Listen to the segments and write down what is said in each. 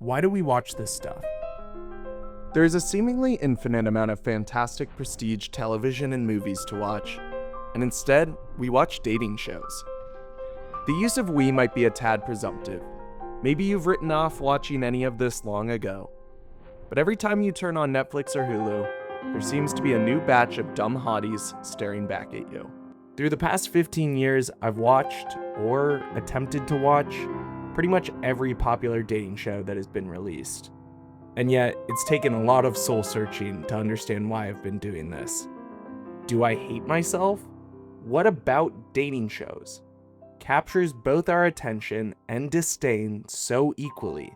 Why do we watch this stuff? There is a seemingly infinite amount of fantastic prestige television and movies to watch, and instead, we watch dating shows. The use of "we" might be a tad presumptive. Maybe you've written off watching any of this long ago. But every time you turn on Netflix or Hulu, there seems to be a new batch of dumb hotties staring back at you. Through the past 15 years, I've watched, or attempted to watch, pretty much every popular dating show that has been released. And yet, it's taken a lot of soul searching to understand why I've been doing this. Do I hate myself? What about dating shows captures both our attention and disdain so equally?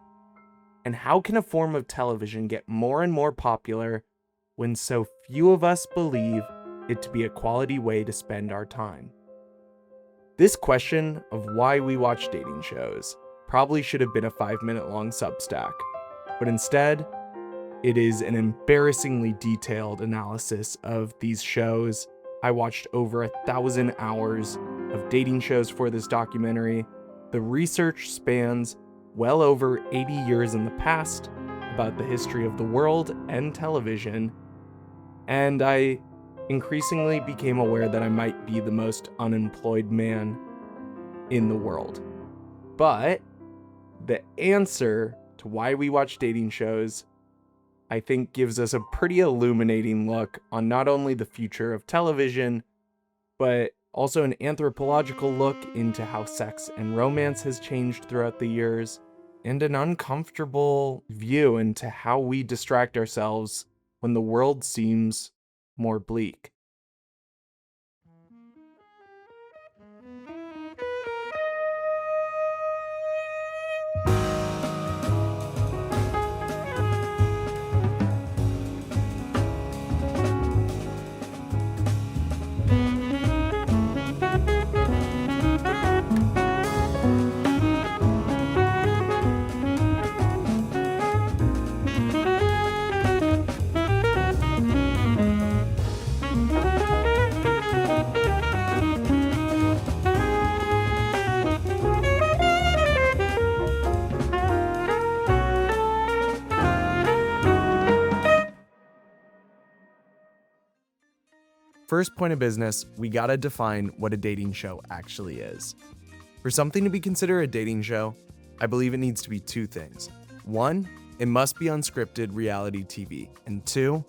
And how can a form of television get more and more popular when so few of us believe it to be a quality way to spend our time? This question of why we watch dating shows probably should have been a 5-minute long Substack, but instead, it is an embarrassingly detailed analysis of these shows. I watched over 1,000 hours of dating shows for this documentary. The research spans well over 80 years in the past about the history of the world and television, and I increasingly became aware that I might be the most unemployed man in the world. But the answer to why we watch dating shows, I think, gives us a pretty illuminating look on not only the future of television, but also an anthropological look into how sex and romance has changed throughout the years, and an uncomfortable view into how we distract ourselves when the world seems more bleak. First point of business, we gotta define what a dating show actually is. For something to be considered a dating show, I believe it needs to be two things. One, it must be unscripted reality TV. And two,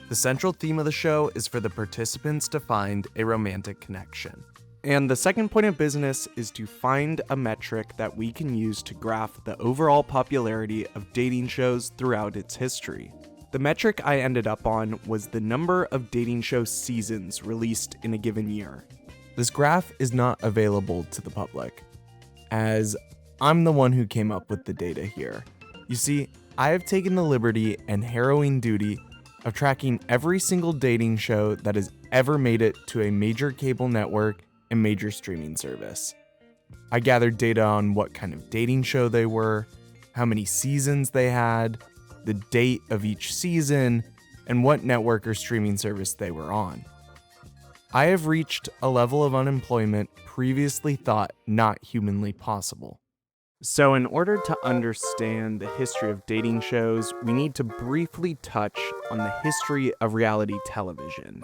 the central theme of the show is for the participants to find a romantic connection. And the second point of business is to find a metric that we can use to graph the overall popularity of dating shows throughout its history. The metric I ended up on was the number of dating show seasons released in a given year. This graph is not available to the public, as I'm the one who came up with the data here. You see, I have taken the liberty and harrowing duty of tracking every single dating show that has ever made it to a major cable network and major streaming service. I gathered data on what kind of dating show they were, how many seasons they had, the date of each season, and what network or streaming service they were on. I have reached a level of unemployment previously thought not humanly possible. So in order to understand the history of dating shows, we need to briefly touch on the history of reality television.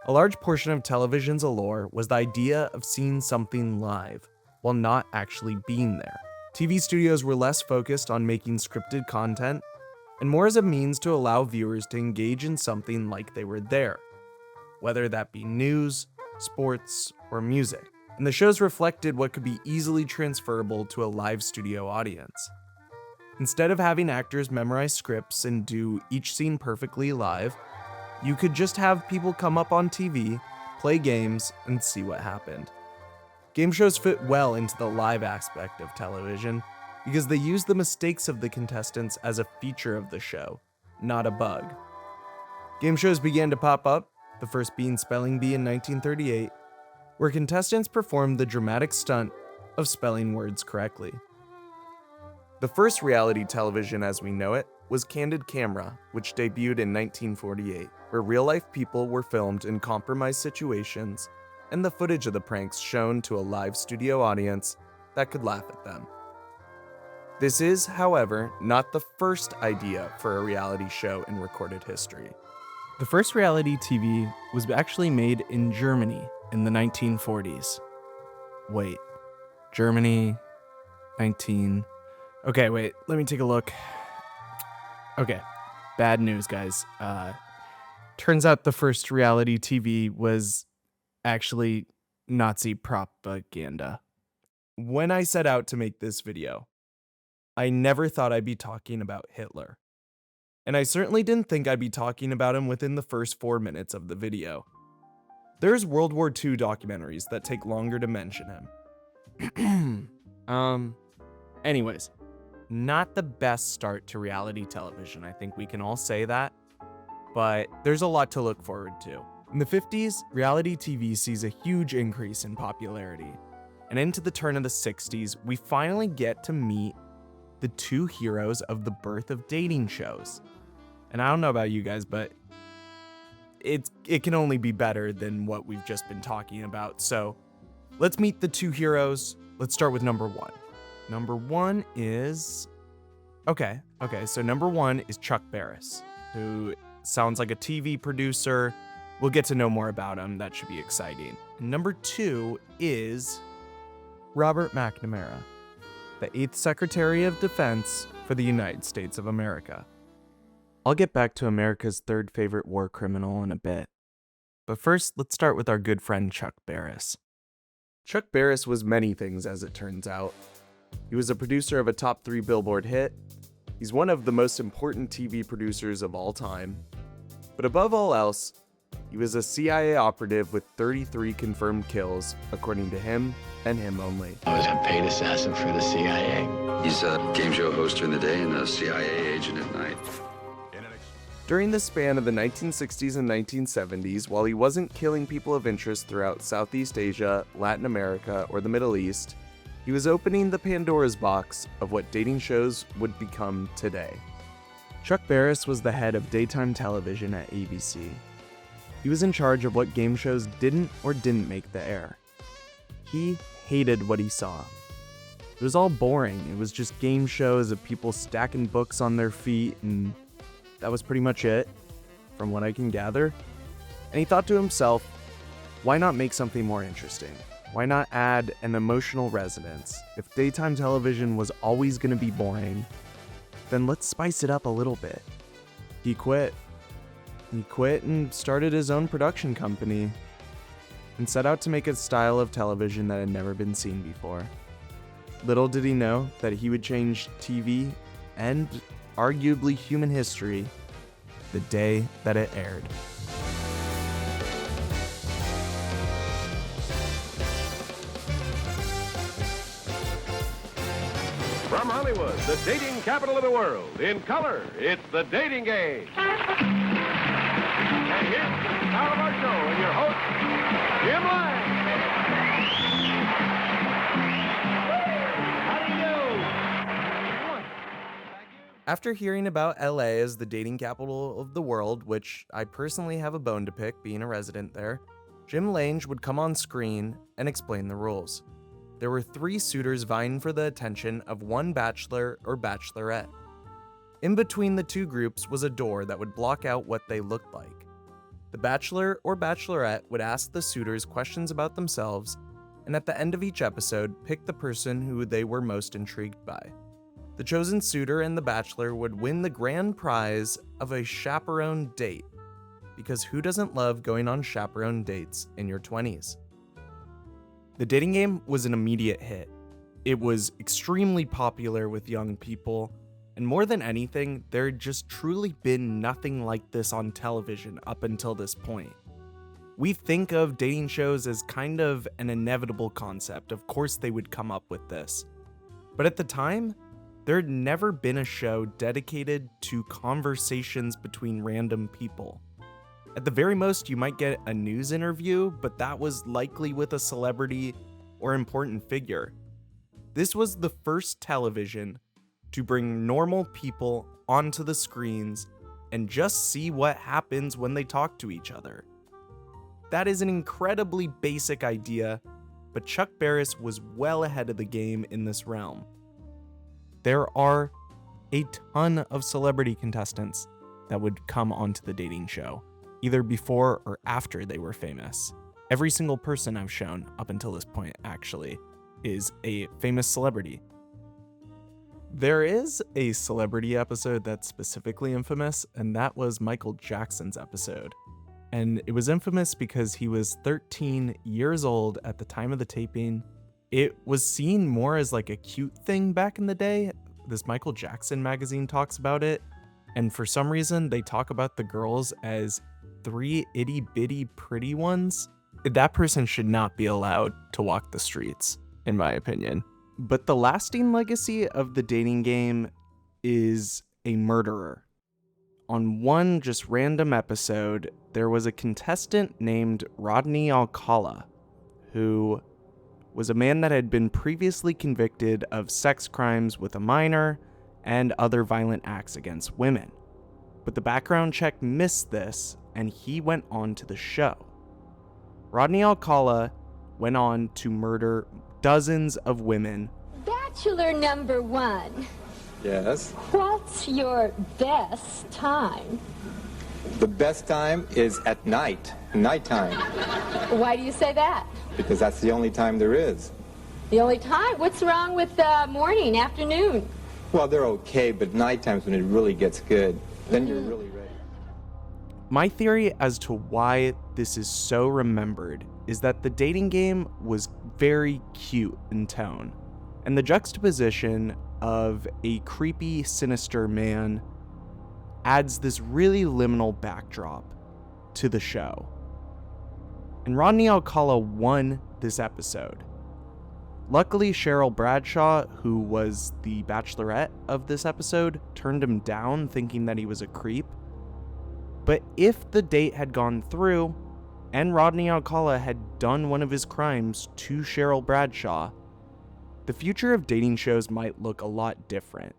A large portion of television's allure was the idea of seeing something live, while not actually being there. TV studios were less focused on making scripted content, and more as a means to allow viewers to engage in something like they were there, whether that be news, sports, or music. And the shows reflected what could be easily transferable to a live studio audience. Instead of having actors memorize scripts and do each scene perfectly live, you could just have people come up on TV, play games, and see what happened. Game shows fit well into the live aspect of television, because they use the mistakes of the contestants as a feature of the show, not a bug. Game shows began to pop up, the first being Spelling Bee in 1938, where contestants performed the dramatic stunt of spelling words correctly. The first reality television as we know it was Candid Camera, which debuted in 1948, where real-life people were filmed in compromised situations, and the footage of the pranks shown to a live studio audience that could laugh at them. This is, however, not the first idea for a reality show in recorded history. The first reality TV was actually made in Germany in the 1940s. Wait, Germany, 19... Okay, wait, let me take a look. Okay, bad news, guys. Turns out the first reality TV was actually Nazi propaganda. When I set out to make this video, I never thought I'd be talking about Hitler. And I certainly didn't think I'd be talking about him within the first 4 minutes of the video. There's World War II documentaries that take longer to mention him. Anyways, not the best start to reality television, I think we can all say that, but there's a lot to look forward to. In the 50s, reality TV sees a huge increase in popularity, and into the turn of the 60s, we finally get to meet the two heroes of the birth of dating shows. And I don't know about you guys, but it can only be better than what we've just been talking about. So let's meet the two heroes. Let's start with number one. Number one is... Okay, so number one is Chuck Barris, who sounds like a TV producer. We'll get to know more about him. That should be exciting. And number two is Robert McNamara, the 8th Secretary of Defense for the United States of America. I'll get back to America's third favorite war criminal in a bit. But first, let's start with our good friend Chuck Barris. Chuck Barris was many things, as it turns out. He was a producer of a top 3 Billboard hit. He's one of the most important TV producers of all time. But above all else, he was a CIA operative with 33 confirmed kills, according to him and him only. I was a paid assassin for the CIA. He's a game show host during the day and a CIA agent at night. During the span of the 1960s and 1970s, while he wasn't killing people of interest throughout Southeast Asia, Latin America, or the Middle East, he was opening the Pandora's box of what dating shows would become today. Chuck Barris was the head of daytime television at ABC. He was in charge of what game shows didn't or didn't make the air. He hated what he saw. It was all boring. It was just game shows of people stacking books on their feet, and that was pretty much it, from what I can gather. And he thought to himself, why not make something more interesting? Why not add an emotional resonance? If daytime television was always going to be boring, then let's spice it up a little bit. He quit. He quit and started his own production company and set out to make a style of television that had never been seen before. Little did he know that he would change TV and arguably human history the day that it aired. From Hollywood, the dating capital of the world, in color, it's The Dating Game. And here's the star of our show and your host, Jim Lang. How do you do? After hearing about LA as the dating capital of the world, which I personally have a bone to pick being a resident there, Jim Lange would come on screen and explain the rules. There were 3 suitors vying for the attention of one bachelor or bachelorette. In between the 2 groups was a door that would block out what they looked like. The bachelor or bachelorette would ask the suitors questions about themselves, and at the end of each episode, pick the person who they were most intrigued by. The chosen suitor and the bachelor would win the grand prize of a chaperone date, because who doesn't love going on chaperone dates in your 20s? The Dating Game was an immediate hit. It was extremely popular with young people, and more than anything, there had just truly been nothing like this on television up until this point. We think of dating shows as kind of an inevitable concept. Of course they would come up with this. But at the time, there had never been a show dedicated to conversations between random people. At the very most, you might get a news interview, but that was likely with a celebrity or important figure. This was the first television to bring normal people onto the screens and just see what happens when they talk to each other. That is an incredibly basic idea, but Chuck Barris was well ahead of the game in this realm. there are a ton of celebrity contestants that would come onto the dating show, either before or after they were famous. Every single person I've shown up until this point, actually, is a famous celebrity. There is a celebrity episode that's specifically infamous, and that was Michael Jackson's episode. And it was infamous because he was 13 years old at the time of the taping. It was seen more as like a cute thing back in the day. This Michael Jackson magazine talks about it, and for some reason they talk about the girls as 3 itty bitty pretty ones. That person should not be allowed to walk the streets, in my opinion. But the lasting legacy of the dating game is a murderer. On one just random episode, there was a contestant named Rodney Alcala, who was a man that had been previously convicted of sex crimes with a minor and other violent acts against women. But the background check missed this, and he went on to the show. Rodney Alcala went on to murder dozens of women. Bachelor number 1. Yes. What's your best time? The best time is at nighttime, Why do you say that? because that's the only time there is. The only time? What's wrong with morning, afternoon? Well, they're okay, but nighttime's when it really gets good. Then you're really ready. My theory as to why this is so remembered is that the dating game was very cute in tone, and the juxtaposition of a creepy, sinister man adds this really liminal backdrop to the show. And Rodney Alcala won this episode. Luckily, Cheryl Bradshaw, who was the bachelorette of this episode, turned him down thinking that he was a creep. But if the date had gone through, and Rodney Alcala had done one of his crimes to Cheryl Bradshaw, the future of dating shows might look a lot different.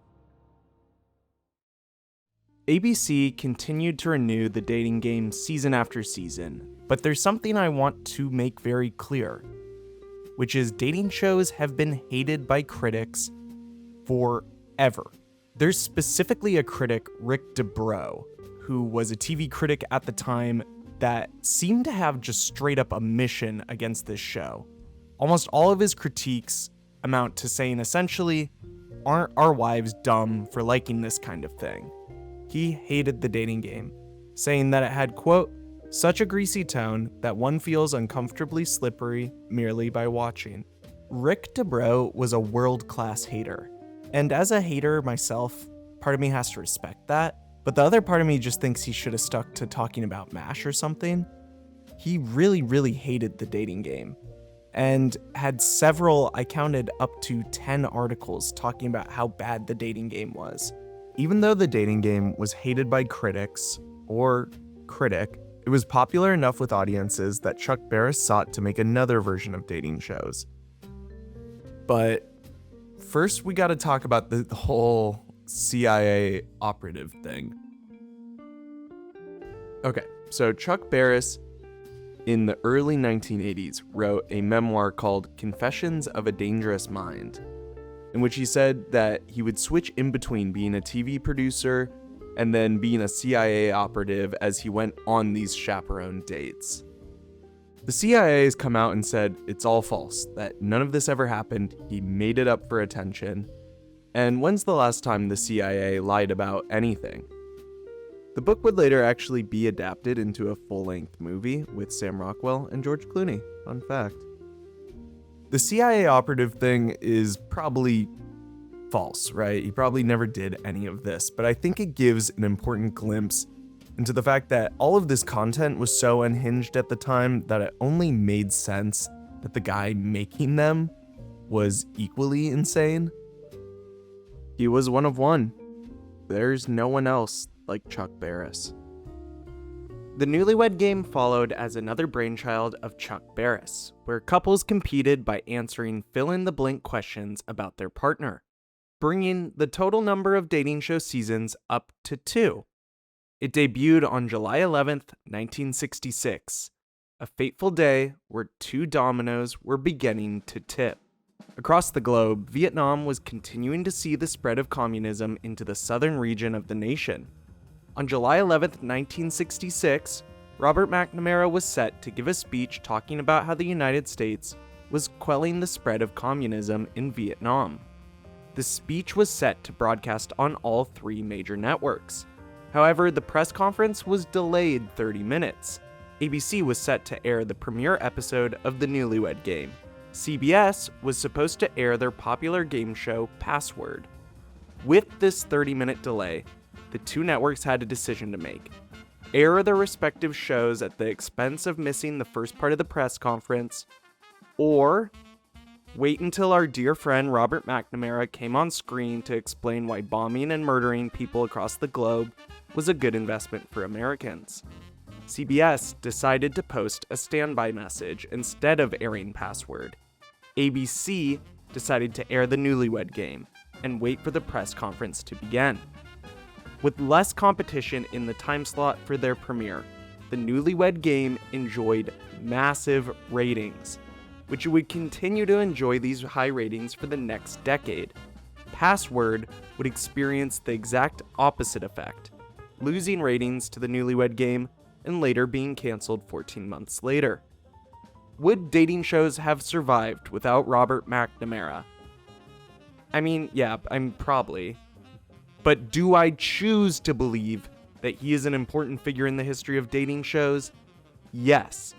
ABC continued to renew the dating game season after season, but there's something I want to make very clear, which is dating shows have been hated by critics forever. There's specifically a critic, Rick Dubrow, who was a TV critic at the time that seemed to have just straight up a mission against this show. Almost all of his critiques amount to saying essentially, aren't our wives dumb for liking this kind of thing? He hated the dating game, saying that it had, quote, such a greasy tone that one feels uncomfortably slippery merely by watching. Rick Dubrow was a world-class hater, and as a hater myself, part of me has to respect that, but the other part of me just thinks he should have stuck to talking about MASH or something. He really, really hated the dating game, and had several, I counted up to 10 articles talking about how bad the dating game was. Even though the dating game was hated by critics, or critic, it was popular enough with audiences that Chuck Barris sought to make another version of dating shows. But first we gotta talk about the whole CIA operative thing. Okay, so Chuck Barris in the early 1980s wrote a memoir called Confessions of a Dangerous Mind, in which he said that he would switch in between being a TV producer and then being a CIA operative as he went on these chaperone dates. The CIA has come out and said it's all false, that none of this ever happened, he made it up for attention. And when's the last time the CIA lied about anything? The book would later actually be adapted into a full-length movie with Sam Rockwell and George Clooney. Fun fact. The CIA operative thing is probably false, right? He probably never did any of this, but I think it gives an important glimpse into the fact that all of this content was so unhinged at the time that it only made sense that the guy making them was equally insane. He was one of one. There's no one else like Chuck Barris. The Newlywed Game followed as another brainchild of Chuck Barris, where couples competed by answering fill-in-the-blank questions about their partner, bringing the total number of dating show seasons up to 2. It debuted on July 11th, 1966, a fateful day where 2 dominoes were beginning to tip. Across the globe, Vietnam was continuing to see the spread of communism into the southern region of the nation. On July 11, 1966, Robert McNamara was set to give a speech talking about how the United States was quelling the spread of communism in Vietnam. The speech was set to broadcast on all 3 major networks. However, the press conference was delayed 30 minutes. ABC was set to air the premiere episode of the Newlywed Game. CBS was supposed to air their popular game show, Password. With this 30-minute delay, the 2 networks had a decision to make: air their respective shows at the expense of missing the first part of the press conference, or wait until our dear friend Robert McNamara came on screen to explain why bombing and murdering people across the globe was a good investment for Americans. CBS decided to post a standby message instead of airing Password. ABC decided to air the Newlywed Game and wait for the press conference to begin. With less competition in the time slot for their premiere, the Newlywed Game enjoyed massive ratings, which would continue to enjoy these high ratings for the next decade. Password would experience the exact opposite effect, losing ratings to the Newlywed Game and later being canceled 14 months later. Would dating shows have survived without Robert McNamara? I mean, yeah, I'm probably. But do I choose to believe that he is an important figure in the history of dating shows? Yes,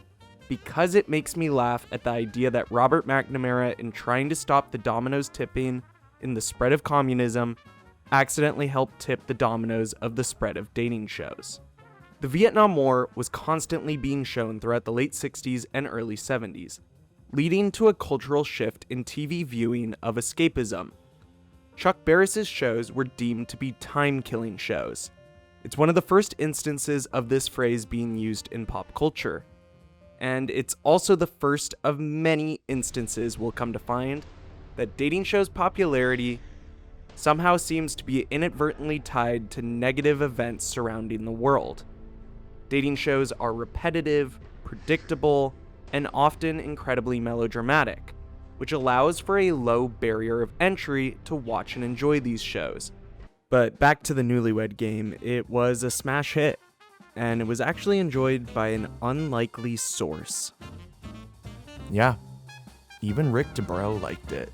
because it makes me laugh at the idea that Robert McNamara, in trying to stop the dominoes tipping in the spread of communism, accidentally helped tip the dominoes of the spread of dating shows. The Vietnam War was constantly being shown throughout the late 60s and early 70s, leading to a cultural shift in TV viewing of escapism. Chuck Barris's shows were deemed to be time-killing shows. It's one of the first instances of this phrase being used in pop culture. And it's also the first of many instances we'll come to find that dating shows' popularity somehow seems to be inadvertently tied to negative events surrounding the world. Dating shows are repetitive, predictable, and often incredibly melodramatic, which allows for a low barrier of entry to watch and enjoy these shows. But back to the Newlywed Game, it was a smash hit, and it was actually enjoyed by an unlikely source. Yeah, even Rick Dubrow liked it.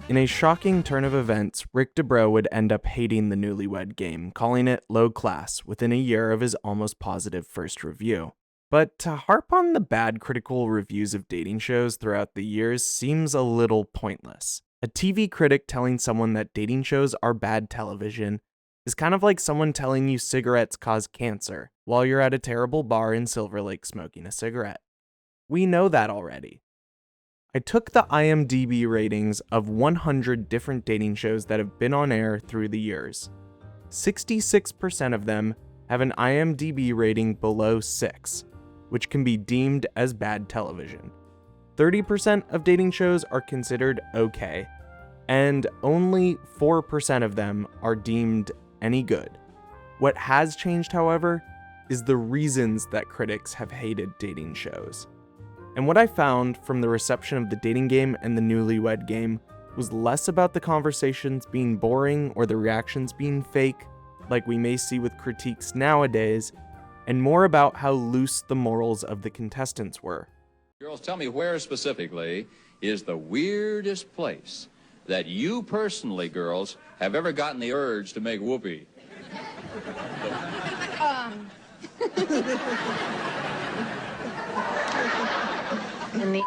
In a shocking turn of events, Rick Dubrow would end up hating the Newlywed Game, calling it low class within a year of his almost positive first review. But to harp on the bad critical reviews of dating shows throughout the years seems a little pointless. A TV critic telling someone that dating shows are bad television is kind of like someone telling you cigarettes cause cancer while you're at a terrible bar in Silver Lake smoking a cigarette. We know that already. I took the IMDb ratings of 100 different dating shows that have been on air through the years. 66% of them have an IMDb rating below 6, which can be deemed as bad television. 30% of dating shows are considered okay, and only 4% of them are deemed any good. What has changed, however, is the reasons that critics have hated dating shows. And what I found from the reception of the Dating Game and the Newlywed Game was less about the conversations being boring or the reactions being fake, like we may see with critiques nowadays, and more about how loose the morals of the contestants were. Girls, tell me where specifically is the weirdest place that you personally, girls, have ever gotten the urge to make whoopee? In the No.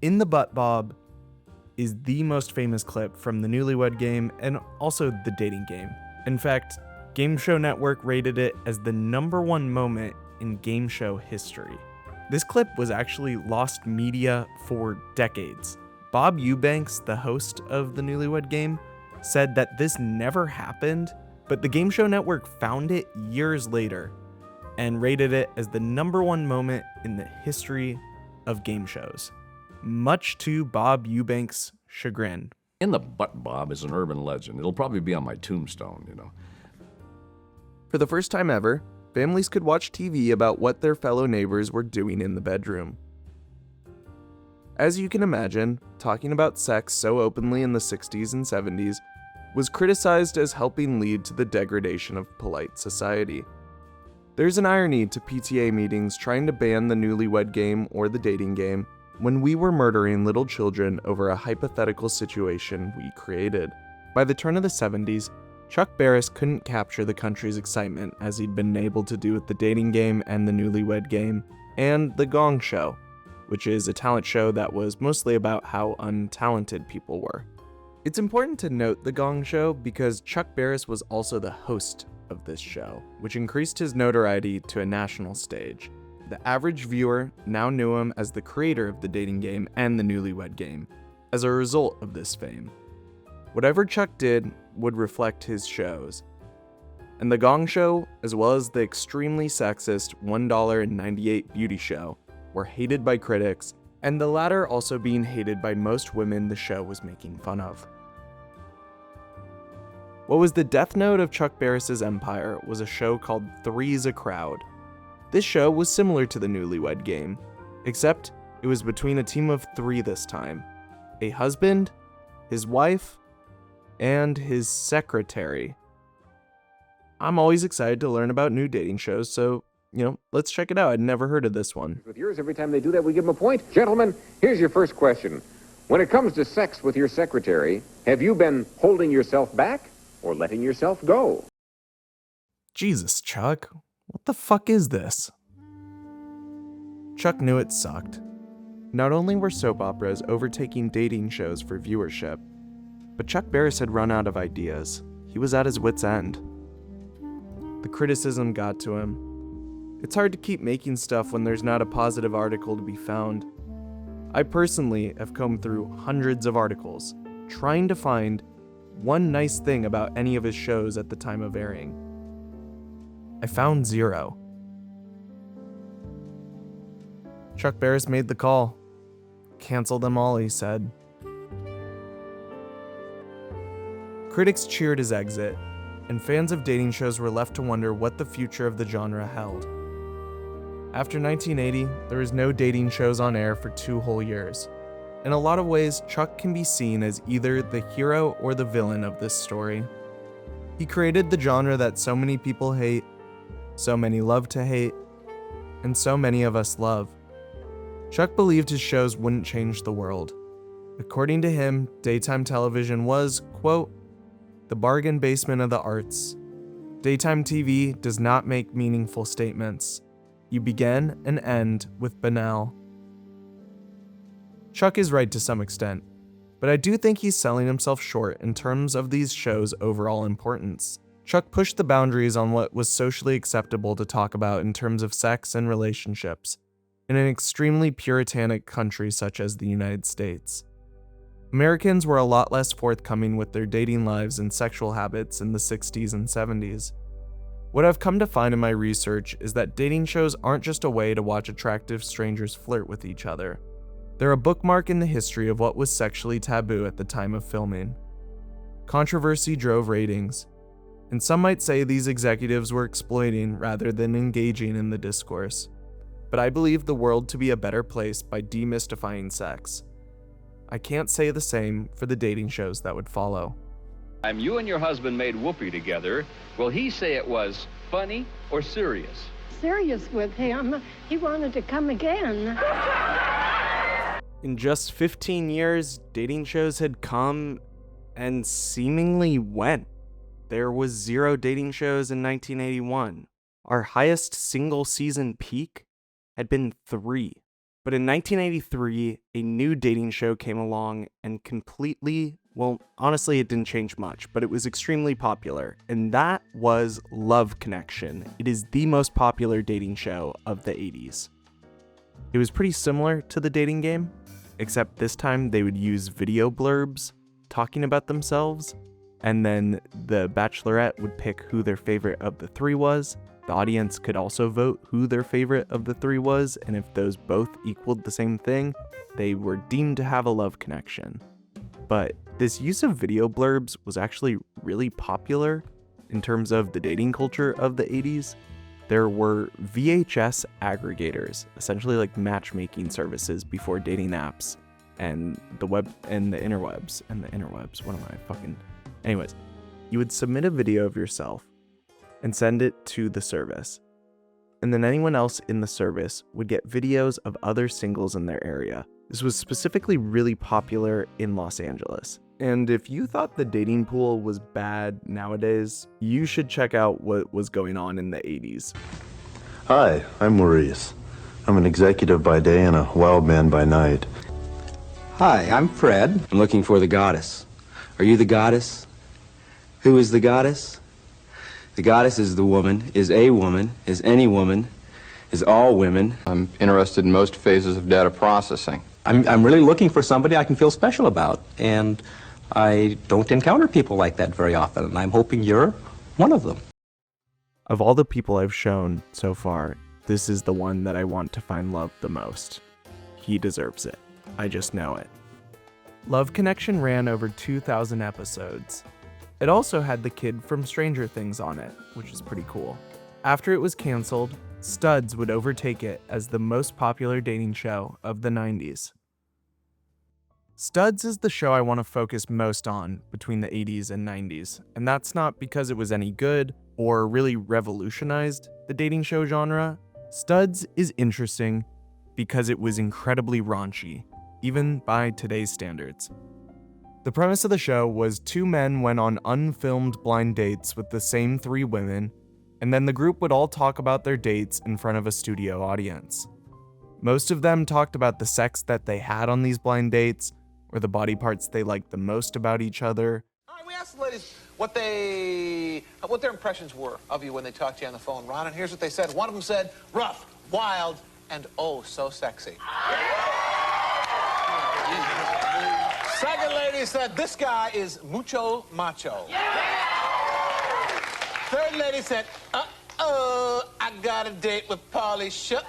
In the Butt Bob is the most famous clip from the Newlywed Game and also the Dating Game. In fact, Game Show Network rated it as the #1 moment in game show history. This clip was actually lost media for decades. Bob Eubanks, the host of the Newlywed Game, said that this never happened, but the Game Show Network found it years later and rated it as the #1 moment in the history of game shows, much to Bob Eubanks' chagrin. In the Butt Bob is an urban legend. It'll probably be on my tombstone, you know. For the first time ever, families could watch TV about what their fellow neighbors were doing in the bedroom. As you can imagine, talking about sex so openly in the 60s and 70s was criticized as helping lead to the degradation of polite society. There's an irony to PTA meetings trying to ban the Newlywed Game or the dating game when we were murdering little children over a hypothetical situation we created. By the turn of the 70s, Chuck Barris couldn't capture the country's excitement as he'd been able to do with the dating game and the Newlywed Game, and The Gong Show, which is a talent show that was mostly about how untalented people were. It's important to note The Gong Show because Chuck Barris was also the host of this show, which increased his notoriety to a national stage. The average viewer now knew him as the creator of the dating game and the Newlywed Game, as a result of this fame. Whatever Chuck did would reflect his shows. And The Gong Show, as well as the extremely sexist $1.98 beauty show, were hated by critics, and the latter also being hated by most women the show was making fun of. What was the death note of Chuck Barris's empire was a show called Three's a Crowd. This show was similar to the Newlywed Game, except it was between a team of 3 this time: a husband, his wife, and his secretary. I'm always excited to learn about new dating shows, so, let's check it out. I'd never heard of this one. With yours, every time they do that, we give them a point. Gentlemen, here's your first question. When it comes to sex with your secretary, have you been holding yourself back or letting yourself go? Jesus, Chuck. What the fuck is this? Chuck knew it sucked. Not only were soap operas overtaking dating shows for viewership, but Chuck Barris had run out of ideas. He was at his wit's end. The criticism got to him. It's hard to keep making stuff when there's not a positive article to be found. I personally have combed through hundreds of articles, trying to find one nice thing about any of his shows at the time of airing. I found 0. Chuck Barris made the call. Cancel them all, he said. Critics cheered his exit, and fans of dating shows were left to wonder what the future of the genre held. After 1980, there was no dating shows on air for 2 whole years. In a lot of ways, Chuck can be seen as either the hero or the villain of this story. He created the genre that so many people hate, so many love to hate, and so many of us love. Chuck believed his shows wouldn't change the world. According to him, daytime television was, quote, the bargain basement of the arts. Daytime TV does not make meaningful statements. You begin and end with banal. Chuck is right to some extent, but I do think he's selling himself short in terms of these shows' overall importance. Chuck pushed the boundaries on what was socially acceptable to talk about in terms of sex and relationships in an extremely puritanic country such as the United States. Americans were a lot less forthcoming with their dating lives and sexual habits in the 60s and 70s. What I've come to find in my research is that dating shows aren't just a way to watch attractive strangers flirt with each other. They're a bookmark in the history of what was sexually taboo at the time of filming. Controversy drove ratings, and some might say these executives were exploiting rather than engaging in the discourse. But I believe the world to be a better place by demystifying sex. I can't say the same for the dating shows that would follow. You and your husband made whoopee together. Will he say it was funny or serious? Serious with him. He wanted to come again. In just 15 years, dating shows had come and seemingly went. There was 0 dating shows in 1981. Our highest single season peak had been 3. But in 1983, a new dating show came along and honestly, it didn't change much, but it was extremely popular, and that was Love Connection. It is the most popular dating show of the 80s. It was pretty similar to the dating game, except this time they would use video blurbs talking about themselves, and then the Bachelorette would pick who their favorite of the 3 was. The audience could also vote who their favorite of the 3 was, and if those both equaled the same thing, they were deemed to have a love connection. But this use of video blurbs was actually really popular in terms of the dating culture of the 80s. there were VHS aggregators, essentially like matchmaking services before dating apps and the web and the interwebs. What am I fucking... Anyways, you would submit a video of yourself and send it to the service. And then anyone else in the service would get videos of other singles in their area. This was specifically really popular in Los Angeles. And if you thought the dating pool was bad nowadays, you should check out what was going on in the 80s. Hi, I'm Maurice. I'm an executive by day and a wild man by night. Hi, I'm Fred. I'm looking for the goddess. Are you the goddess? Who is the goddess? The goddess is the woman, is a woman, is any woman, is all women. I'm interested in most phases of data processing. I'm really looking for somebody I can feel special about, and I don't encounter people like that very often, and I'm hoping you're one of them. Of all the people I've shown so far, this is the one that I want to find love the most. He deserves it. I just know it. Love Connection ran over 2,000 episodes. It also had the kid from Stranger Things on it, which is pretty cool. After it was canceled, Studs would overtake it as the most popular dating show of the 90s. Studs is the show I want to focus most on between the 80s and 90s, and that's not because it was any good or really revolutionized the dating show genre. Studs is interesting because it was incredibly raunchy, even by today's standards. The premise of the show was two men went on unfilmed blind dates with the same three women, and then the group would all talk about their dates in front of a studio audience. Most of them talked about the sex that they had on these blind dates, or the body parts they liked the most about each other. All right, we asked the ladies what their impressions were of you when they talked to you on the phone, Ron, and here's what they said. One of them said, rough, wild, and oh, so sexy. Second lady said, this guy is mucho macho. Third lady said, uh-oh, I got a date with Pauly Shore.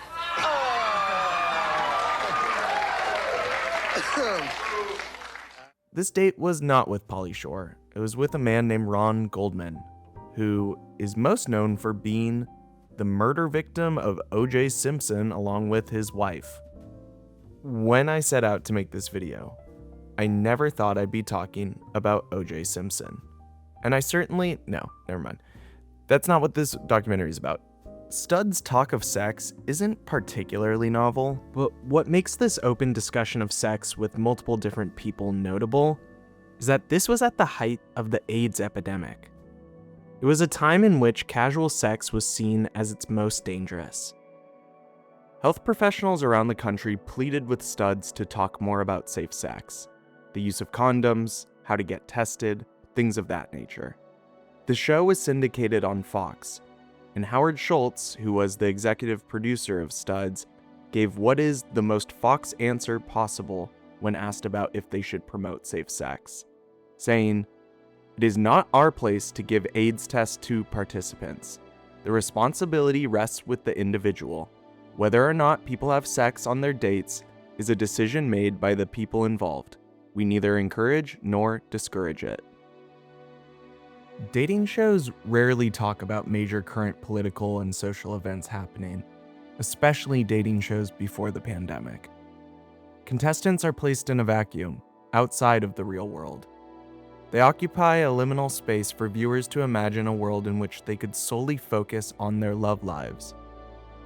This date was not with Pauly Shore. It was with a man named Ron Goldman, who is most known for being the murder victim of O.J. Simpson along with his wife. When I set out to make this video, I never thought I'd be talking about O.J. Simpson. And I certainly... No, never mind. That's not what this documentary is about. Studs' talk of sex isn't particularly novel, but what makes this open discussion of sex with multiple different people notable is that this was at the height of the AIDS epidemic. It was a time in which casual sex was seen as its most dangerous. Health professionals around the country pleaded with Studs to talk more about safe sex, the use of condoms, how to get tested, things of that nature. The show was syndicated on Fox, and Howard Schultz, who was the executive producer of Studs, gave what is the most Fox answer possible when asked about if they should promote safe sex, saying, "It is not our place to give AIDS tests to participants. The responsibility rests with the individual. Whether or not people have sex on their dates is a decision made by the people involved. We neither encourage nor discourage it." Dating shows rarely talk about major current political and social events happening, especially dating shows before the pandemic. Contestants are placed in a vacuum, outside of the real world. They occupy a liminal space for viewers to imagine a world in which they could solely focus on their love lives.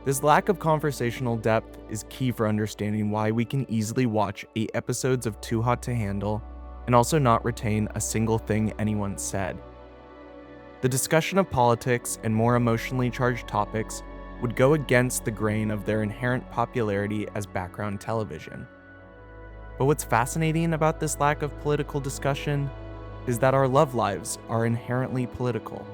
This lack of conversational depth is key for understanding why we can easily watch 8 episodes of Too Hot to Handle and also not retain a single thing anyone said. The discussion of politics and more emotionally charged topics would go against the grain of their inherent popularity as background television. But what's fascinating about this lack of political discussion is that our love lives are inherently political.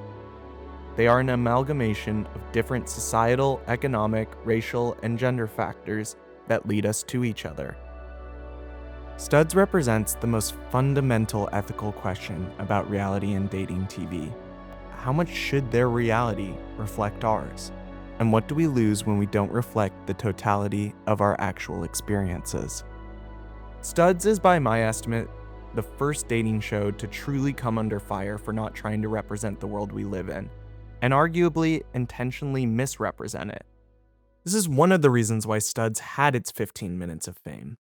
They are an amalgamation of different societal, economic, racial, and gender factors that lead us to each other. Studs represents the most fundamental ethical question about reality and dating TV. How much should their reality reflect ours? And what do we lose when we don't reflect the totality of our actual experiences? Studs is, by my estimate, the first dating show to truly come under fire for not trying to represent the world we live in, and arguably intentionally misrepresent it. This is one of the reasons why Studs had its 15 minutes of fame,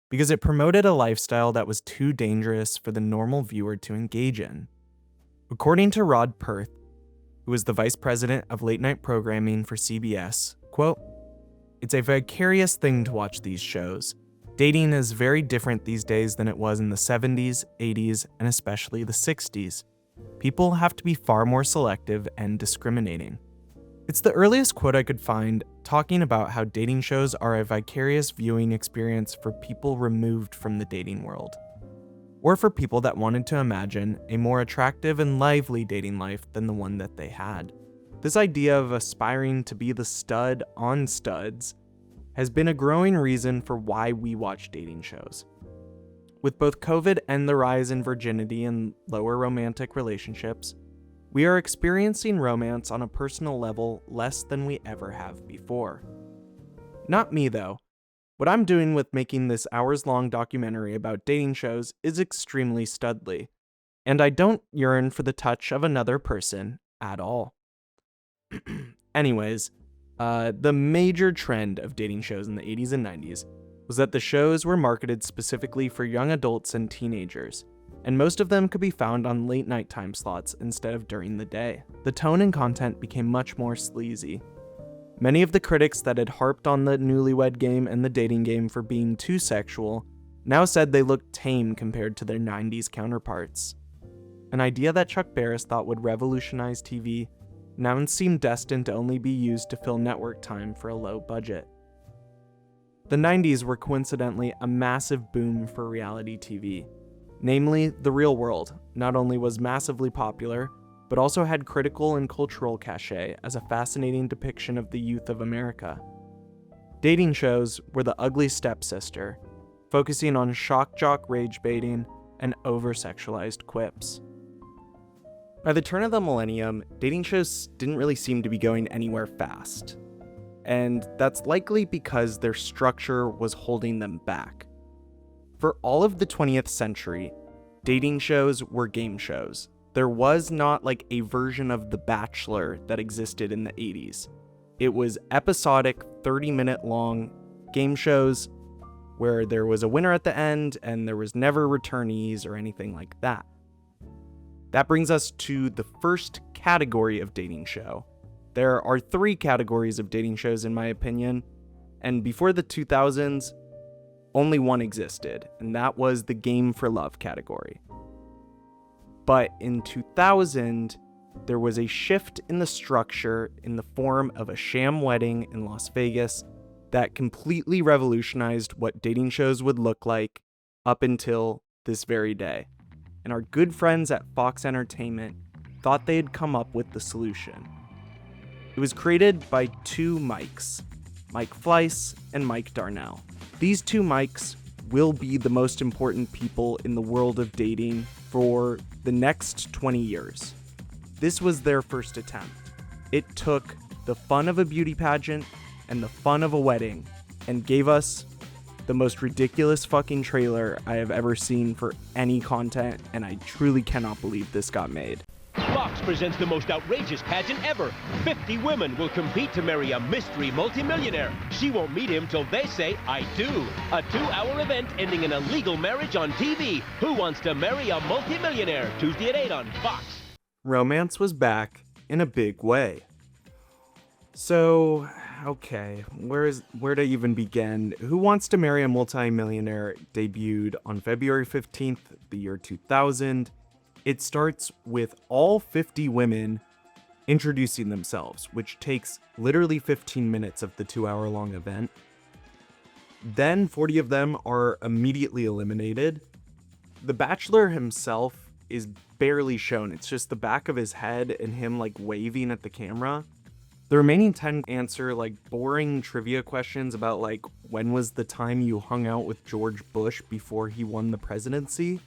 because it promoted a lifestyle that was too dangerous for the normal viewer to engage in. According to Rod Perth, who was the vice president of late-night programming for CBS, quote, "It's a vicarious thing to watch these shows. Dating is very different these days than it was in the 70s, 80s, and especially the 60s. People have to be far more selective and discriminating." It's the earliest quote I could find talking about how dating shows are a vicarious viewing experience for people removed from the dating world, or for people that wanted to imagine a more attractive and lively dating life than the one that they had. This idea of aspiring to be the stud on Studs has been a growing reason for why we watch dating shows. With both COVID and the rise in virginity and lower romantic relationships, we are experiencing romance on a personal level less than we ever have before. Not me, though. What I'm doing with making this hours-long documentary about dating shows is extremely studly, and I don't yearn for the touch of another person at all. Anyways, the major trend of dating shows in the 80s and 90s was that the shows were marketed specifically for young adults and teenagers, and most of them could be found on late night time slots instead of during the day. The tone and content became much more sleazy. Many of the critics that had harped on the Newlywed Game and the dating game for being too sexual now said they looked tame compared to their 90s counterparts. An idea that Chuck Barris thought would revolutionize TV now seemed destined to only be used to fill network time for a low budget. The 90s were coincidentally a massive boom for reality TV. Namely, The Real World not only was massively popular, but also had critical and cultural cachet as a fascinating depiction of the youth of America. Dating shows were the ugly stepsister, focusing on shock jock rage baiting and over-sexualized quips. By the turn of the millennium, dating shows didn't really seem to be going anywhere fast, and that's likely because their structure was holding them back. For all of the 20th century, dating shows were game shows. There was not like a version of The Bachelor that existed in the 80s. It was episodic, 30-minute long game shows where there was a winner at the end and there was never returnees or anything like that. That brings us to the first category of dating show. There are 3 categories of dating shows in my opinion, and before the 2000s, only one existed, and that was the Game for Love category. But in 2000, there was a shift in the structure in the form of a sham wedding in Las Vegas that completely revolutionized what dating shows would look like up until this very day. And our good friends at Fox Entertainment thought they had come up with the solution. It was created by 2 Mikes, Mike Fleiss and Mike Darnell. These 2 Mikes will be the most important people in the world of dating for the next 20 years. This was their first attempt. It took the fun of a beauty pageant and the fun of a wedding and gave us the most ridiculous fucking trailer I have ever seen for any content, and I truly cannot believe this got made. Fox presents the most outrageous pageant ever. 50 women will compete to marry a mystery multimillionaire. She won't meet him till they say, "I do." A 2-hour event ending in a legal marriage on TV. Who Wants to Marry a Multimillionaire? Tuesday at 8 on Fox. Romance was back in a big way. So, okay, where to even begin? Who Wants to Marry a Multimillionaire debuted on February 15th, the year 2000. It starts with all 50 women introducing themselves, which takes literally 15 minutes of the 2-hour-long event. Then 40 of them are immediately eliminated. The Bachelor himself is barely shown. It's just the back of his head and him like waving at the camera. The remaining 10 answer like boring trivia questions about like when was the time you hung out with George Bush before he won the presidency.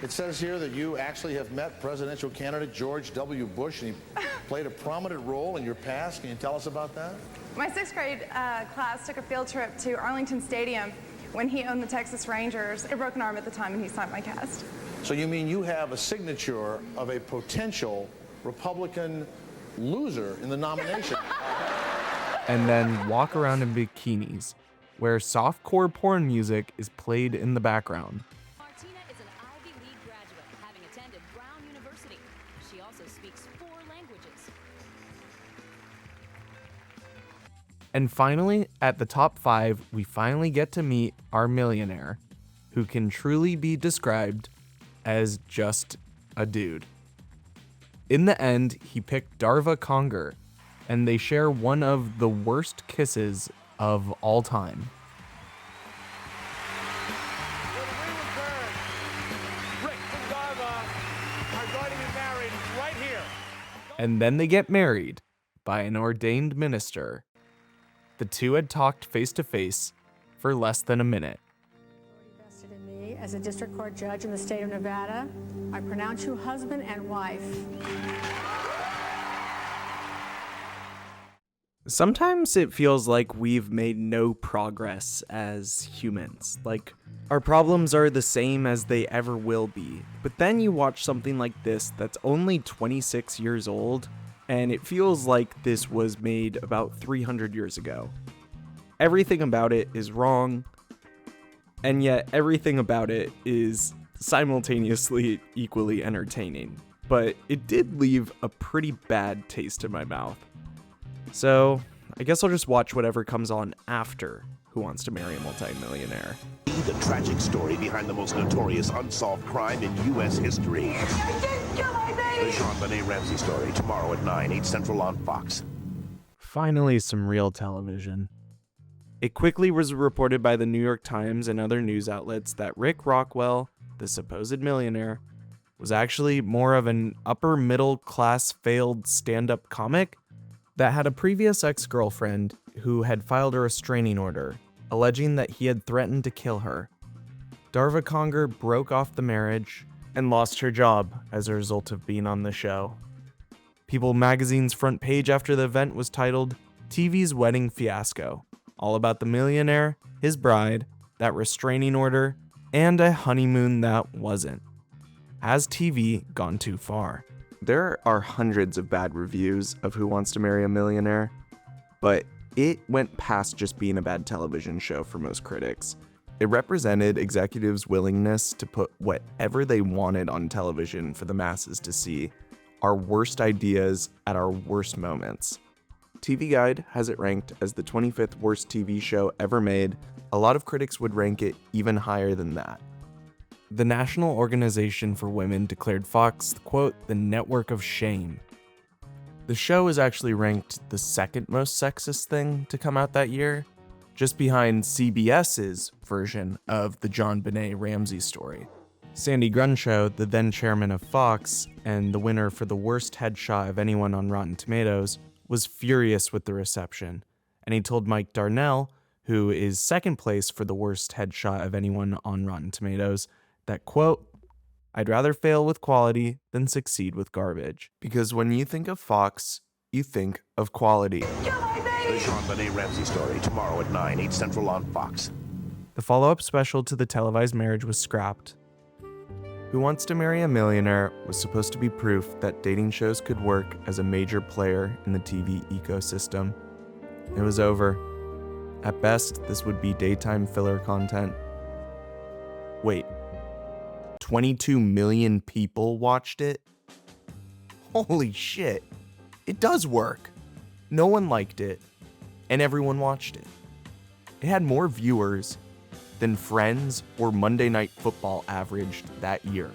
It says here that you actually have met presidential candidate George W. Bush, and he played a prominent role in your past. Can you tell us about that? My 6th grade class took a field trip to Arlington Stadium when he owned the Texas Rangers. I broke an arm at the time, and he signed my cast. So you mean you have a signature of a potential Republican loser in the nomination. And then walk around in bikinis, where softcore porn music is played in the background. Martina is an Ivy League graduate, having attended Brown University. She also speaks 4 languages. And finally, at the top 5, we finally get to meet our millionaire, who can truly be described as just a dude. In the end, he picked Darva Conger, and they share one of the worst kisses of all time. Rick and Darva are going to be married right here. And then they get married by an ordained minister. The two had talked face to face for less than a minute. Vested in me as a district court judge in the state of Nevada, I pronounce you husband and wife. Sometimes it feels like we've made no progress as humans. Like, our problems are the same as they ever will be. But then you watch something like this that's only 26 years old, and it feels like this was made about 300 years ago. Everything about it is wrong, and yet everything about it is simultaneously equally entertaining. But it did leave a pretty bad taste in my mouth. So, I guess I'll just watch whatever comes on after Who Wants to Marry a Multi-Millionaire. The tragic story behind the most notorious unsolved crime in U.S. history. The Jean-Benet Ramsey story, tomorrow at 9, 8 Central on Fox. Finally, some real television. It quickly was reported by the New York Times and other news outlets that Rick Rockwell, the supposed millionaire, was actually more of an upper middle class failed stand-up comic that had a previous ex-girlfriend who had filed a restraining order, alleging that he had threatened to kill her. Darva Conger broke off the marriage and lost her job as a result of being on the show. People magazine's front page after the event was titled, "TV's Wedding Fiasco," all about the millionaire, his bride, that restraining order, and a honeymoon that wasn't. Has TV gone too far? There are hundreds of bad reviews of Who Wants to Marry a Millionaire, but it went past just being a bad television show for most critics. It represented executives' willingness to put whatever they wanted on television for the masses to see, our worst ideas at our worst moments. TV Guide has it ranked as the 25th worst TV show ever made. A lot of critics would rank it even higher than that. The National Organization for Women declared Fox, quote, the network of shame. The show is actually ranked the second most sexist thing to come out that year, just behind CBS's version of the JonBenet Ramsey story. Sandy Grunshaw, the then chairman of Fox and the winner for the worst headshot of anyone on Rotten Tomatoes, was furious with the reception, and he told Mike Darnell, who is second place for the worst headshot of anyone on Rotten Tomatoes, that, quote, I'd rather fail with quality than succeed with garbage. Because when you think of Fox, you think of quality. The Jean-Benet Ramsey story, tomorrow at 9, 8 Central on Fox. The follow-up special to the televised marriage was scrapped. Who Wants to Marry a Millionaire was supposed to be proof that dating shows could work as a major player in the TV ecosystem. It was over. At best, this would be daytime filler content. Wait. 22 million people watched it? Holy shit. It does work. No one liked it, and everyone watched it. It had more viewers than Friends or Monday Night Football averaged that year.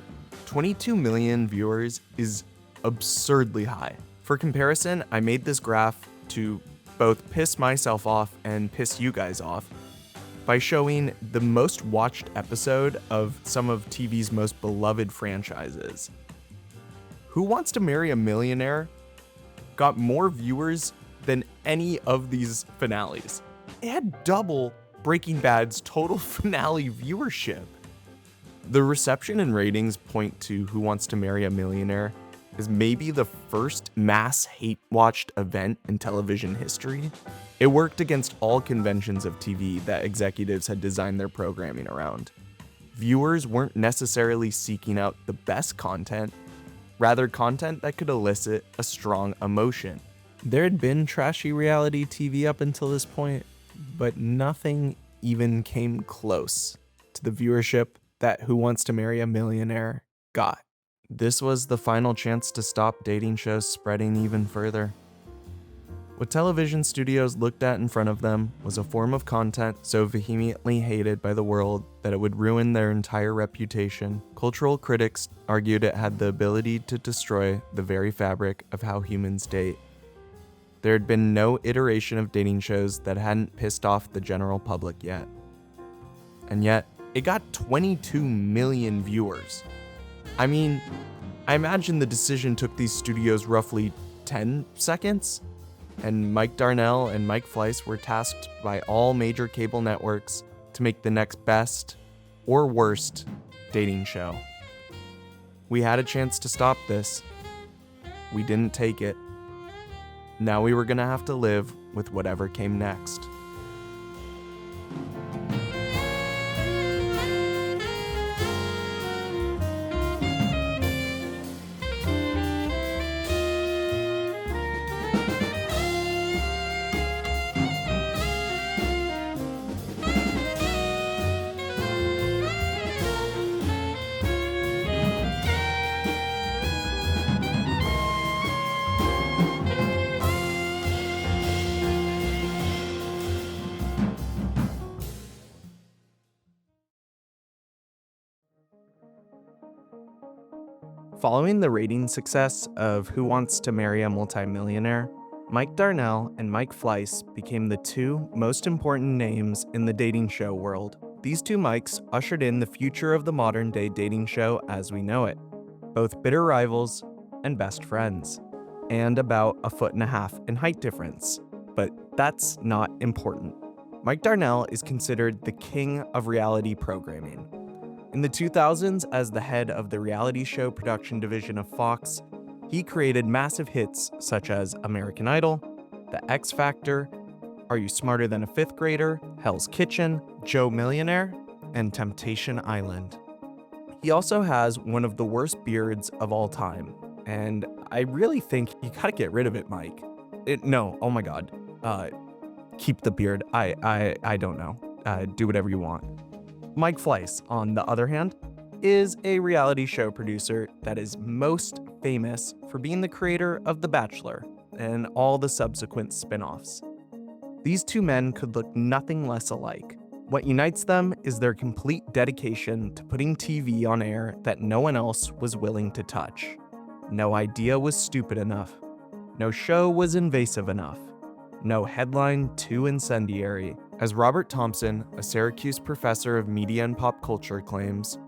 22 million viewers is absurdly high. For comparison, I made this graph to both piss myself off and piss you guys off by showing the most watched episode of some of TV's most beloved franchises. Who Wants to Marry a Millionaire got more viewers than any of these finales. It had double Breaking Bad's total finale viewership. The reception and ratings point to Who Wants to Marry a Millionaire as maybe the first mass hate-watched event in television history. It worked against all conventions of TV that executives had designed their programming around. Viewers weren't necessarily seeking out the best content, rather content that could elicit a strong emotion. There had been trashy reality TV up until this point, but nothing even came close to the viewership that Who Wants to Marry a Millionaire got. This was the final chance to stop dating shows spreading even further. What television studios looked at in front of them was a form of content so vehemently hated by the world that it would ruin their entire reputation. Cultural critics argued it had the ability to destroy the very fabric of how humans date. There had been no iteration of dating shows that hadn't pissed off the general public yet. And yet, it got 22 million viewers. I mean, I imagine the decision took these studios roughly 10 seconds, and Mike Darnell and Mike Fleiss were tasked by all major cable networks to make the next best or worst dating show. We had a chance to stop this. We didn't take it. Now we were gonna have to live with whatever came next. Following the rating success of Who Wants to Marry a Multimillionaire, Mike Darnell and Mike Fleiss became the two most important names in the dating show world. These two Mikes ushered in the future of the modern-day dating show as we know it, both bitter rivals and best friends, and about 1.5 feet in height difference. But that's not important. Mike Darnell is considered the king of reality programming. In the 2000s, as the head of the reality show production division of Fox, he created massive hits such as American Idol, The X Factor, Are You Smarter Than a Fifth Grader, Hell's Kitchen, Joe Millionaire, and Temptation Island. He also has one of the worst beards of all time, and I really think you gotta get rid of it, Mike. Oh my god. Keep the beard. I don't know. Do whatever you want. Mike Fleiss, on the other hand, is a reality show producer that is most famous for being the creator of The Bachelor and all the subsequent spin-offs. These two men could look nothing less alike. What unites them is their complete dedication to putting TV on air that no one else was willing to touch. No idea was stupid enough. No show was invasive enough. No headline too incendiary. As Robert Thompson, a Syracuse professor of media and pop culture, claims,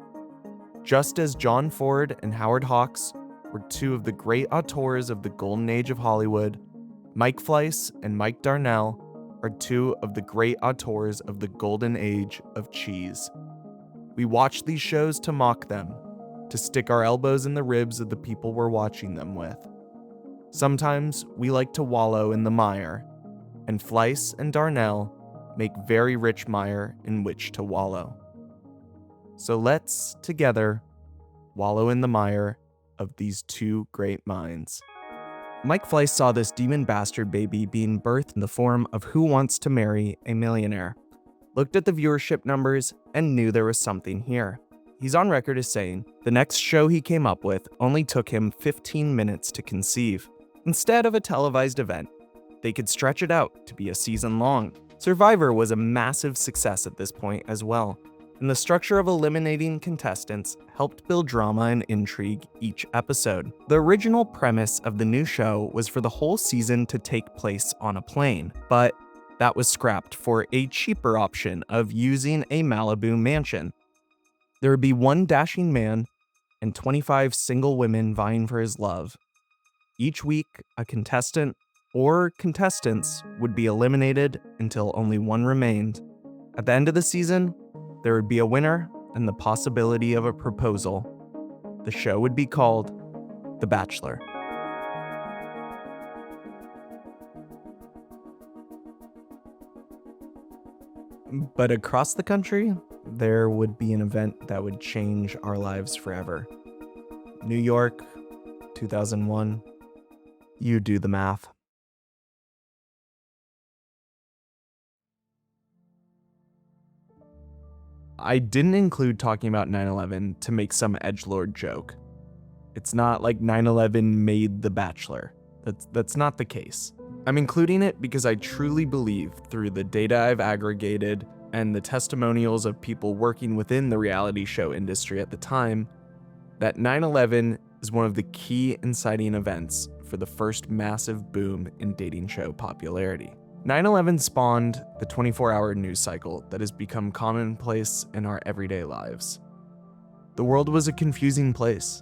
just as John Ford and Howard Hawks were two of the great auteurs of the golden age of Hollywood, Mike Fleiss and Mike Darnell are two of the great auteurs of the golden age of cheese. We watch these shows to mock them, to stick our elbows in the ribs of the people we're watching them with. Sometimes we like to wallow in the mire, and Fleiss and Darnell make very rich mire in which to wallow. So let's, together, wallow in the mire of these two great minds. Mike Fleiss saw this demon bastard baby being birthed in the form of Who Wants to Marry a Millionaire, looked at the viewership numbers, and knew there was something here. He's on record as saying the next show he came up with only took him 15 minutes to conceive. Instead of a televised event, they could stretch it out to be a season long. Survivor was a massive success at this point as well, and the structure of eliminating contestants helped build drama and intrigue each episode. The original premise of the new show was for the whole season to take place on a plane, but that was scrapped for a cheaper option of using a Malibu mansion. There would be one dashing man and 25 single women vying for his love. Each week, a contestant or contestants would be eliminated until only one remained. At the end of the season, there would be a winner and the possibility of a proposal. The show would be called The Bachelor. But across the country, there would be an event that would change our lives forever. New York, 2001. You do the math. I didn't include talking about 9/11 to make some edgelord joke. It's not like 9/11 made The Bachelor. That's not the case. I'm including it because I truly believe, through the data I've aggregated and the testimonials of people working within the reality show industry at the time, that 9/11 is one of the key inciting events for the first massive boom in dating show popularity. 9/11 spawned the 24-hour news cycle that has become commonplace in our everyday lives. The world was a confusing place.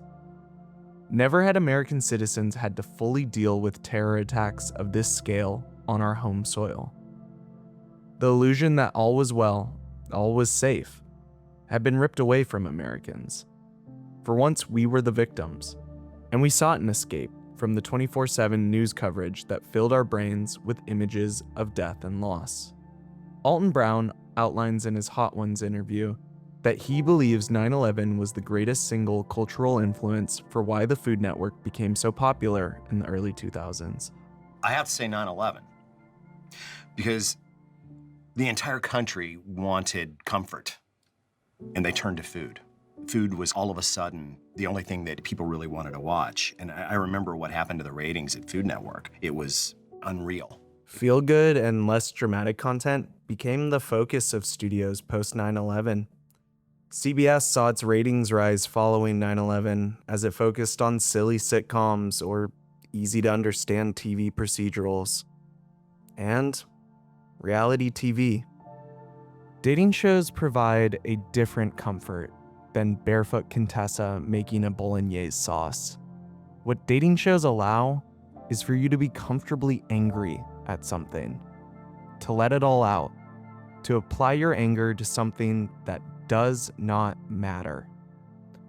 Never had American citizens had to fully deal with terror attacks of this scale on our home soil. The illusion that all was well, all was safe, had been ripped away from Americans. For once, we were the victims, and we sought an escape from the 24/7 news coverage that filled our brains with images of death and loss. Alton Brown outlines in his Hot Ones interview that he believes 9/11 was the greatest single cultural influence for why the Food Network became so popular in the early 2000s. I have to say 9/11 because the entire country wanted comfort, and they turned to food. Food was all of a sudden the only thing that people really wanted to watch. And I remember what happened to the ratings at Food Network. It was unreal. Feel-good and less dramatic content became the focus of studios post 9/11. CBS saw its ratings rise following 9/11 as it focused on silly sitcoms or easy-to-understand TV procedurals. And reality TV. Dating shows provide a different comfort than barefoot Contessa making a bolognese sauce. What dating shows allow is for you to be comfortably angry at something, to let it all out, to apply your anger to something that does not matter.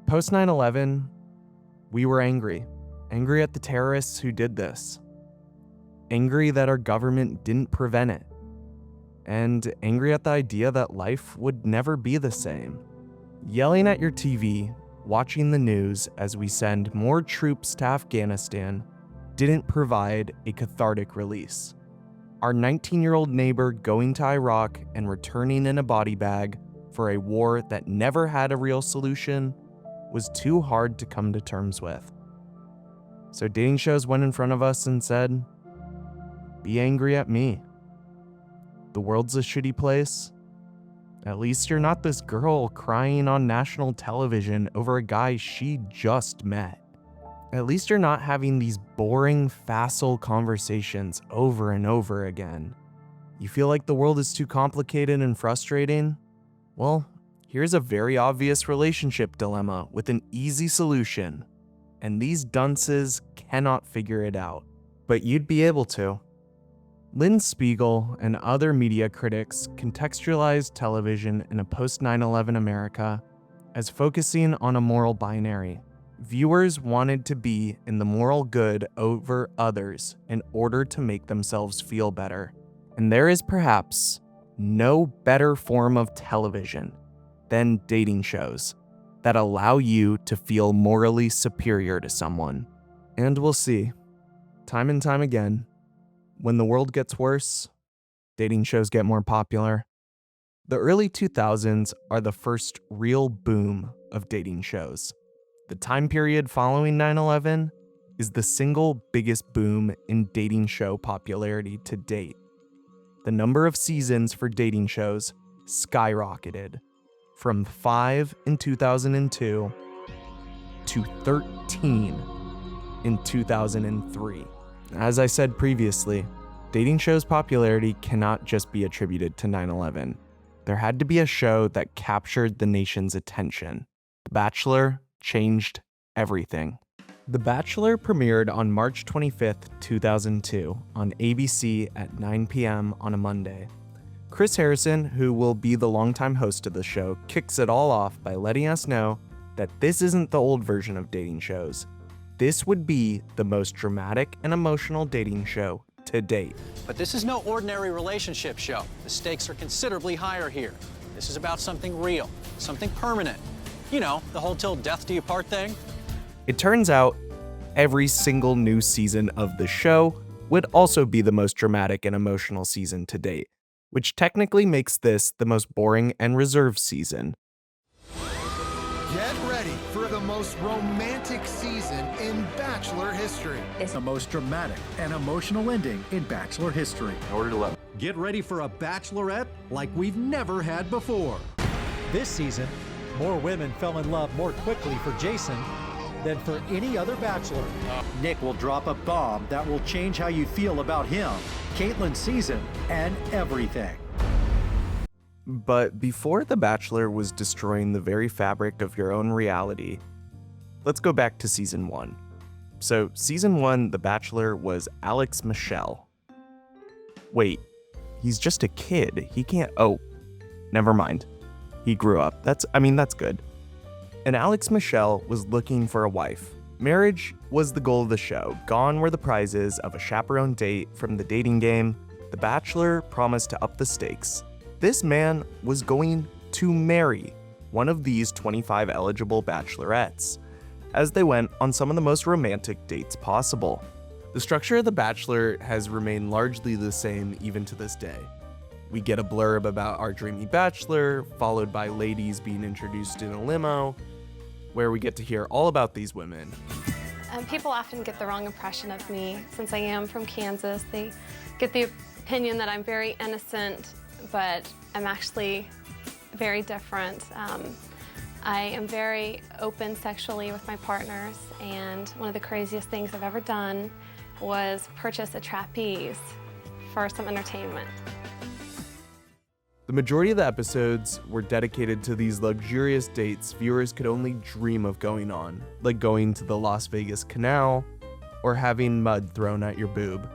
Post 9/11, we were angry at the terrorists who did this, angry that our government didn't prevent it, and angry at the idea that life would never be the same. Yelling at your TV, watching the news as we send more troops to Afghanistan didn't provide a cathartic release. Our 19-year-old neighbor going to Iraq and returning in a body bag for a war that never had a real solution was too hard to come to terms with. So dating shows went in front of us and said, "Be angry at me. The world's a shitty place. At least you're not this girl crying on national television over a guy she just met. At least you're not having these boring, facile conversations over and over again. You feel like the world is too complicated and frustrating? Well, here's a very obvious relationship dilemma with an easy solution, and these dunces cannot figure it out. But you'd be able to." Lynn Spiegel and other media critics contextualized television in a post-9/11 America as focusing on a moral binary. Viewers wanted to be in the moral good over others in order to make themselves feel better. And there is perhaps no better form of television than dating shows that allow you to feel morally superior to someone. And we'll see, time and time again, when the world gets worse, dating shows get more popular. The early 2000s are the first real boom of dating shows. The time period following 9/11 is the single biggest boom in dating show popularity to date. The number of seasons for dating shows skyrocketed from 5 in 2002 to 13 in 2003. As I said previously, dating shows' popularity cannot just be attributed to 9/11. There had to be a show that captured the nation's attention. The Bachelor changed everything. The Bachelor premiered on March 25th, 2002 on ABC at 9 p.m. on a Monday. Chris Harrison, who will be the longtime host of the show, kicks it all off by letting us know that this isn't the old version of dating shows. This would be the most dramatic and emotional dating show to date. But this is no ordinary relationship show. The stakes are considerably higher here. This is about something real, something permanent. You know, the whole till death do you part thing. It turns out every single new season of the show would also be the most dramatic and emotional season to date, which technically makes this the most boring and reserved season. Get ready for the most romantic season in Bachelor history. It's the most dramatic and emotional ending in Bachelor history. Order to love. Get ready for a Bachelorette like we've never had before. This season, more women fell in love more quickly for Jason than for any other Bachelor. Nick will drop a bomb that will change how you feel about him, Caitlyn's season, and everything. But before The Bachelor was destroying the very fabric of your own reality, let's go back to season 1. So, season 1, The Bachelor was Alex Michelle. Wait, he's just a kid. He can't. Oh, never mind. He grew up. That's good. And Alex Michelle was looking for a wife. Marriage was the goal of the show. Gone were the prizes of a chaperone date from the dating game. The Bachelor promised to up the stakes. This man was going to marry one of these 25 eligible bachelorettes as they went on some of the most romantic dates possible. The structure of The Bachelor has remained largely the same even to this day. We get a blurb about our dreamy bachelor, followed by ladies being introduced in a limo, where we get to hear all about these women. People often get the wrong impression of me. Since I am from Kansas, they get the opinion that I'm very innocent, but I'm actually very different. I am very open sexually with my partners, and one of the craziest things I've ever done was purchase a trapeze for some entertainment. The majority of the episodes were dedicated to these luxurious dates viewers could only dream of going on, like going to the Las Vegas Canal or having mud thrown at your boob.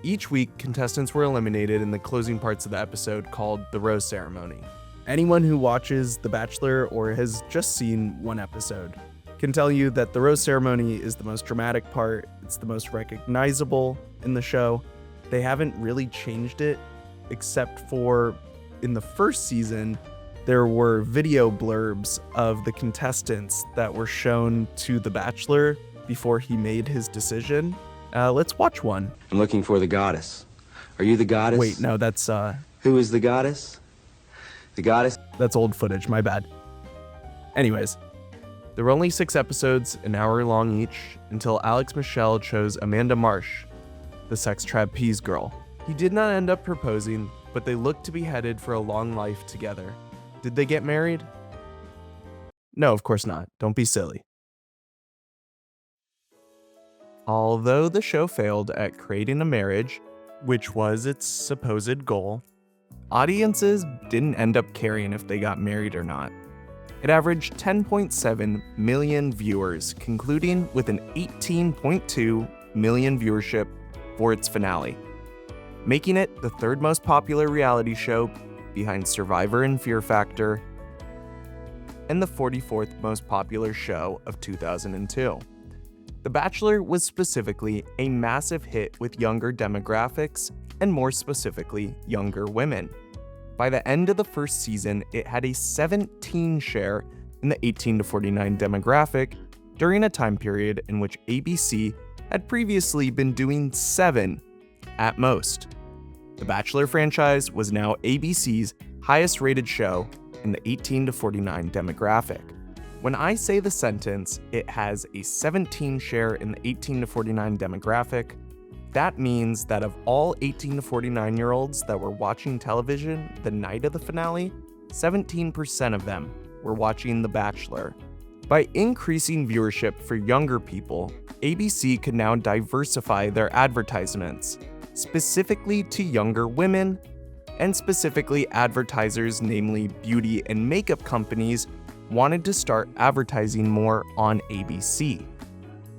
Each week, contestants were eliminated in the closing parts of the episode called the rose ceremony. Anyone who watches The Bachelor or has just seen one episode can tell you that the rose ceremony is the most dramatic part. It's the most recognizable in the show. They haven't really changed it, except for in the first season, there were video blurbs of the contestants that were shown to The Bachelor before he made his decision. Let's watch one. I'm looking for the goddess. Are you the goddess? Wait, no, that's Who is the goddess? The goddess? That's old footage, my bad. Anyways, there were only 6 episodes, an hour long each, until Alex Michelle chose Amanda Marsh, the sex trapeze girl. He did not end up proposing, but they looked to be headed for a long life together. Did they get married? No, of course not. Don't be silly. Although the show failed at creating a marriage, which was its supposed goal, audiences didn't end up caring if they got married or not. It averaged 10.7 million viewers, concluding with an 18.2 million viewership for its finale, making it the 3rd most popular reality show behind Survivor and Fear Factor, and the 44th most popular show of 2002. The Bachelor was specifically a massive hit with younger demographics, and more specifically, younger women. By the end of the first season, it had a 17 share in the 18 to 49 demographic during a time period in which ABC had previously been doing 7 at most. The Bachelor franchise was now ABC's highest rated show in the 18 to 49 demographic. When I say the sentence, it has a 17 share in the 18 to 49 demographic, that means that of all 18 to 49-year-olds that were watching television the night of the finale, 17% of them were watching The Bachelor. By increasing viewership for younger people, ABC could now diversify their advertisements, specifically to younger women, and specifically advertisers, namely beauty and makeup companies, wanted to start advertising more on ABC.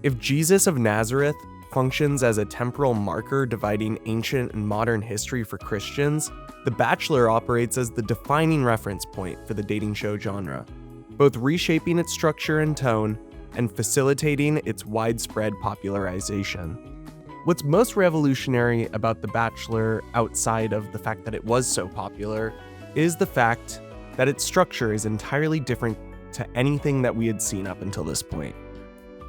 If Jesus of Nazareth functions as a temporal marker dividing ancient and modern history for Christians, The Bachelor operates as the defining reference point for the dating show genre, both reshaping its structure and tone and facilitating its widespread popularization. What's most revolutionary about The Bachelor, outside of the fact that it was so popular, is the fact that its structure is entirely different to anything that we had seen up until this point.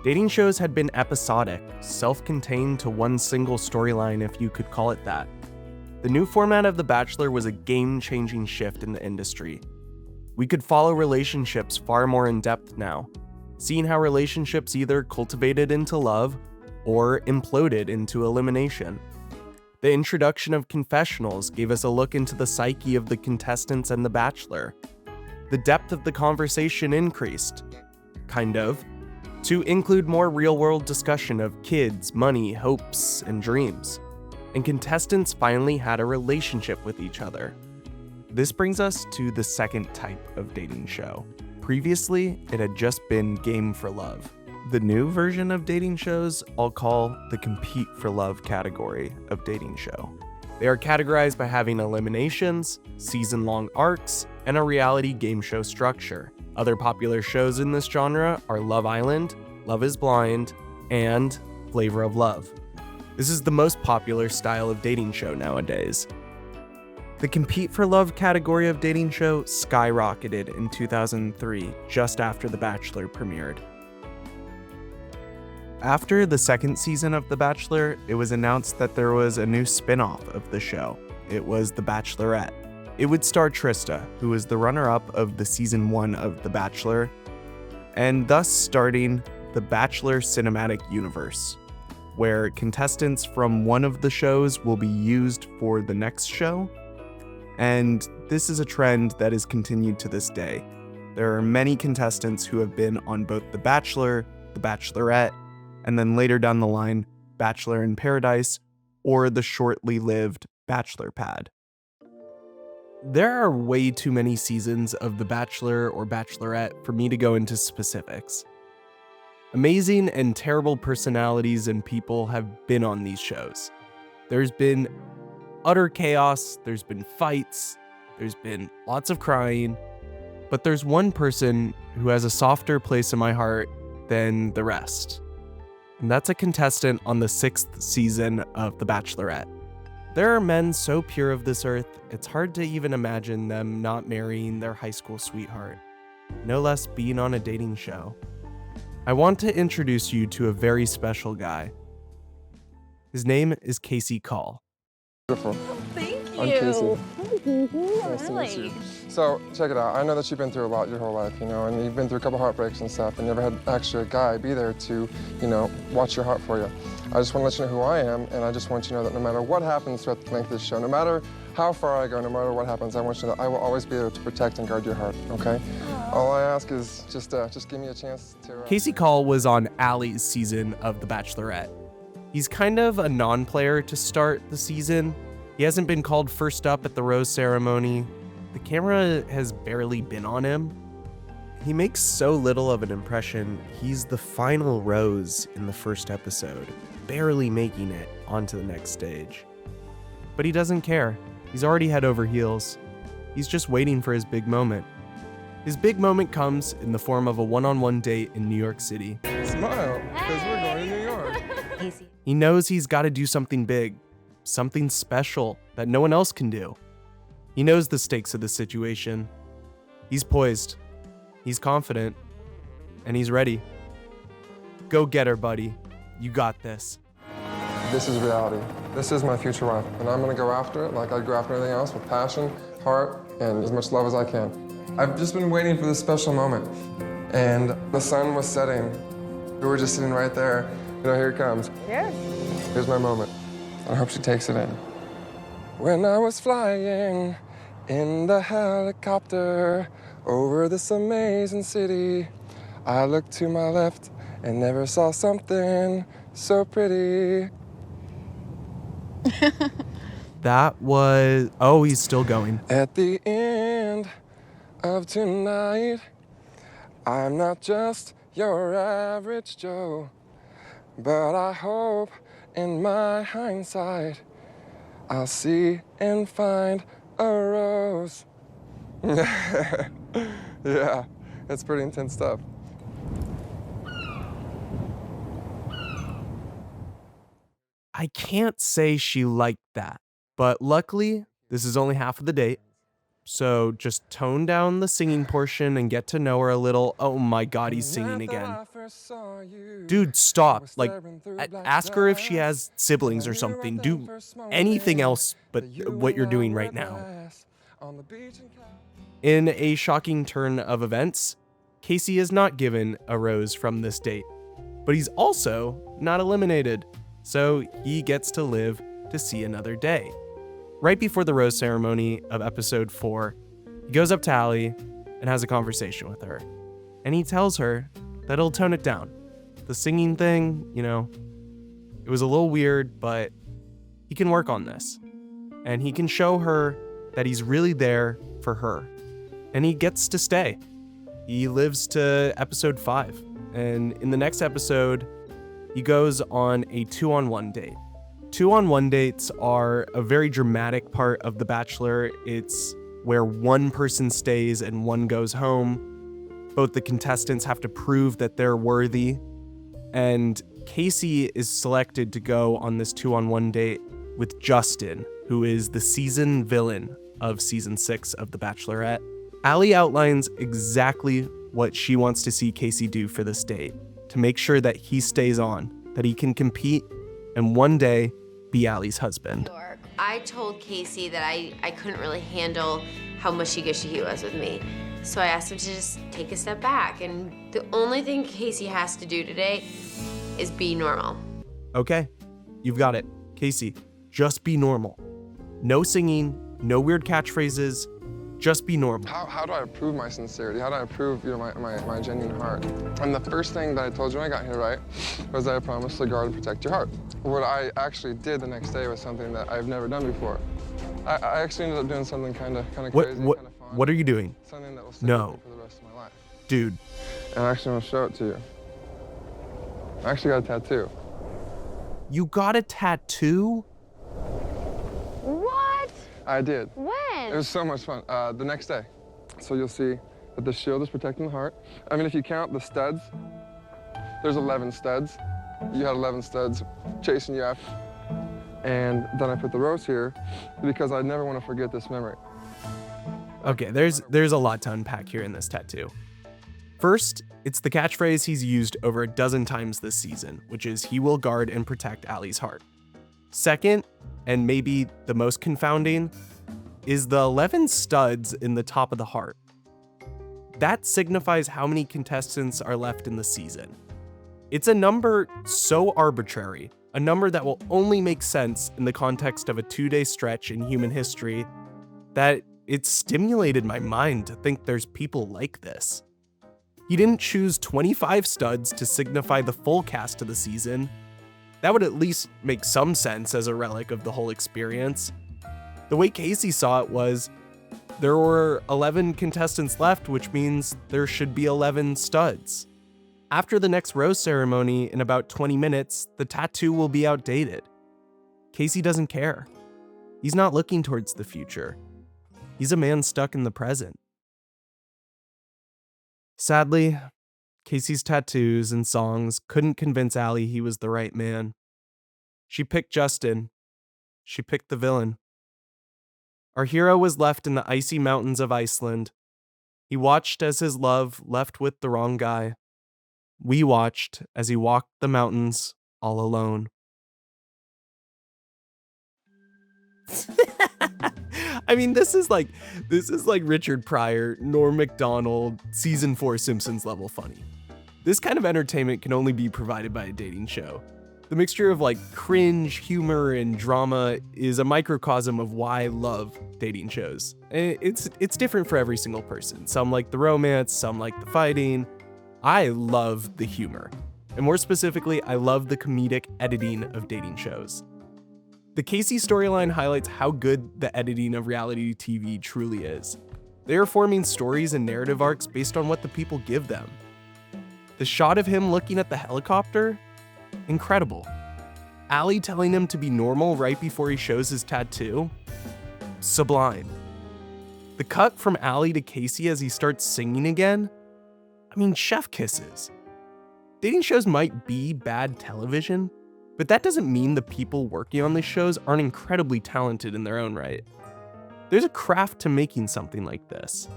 Dating shows had been episodic, self-contained to one single storyline, if you could call it that. The new format of The Bachelor was a game-changing shift in the industry. We could follow relationships far more in depth now, seeing how relationships either cultivated into love or imploded into elimination. The introduction of confessionals gave us a look into the psyche of the contestants and The Bachelor. The depth of the conversation increased, kind of, to include more real-world discussion of kids, money, hopes, and dreams. And contestants finally had a relationship with each other. This brings us to the second type of dating show. Previously, it had just been Game for Love. The new version of dating shows I'll call the Compete for Love category of dating show. They are categorized by having eliminations, season-long arcs, and a reality game show structure. Other popular shows in this genre are Love Island, Love is Blind, and Flavor of Love. This is the most popular style of dating show nowadays. The Compete for Love category of dating show skyrocketed in 2003, just after The Bachelor premiered. After the second season of The Bachelor, it was announced that there was a new spin-off of the show. It was The Bachelorette. It would star Trista, who was the runner-up of the season 1 of The Bachelor, and thus starting the Bachelor Cinematic Universe, where contestants from one of the shows will be used for the next show. And this is a trend that is continued to this day. There are many contestants who have been on both The Bachelor, The Bachelorette, and then later down the line, Bachelor in Paradise, or the shortly lived Bachelor Pad. There are way too many seasons of The Bachelor or Bachelorette for me to go into specifics. Amazing and terrible personalities and people have been on these shows. There's been utter chaos, there's been fights, there's been lots of crying, but there's one person who has a softer place in my heart than the rest. And that's a contestant on the 6th season of The Bachelorette. There are men so pure of this earth, it's hard to even imagine them not marrying their high school sweetheart, no less being on a dating show. I want to introduce you to a very special guy. His name is Casey Call. Beautiful. Thank you. I'm Casey. Nice to meet you. So, check it out. I know that you've been through a lot your whole life, and you've been through a couple heartbreaks and stuff, and you never had actually a guy be there to, watch your heart for you. I just want to let you know who I am, and I just want you to know that no matter what happens throughout the length of this show, no matter how far I go, no matter what happens, I want you to know that I will always be there to protect and guard your heart, okay? All I ask is just give me a chance to... Casey Call was on Allie's season of The Bachelorette. He's kind of a non-player to start the season. He hasn't been called first up at the rose ceremony. The camera has barely been on him. He makes so little of an impression, he's the final rose in the first episode, barely making it onto the next stage. But he doesn't care. He's already head over heels. He's just waiting for his big moment. His big moment comes in the form of a one-on-one date in New York City. Smile, because we're going to New York. He knows he's got to do something big, something special that no one else can do. He knows the stakes of the situation. He's poised, he's confident, and he's ready. Go get her, buddy. You got this. This is reality. This is my future wife, and I'm gonna go after it like I'd go after anything else, with passion, heart, and as much love as I can. I've just been waiting for this special moment, and the sun was setting. We were just sitting right there. Here it comes. Cheers. Here's my moment. I hope she takes it in. When I was flying in the helicopter over this amazing city, I looked to my left and never saw something so pretty. That was... Oh, he's still going. At the end of tonight, I'm not just your average Joe, but I hope in my hindsight I'll see and find a rose. Yeah, it's pretty intense stuff. I can't say she liked that, but luckily, this is only half of the date. So just tone down the singing portion and get to know her a little. Oh my God, he's singing again. Dude, stop. Like, ask her if she has siblings or something. Do anything else but what you're doing right now. In a shocking turn of events, Casey is not given a rose from this date, but he's also not eliminated, so he gets to live to see another day. Right before the rose ceremony of episode 4, he goes up to Allie and has a conversation with her, and he tells her that he'll tone it down. The singing thing, it was a little weird, but he can work on this, and he can show her that he's really there for her, and he gets to stay. He lives to episode 5, and in the next episode, he goes on a 2-on-1 date. 2-on-1 dates are a very dramatic part of The Bachelor. It's where one person stays and one goes home. Both the contestants have to prove that they're worthy, and Casey is selected to go on this 2-on-1 date with Justin, who is the season villain of season 6 of The Bachelorette. Allie outlines exactly what she wants to see Casey do for this date to make sure that he stays on, that he can compete and one day be Allie's husband. I told Casey that I couldn't really handle how mushy-gushy he was with me. So I asked him to just take a step back, and the only thing Casey has to do today is be normal. Okay, you've got it. Casey, just be normal. No singing, no weird catchphrases, just be normal. How do I prove my sincerity? How do I prove my genuine heart? And the first thing that I told you when I got here, right, was that I promised to guard and protect your heart. What I actually did the next day was something that I've never done before. I actually ended up doing something kind of crazy, kind of fun. What are you doing? Something that will stay with me for the rest of my life. Dude. And I actually want to show it to you. I actually got a tattoo. You got a tattoo? What? I did. When? It was so much fun. The next day. So you'll see that the shield is protecting the heart. I mean, if you count the studs, there's 11 studs. You had 11 studs chasing you after. And then I put the rose here because I never want to forget this memory. Okay, there's a lot to unpack here in this tattoo. First, it's the catchphrase he's used over a dozen times this season, which is he will guard and protect Allie's heart. Second, and maybe the most confounding, is the 11 studs in the top of the heart. That signifies how many contestants are left in the season. It's a number so arbitrary, a number that will only make sense in the context of a 2-day stretch in human history, that it stimulated my mind to think there's people like this. He didn't choose 25 studs to signify the full cast of the season. That would at least make some sense as a relic of the whole experience. The way Casey saw it was, there were 11 contestants left, which means there should be 11 studs. After the next rose ceremony in about 20 minutes, the tattoo will be outdated. Casey doesn't care. He's not looking towards the future. He's a man stuck in the present. Sadly, Casey's tattoos and songs couldn't convince Allie he was the right man. She picked Justin. She picked the villain. Our hero was left in the icy mountains of Iceland. He watched as his love left with the wrong guy. We watched as he walked the mountains all alone. I mean, this is like Richard Pryor, Norm Macdonald, season 4 Simpsons level funny. This kind of entertainment can only be provided by a dating show. The mixture of like cringe, humor, and drama is a microcosm of why I love dating shows. It's different for every single person. Some like the romance, some like the fighting. I love the humor. And more specifically, I love the comedic editing of dating shows. The Casey storyline highlights how good the editing of reality TV truly is. They are forming stories and narrative arcs based on what the people give them. The shot of him looking at the helicopter? Incredible. Allie telling him to be normal right before he shows his tattoo? Sublime. The cut from Allie to Casey as he starts singing again? I mean, chef kisses. Dating shows might be bad television, but that doesn't mean the people working on these shows aren't incredibly talented in their own right. There's a craft to making something like this.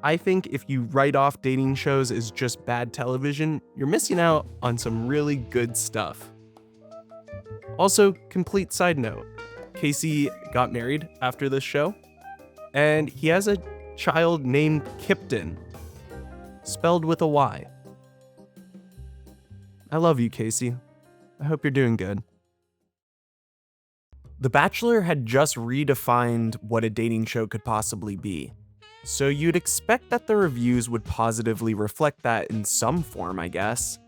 I think if you write off dating shows as just bad television, you're missing out on some really good stuff. Also, complete side note, Casey got married after this show, and he has a child named Kipton, spelled with a Y. I love you, Casey. I hope you're doing good. The Bachelor had just redefined what a dating show could possibly be, so you'd expect that the reviews would positively reflect that in some form, I guess.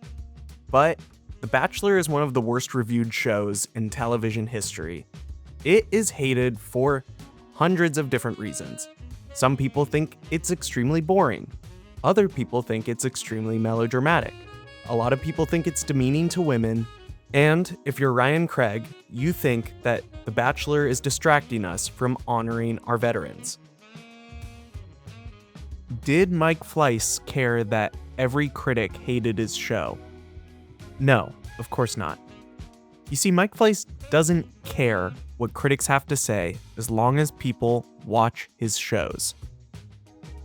But The Bachelor is one of the worst reviewed shows in television history. It is hated for hundreds of different reasons. Some people think it's extremely boring. Other people think it's extremely melodramatic. A lot of people think it's demeaning to women. And if you're Ryan Craig, you think that The Bachelor is distracting us from honoring our veterans. Did Mike Fleiss care that every critic hated his show? No, of course not. You see, Mike Fleiss doesn't care what critics have to say as long as people watch his shows.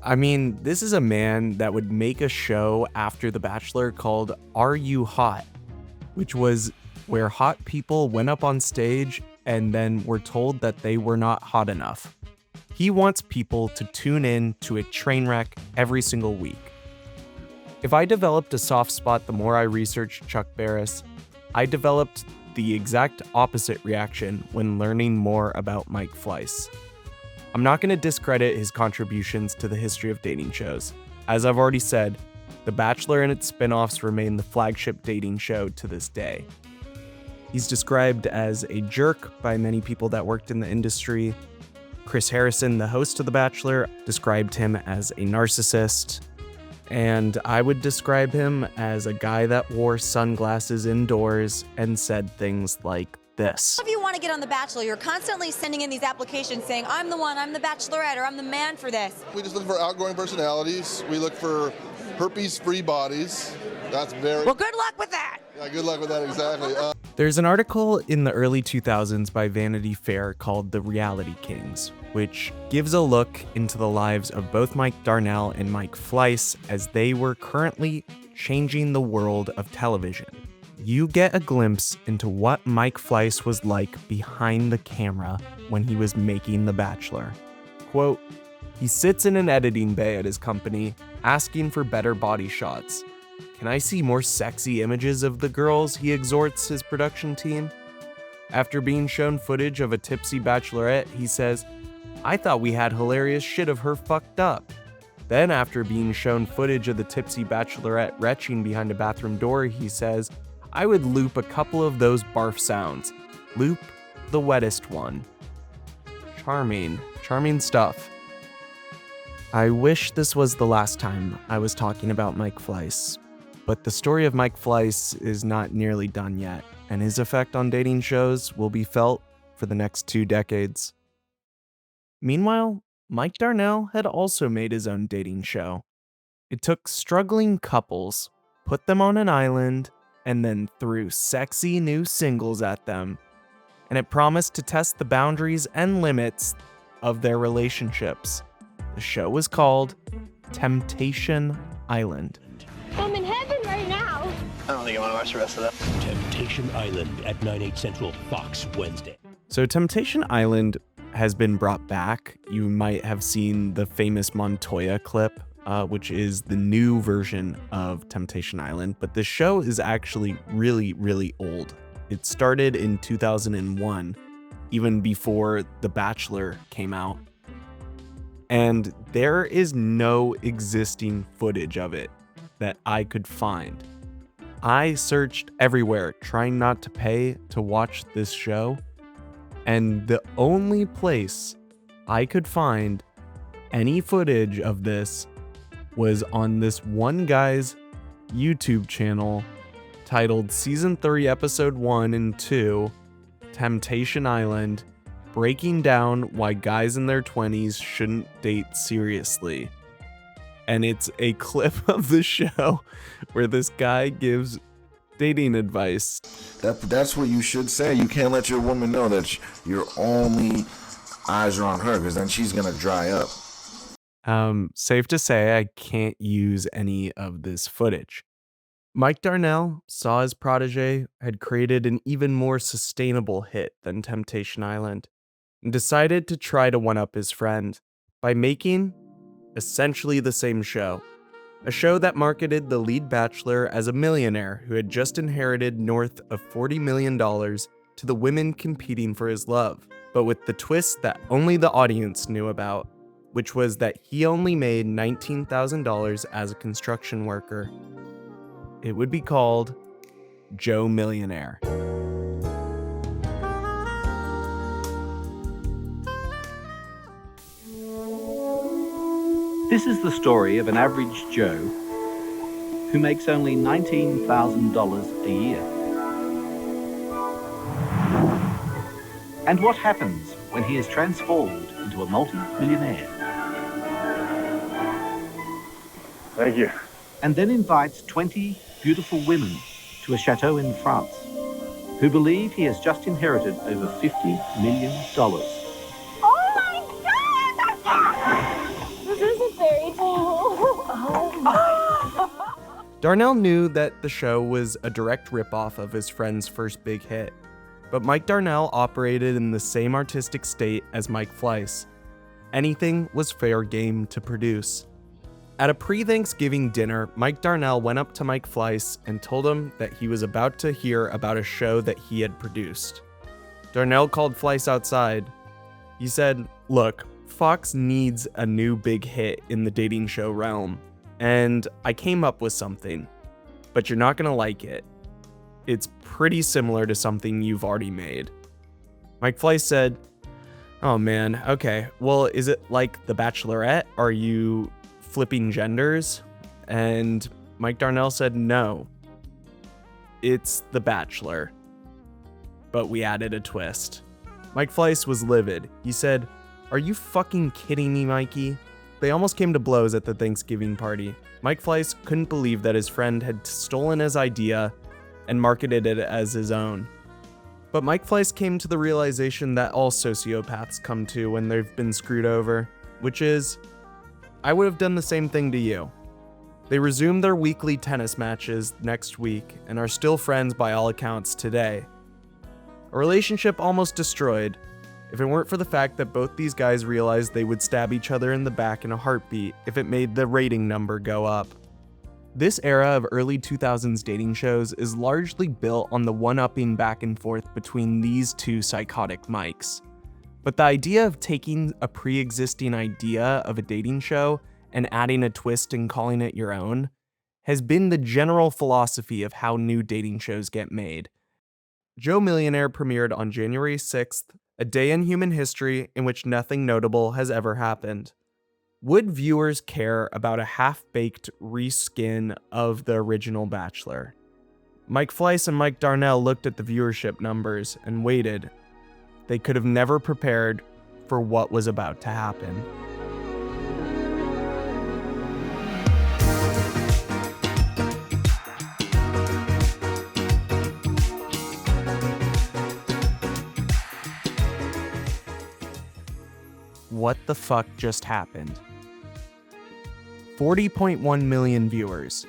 I mean, this is a man that would make a show after The Bachelor called Are You Hot?, which was where hot people went up on stage and then were told that they were not hot enough. He wants people to tune in to a train wreck every single week. If I developed a soft spot the more I researched Chuck Barris, I developed the exact opposite reaction when learning more about Mike Fleiss. I'm not going to discredit his contributions to the history of dating shows. As I've already said, The Bachelor and its spin-offs remain the flagship dating show to this day. He's described as a jerk by many people that worked in the industry. Chris Harrison, the host of The Bachelor, described him as a narcissist. And I would describe him as a guy that wore sunglasses indoors and said things like this. If you want to get on The Bachelor, you're constantly sending in these applications saying, I'm the one, I'm the Bachelorette, or I'm the man for this. We just look for outgoing personalities. We look for herpes-free bodies. That's very... Well, good luck with that. Yeah, good luck with that, exactly. There's an article in the early 2000s by Vanity Fair called The Reality Kings, which gives a look into the lives of both Mike Darnell and Mike Fleiss as they were currently changing the world of television. You get a glimpse into what Mike Fleiss was like behind the camera when he was making The Bachelor. Quote, he sits in an editing bay at his company, asking for better body shots. Can I see more sexy images of the girls? He exhorts his production team. After being shown footage of a tipsy bachelorette, he says, I thought we had hilarious shit of her fucked up. Then after being shown footage of the tipsy bachelorette retching behind a bathroom door, he says, I would loop a couple of those barf sounds. Loop the wettest one. Charming stuff. I wish this was the last time I was talking about Mike Fleiss, but the story of Mike Fleiss is not nearly done yet, and his effect on dating shows will be felt for the next 2 decades. Meanwhile, Mike Darnell had also made his own dating show. It took struggling couples, put them on an island, and then threw sexy new singles at them. And it promised to test the boundaries and limits of their relationships. The show was called Temptation Island. I'm in heaven right now. I don't think I want to watch the rest of that. Temptation Island at 9/8 Central, Fox, Wednesday. So Temptation Island has been brought back. You might have seen the famous Montoya clip, which is the new version of Temptation Island, but the show is actually really, really old. It started in 2001, even before The Bachelor came out. And there is no existing footage of it that I could find. I searched everywhere trying not to pay to watch this show, and the only place I could find any footage of this was on this one guy's YouTube channel titled Season 3, Episode 1 and 2, Temptation Island, breaking down why guys in their 20s shouldn't date seriously. And it's a clip of the show where this guy gives dating advice. That's what you should say. You can't let your woman know that your only eyes are on her, because then she's gonna dry up. Safe to say I can't use any of this footage. Mike Darnell saw his protege had created an even more sustainable hit than Temptation Island and decided to try to one-up his friend by making essentially the same show. A show that marketed the lead bachelor as a millionaire who had just inherited north of $40 million to the women competing for his love, but with the twist that only the audience knew about, which was that he only made $19,000 as a construction worker. It would be called Joe Millionaire. This is the story of an average Joe who makes only $19,000 a year. And what happens when he is transformed into a multi-millionaire? Thank you. And then invites 20 beautiful women to a chateau in France who believe he has just inherited over $50 million. Darnell knew that the show was a direct ripoff of his friend's first big hit, but Mike Darnell operated in the same artistic state as Mike Fleiss. Anything was fair game to produce. At a pre-Thanksgiving dinner, Mike Darnell went up to Mike Fleiss and told him that he was about to hear about a show that he had produced. Darnell called Fleiss outside. He said, "Look, Fox needs a new big hit in the dating show realm, and I came up with something, but you're not gonna like it. It's pretty similar to something you've already made." Mike Fleiss said, "Oh man, okay, well, is it like The Bachelorette? Are you flipping genders?" And Mike Darnell said, "No, it's The Bachelor, but we added a twist." Mike Fleiss was livid. He said, "Are you fucking kidding me, Mikey?" They almost came to blows at the Thanksgiving party. Mike Fleiss couldn't believe that his friend had stolen his idea and marketed it as his own. But Mike Fleiss came to the realization that all sociopaths come to when they've been screwed over, which is, I would have done the same thing to you. They resumed their weekly tennis matches next week and are still friends by all accounts today. A relationship almost destroyed, if it weren't for the fact that both these guys realized they would stab each other in the back in a heartbeat if it made the rating number go up. This era of early 2000s dating shows is largely built on the one-upping back and forth between these two psychotic Mikes. But the idea of taking a pre-existing idea of a dating show and adding a twist and calling it your own has been the general philosophy of how new dating shows get made. Joe Millionaire premiered on January 6th, a day in human history in which nothing notable has ever happened. Would viewers care about a half-baked reskin of the original Bachelor? Mike Fleiss and Mike Darnell looked at the viewership numbers and waited. They could have never prepared for what was about to happen. What the fuck just happened? 40.1 million viewers.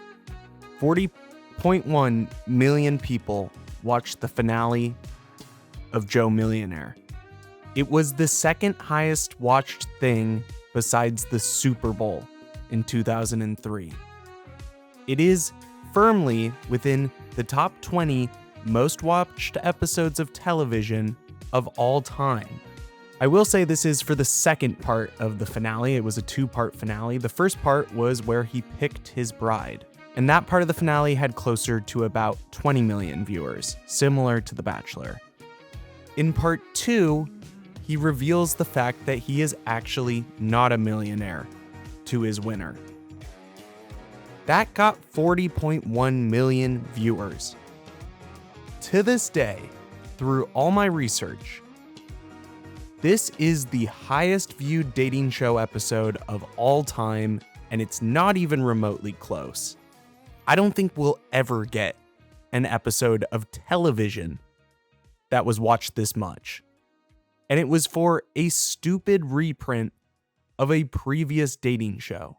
40.1 million people watched the finale of Joe Millionaire. It was the second highest watched thing besides the Super Bowl in 2003. It is firmly within the top 20 most watched episodes of television of all time. I will say this is for the second part of the finale. It was a two-part finale. The first part was where he picked his bride, and that part of the finale had closer to about 20 million viewers, similar to The Bachelor. In part 2, he reveals the fact that he is actually not a millionaire to his winner. That got 40.1 million viewers. To this day, through all my research, this is the highest viewed dating show episode of all time, and it's not even remotely close. I don't think we'll ever get an episode of television that was watched this much. And it was for a stupid reprint of a previous dating show.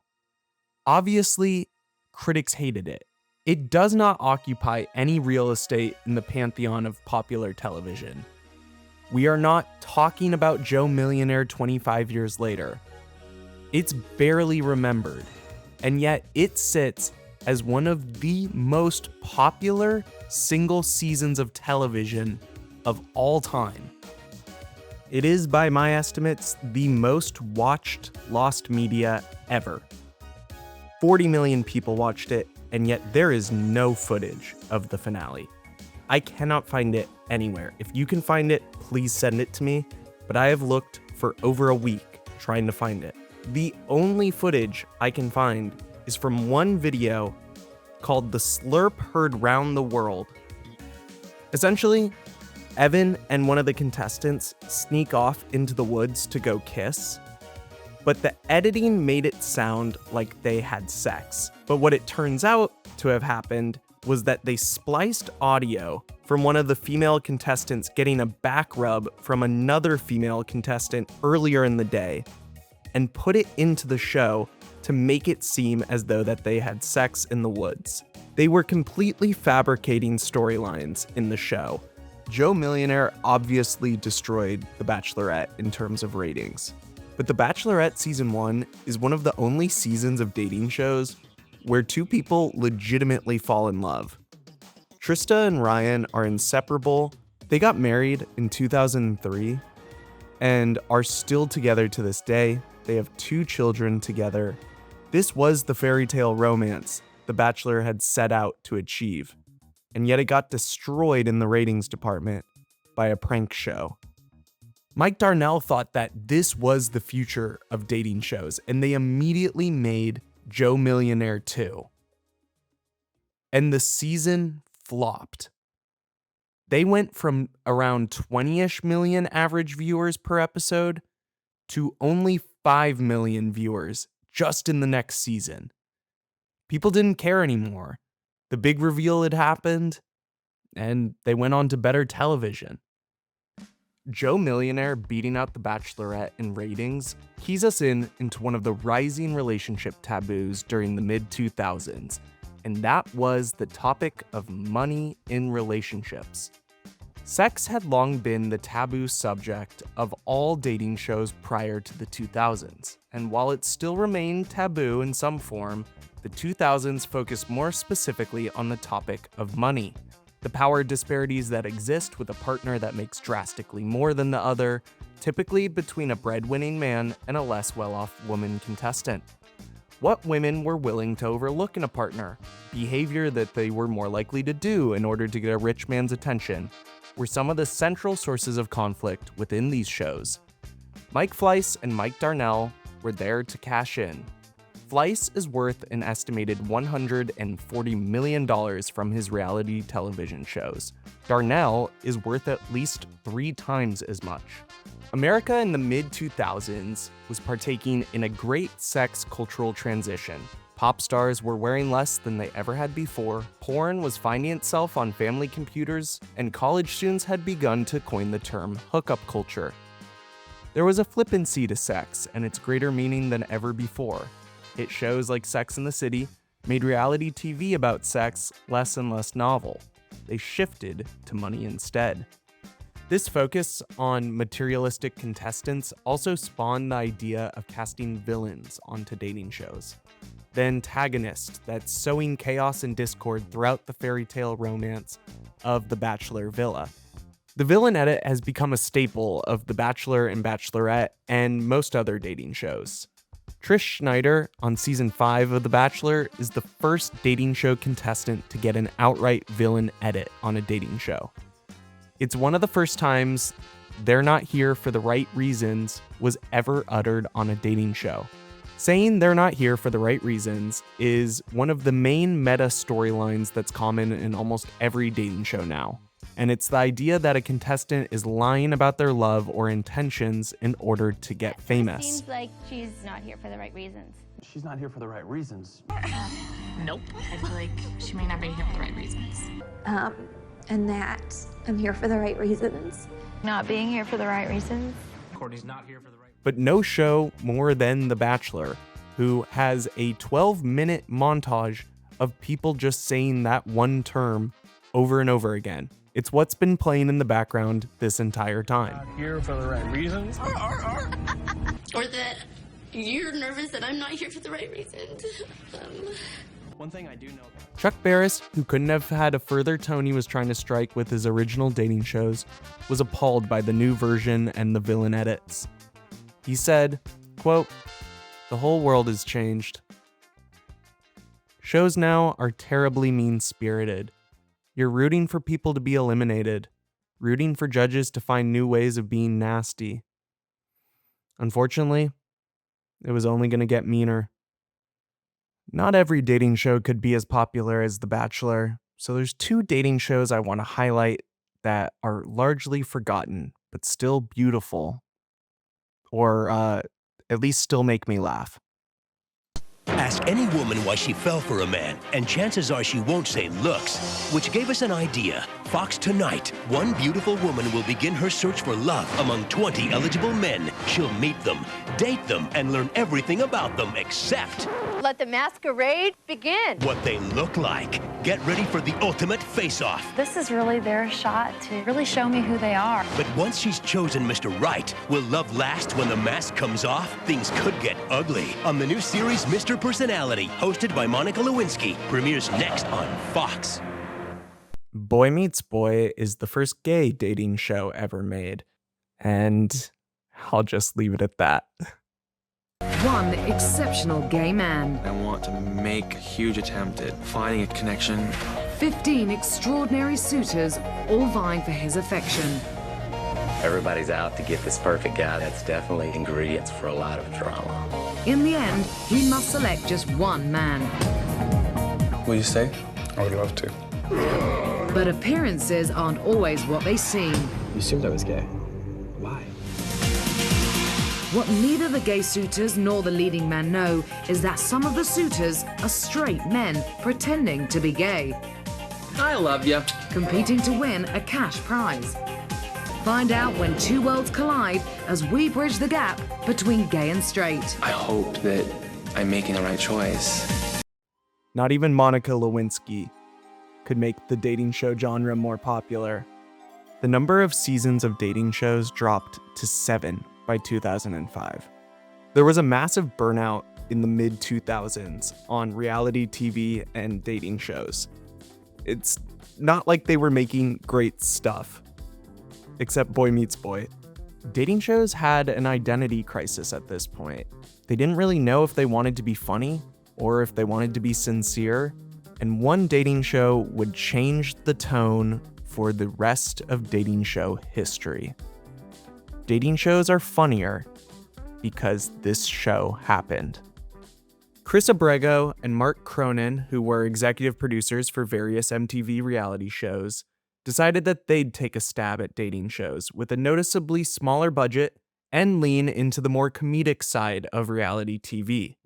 Obviously, critics hated it. It does not occupy any real estate in the pantheon of popular television. We are not talking about Joe Millionaire 25 years later. It's barely remembered, and yet it sits as one of the most popular single seasons of television of all time. It is, by my estimates, the most watched lost media ever. 40 million people watched it, and yet there is no footage of the finale. I cannot find it anywhere. If you can find it, please send it to me, but I have looked for over a week trying to find it. The only footage I can find is from one video called The Slurp Heard Round the World. Essentially, Evan and one of the contestants sneak off into the woods to go kiss, but the editing made it sound like they had sex. But what it turns out to have happened was that they spliced audio from one of the female contestants getting a back rub from another female contestant earlier in the day and put it into the show to make it seem as though that they had sex in the woods. They were completely fabricating storylines in the show. Joe Millionaire obviously destroyed The Bachelorette in terms of ratings. But The Bachelorette Season 1 is one of the only seasons of dating shows where two people legitimately fall in love. Trista and Ryan are inseparable. They got married in 2003 and are still together to this day. They have 2 children together. This was the fairy tale romance The Bachelor had set out to achieve, and yet it got destroyed in the ratings department by a prank show. Mike Darnell thought that this was the future of dating shows, and they immediately made Joe Millionaire 2. And the season flopped. They went from around 20-ish million average viewers per episode to only 5 million viewers just in the next season. People didn't care anymore. The big reveal had happened, and they went on to better television. Joe Millionaire beating out The Bachelorette in ratings keys us into one of the rising relationship taboos during the mid-2000s, and that was the topic of money in relationships. Sex had long been the taboo subject of all dating shows prior to the 2000s, and while it still remained taboo in some form, the 2000s focused more specifically on the topic of money. The power disparities that exist with a partner that makes drastically more than the other, typically between a breadwinning man and a less well-off woman contestant. What women were willing to overlook in a partner, behavior that they were more likely to do in order to get a rich man's attention, were some of the central sources of conflict within these shows. Mike Fleiss and Mike Darnell were there to cash in. Fleiss is worth an estimated $140 million from his reality television shows. Darnell is worth at least 3 times as much. America in the mid-2000s was partaking in a great sex cultural transition. Pop stars were wearing less than they ever had before, porn was finding itself on family computers, and college students had begun to coin the term hookup culture. There was a flippancy to sex and its greater meaning than ever before. Hit shows like Sex and the City made reality TV about sex less and less novel. They shifted to money instead. This focus on materialistic contestants also spawned the idea of casting villains onto dating shows. The antagonist that's sowing chaos and discord throughout the fairy tale romance of The Bachelor Villa. The villain edit has become a staple of The Bachelor and Bachelorette and most other dating shows. Trish Schneider on season 5 of The Bachelor is the first dating show contestant to get an outright villain edit on a dating show. It's one of the first times "they're not here for the right reasons" was ever uttered on a dating show. Saying they're not here for the right reasons is one of the main meta storylines that's common in almost every dating show now. And it's the idea that a contestant is lying about their love or intentions in order to get famous. Seems like she's not here for the right reasons. She's not here for the right reasons. Nope. I feel like she may not be here for the right reasons. And that I'm here for the right reasons. Not being here for the right reasons. Courtney's not here for the right reasons. but no show more than The Bachelor, who has a 12-minute montage of people just saying that one term over and over again. It's what's been playing in the background this entire time. Not here for the right reasons. Or that you're nervous that I'm not here for the right reasons. One thing I do know. Chuck Barris, who couldn't have had a further tone he was trying to strike with his original dating shows, was appalled by the new version and the villain edits. He said, quote, "The whole world has changed. Shows now are terribly mean-spirited. You're rooting for people to be eliminated, rooting for judges to find new ways of being nasty. Unfortunately, it was only going to get meaner. Not every dating show could be as popular as The Bachelor, so there's 2 dating shows I want to highlight that are largely forgotten, but still beautiful. Or, at least still make me laugh. Ask any woman why she fell for a man, and chances are she won't say looks, which gave us an idea. Fox Tonight, one beautiful woman will begin her search for love among 20 eligible men. She'll meet them, date them, and learn everything about them except let the masquerade begin. what they look like. Get ready for the ultimate face-off. This is really their shot to really show me who they are. But once she's chosen Mr. Right, will love last when the mask comes off? Things could get ugly. On the new series, Mr. Personality, hosted by Monica Lewinsky, premieres next on Fox. Boy Meets Boy is the first gay dating show ever made, and I'll just leave it at that. One exceptional gay man. I want to make a huge attempt at finding a connection. 15 extraordinary suitors, all vying for his affection. Everybody's out to get this perfect guy. That's definitely ingredients for a lot of drama. In the end, he must select just one man. Will you stay? I would love to. But appearances aren't always what they seem. You assumed I was gay. Why? What neither the gay suitors nor the leading man know is that some of the suitors are straight men pretending to be gay. I love you. Competing to win a cash prize. Find out when 2 worlds collide as we bridge the gap between gay and straight. I hope that I'm making the right choice. Not even Monica Lewinsky could make the dating show genre more popular. The number of seasons of dating shows dropped to 7 by 2005. There was a massive burnout in the mid-2000s on reality TV and dating shows. It's not like they were making great stuff, except Boy Meets Boy. Dating shows had an identity crisis at this point. They didn't really know if they wanted to be funny or if they wanted to be sincere, and one dating show would change the tone for the rest of dating show history. Dating shows are funnier because this show happened. Chris Abrego and Mark Cronin, who were executive producers for various MTV reality shows, decided that they'd take a stab at dating shows with a noticeably smaller budget and lean into the more comedic side of reality TV.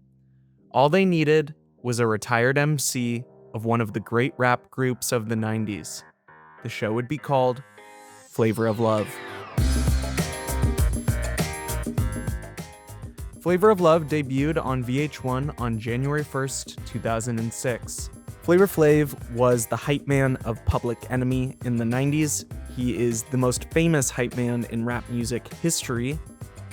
All they needed was a retired MC of one of the great rap groups of the 90s. The show would be called Flavor of Love. Flavor of Love debuted on VH1 on January 1st, 2006. Flavor Flav was the hype man of Public Enemy in the 90s. He is the most famous hype man in rap music history,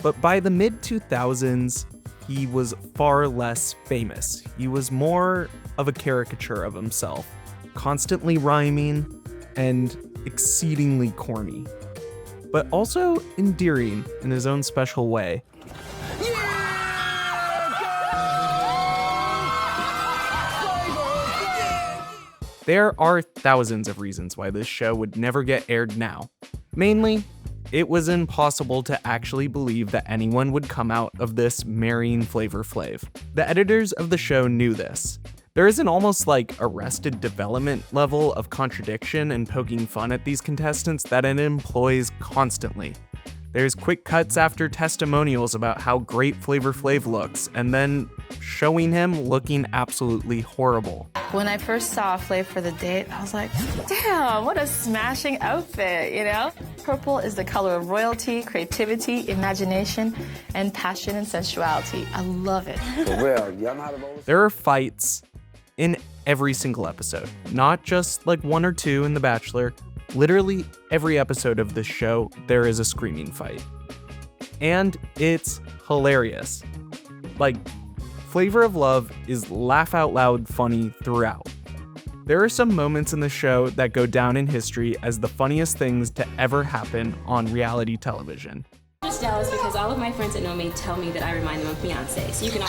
but by the mid-2000s, he was far less famous. He was more of a caricature of himself, constantly rhyming and exceedingly corny, but also endearing in his own special way. There are thousands of reasons why this show would never get aired now. Mainly, it was impossible to actually believe that anyone would come out of this marrying Flavor Flav. The editors of the show knew this. There is an almost like Arrested Development level of contradiction and poking fun at these contestants that it employs constantly. There's quick cuts after testimonials about how great Flavor Flav looks, and then showing him looking absolutely horrible. When I first saw Flav for the date, I was like, damn, what a smashing outfit, you know? Purple is the color of royalty, creativity, imagination, and passion and sensuality. I love it. For real, y'all know how to roll? There are fights in every single episode, not just like one or two in The Bachelor. Literally every episode of this show, there is a screaming fight. And it's hilarious. Like, Flavor of Love is laugh out loud funny throughout. There are some moments in the show that go down in history as the funniest things to ever happen on reality television. I'm just jealous because all of my friends that know me tell me that I remind them of Fiance. So you can.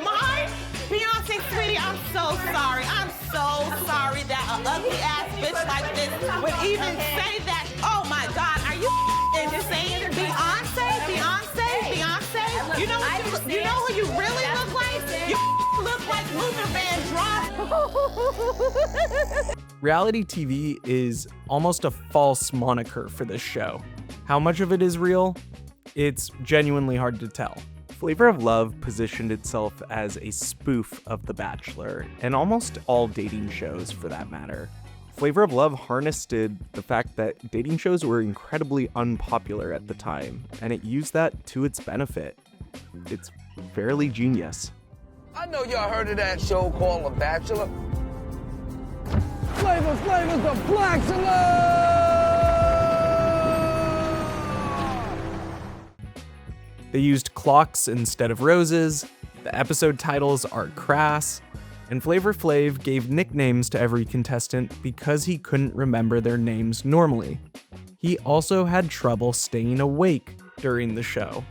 Mine? Fiance, sweetie, I'm so sorry. I'm so sorry that an ugly ass bitch like this would even say that. Oh my God, are you insane? Beyonce? You know who you really look like? You look like Luther Vandross. Reality TV is almost a false moniker for this show. How much of it is real? It's genuinely hard to tell. Flavor of Love positioned itself as a spoof of The Bachelor, and almost all dating shows for that matter. Flavor of Love harnessed the fact that dating shows were incredibly unpopular at the time, and it used that to its benefit. It's fairly genius. I know y'all heard of that show called The Bachelor. Flavors, the blacks in love! They used clocks instead of roses, the episode titles are crass, and Flavor Flav gave nicknames to every contestant because he couldn't remember their names normally. He also had trouble staying awake during the show.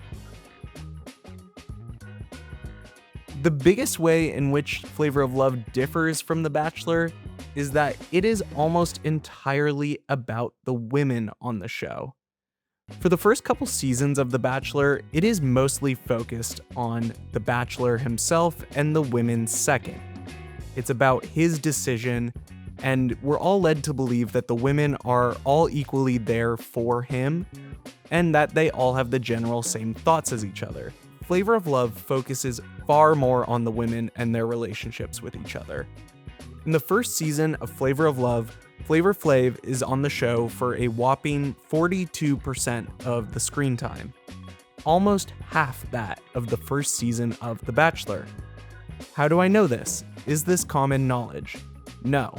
The biggest way in which Flavor of Love differs from The Bachelor is that it is almost entirely about the women on the show. For the first couple seasons of The Bachelor, it is mostly focused on The Bachelor himself and the women second. It's about his decision, and we're all led to believe that the women are all equally there for him, and that they all have the general same thoughts as each other. Flavor of Love focuses far more on the women and their relationships with each other. In the first season of Flavor of Love, Flavor Flav is on the show for a whopping 42% of the screen time, almost half that of the first season of The Bachelor. How do I know this? Is this common knowledge? No.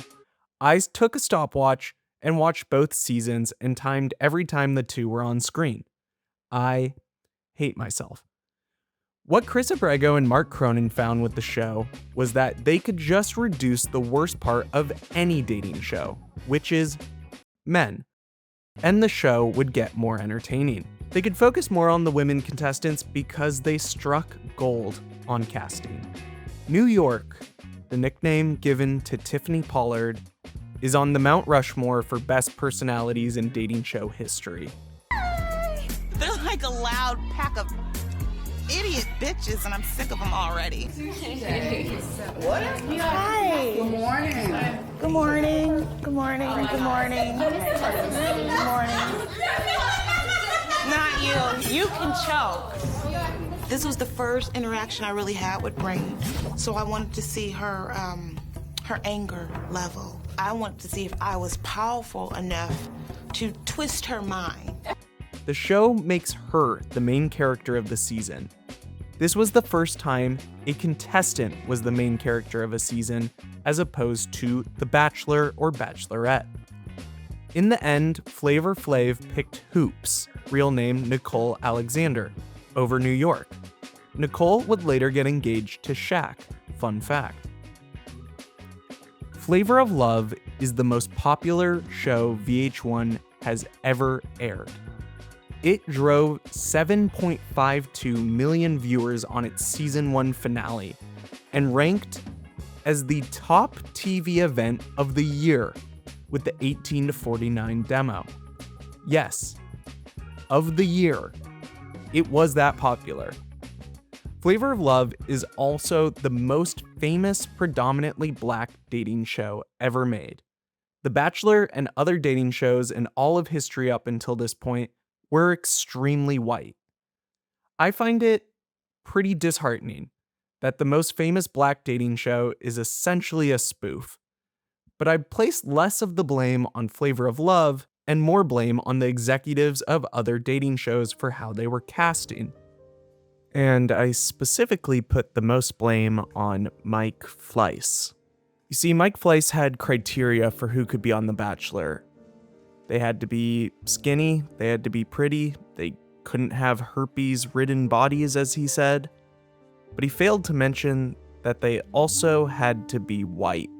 I took a stopwatch and watched both seasons and timed every time the two were on screen. I hate myself. What Chris Abrego and Mark Cronin found with the show was that they could just reduce the worst part of any dating show, which is men, and the show would get more entertaining. They could focus more on the women contestants because they struck gold on casting. New York, the nickname given to Tiffany Pollard, is on the Mount Rushmore for best personalities in dating show history. They're like a loud pack of idiot bitches, and I'm sick of them already. What? Hi. Good morning. Good morning. Good morning. Good morning. Good morning. Not you. You can choke. This was the first interaction I really had with Brain, so I wanted to see her anger level. I wanted to see if I was powerful enough to twist her mind. The show makes her the main character of the season. This was the first time a contestant was the main character of a season, as opposed to The Bachelor or Bachelorette. In the end, Flavor Flav picked Hoops, real name Nicole Alexander, over New York. Nicole would later get engaged to Shaq, fun fact. Flavor of Love is the most popular show VH1 has ever aired. It drove 7.52 million viewers on its season 1 finale and ranked as the top TV event of the year with the 18 to 49 demo. Yes, of the year. It was that popular. Flavor of Love is also the most famous predominantly black dating show ever made. The Bachelor and other dating shows in all of history up until this point were extremely white. I find it pretty disheartening that the most famous black dating show is essentially a spoof. but I placed less of the blame on Flavor of Love and more blame on the executives of other dating shows for how they were casting. And I specifically put the most blame on Mike Fleiss. You see, Mike Fleiss had criteria for who could be on The Bachelor. They had to be skinny, they had to be pretty, they couldn't have herpes-ridden bodies, as he said. But he failed to mention that they also had to be white.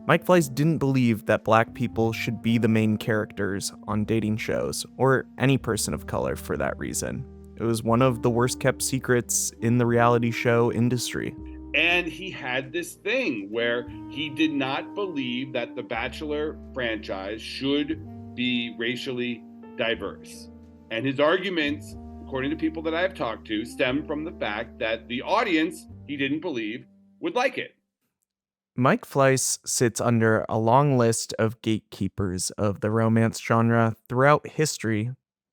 Mike Fleiss didn't believe that black people should be the main characters on dating shows, or any person of color for that reason. It was one of the worst-kept secrets in the reality show industry. And he had this thing where he did not believe that the Bachelor franchise should be racially diverse. And his arguments, according to people that I have talked to, stem from the fact that the audience, he didn't believe, would like it. Mike Fleiss sits under a long list of gatekeepers of the romance genre throughout history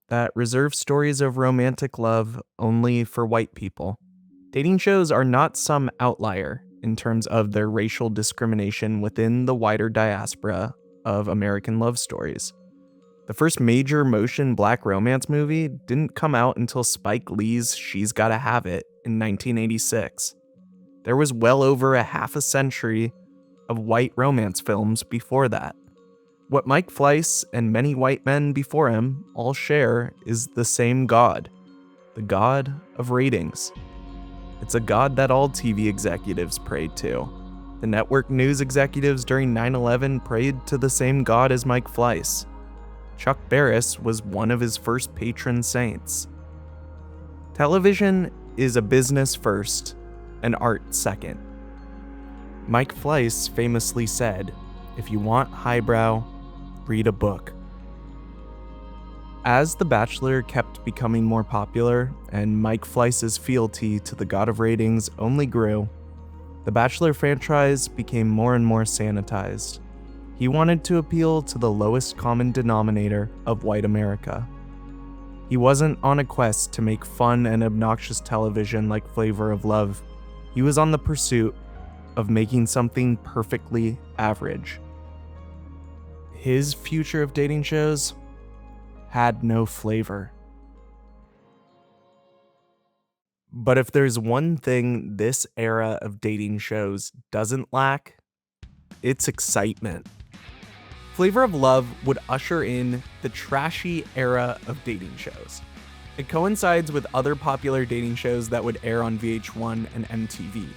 that reserve stories of romantic love only for white people. Dating shows are not some outlier in terms of their racial discrimination within the wider diaspora of American love stories. The first major motion black romance movie didn't come out until Spike Lee's She's Gotta Have It in 1986. There was well over a half a century of white romance films before that. What Mike Fleiss and many white men before him all share is the same God, the God of ratings. It's a God that all TV executives prayed to. The network news executives during 9/11 prayed to the same God as Mike Fleiss. Chuck Barris was one of his first patron saints. Television is a business first, and art second. Mike Fleiss famously said, "If you want highbrow, read a book." As The Bachelor kept becoming more popular and Mike Fleiss's fealty to the God of ratings only grew, the Bachelor franchise became more and more sanitized. He wanted to appeal to the lowest common denominator of white America. He wasn't on a quest to make fun and obnoxious television like Flavor of Love. He was on the pursuit of making something perfectly average. His future of dating shows had no flavor. But if there's one thing this era of dating shows doesn't lack, it's excitement. Flavor of Love would usher in the trashy era of dating shows. It coincides with other popular dating shows that would air on VH1 and MTV.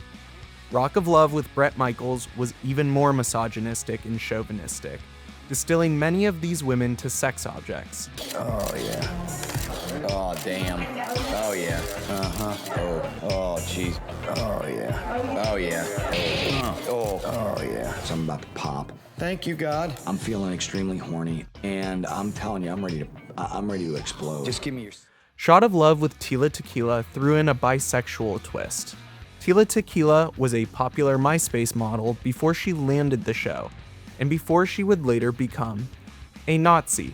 Rock of Love with Bret Michaels was even more misogynistic and chauvinistic, distilling many of these women to sex objects. Oh, yeah. Oh, damn. Oh, yeah. Uh-huh. Oh, jeez. Oh, yeah. Oh, yeah. Oh, yeah. Something about to pop. Thank you, God. I'm feeling extremely horny, and I'm telling you, I'm ready to explode. Just give me your... Shot of Love with Tila Tequila threw in a bisexual twist. Tila Tequila was a popular MySpace model before she landed the show, and before she would later become a Nazi.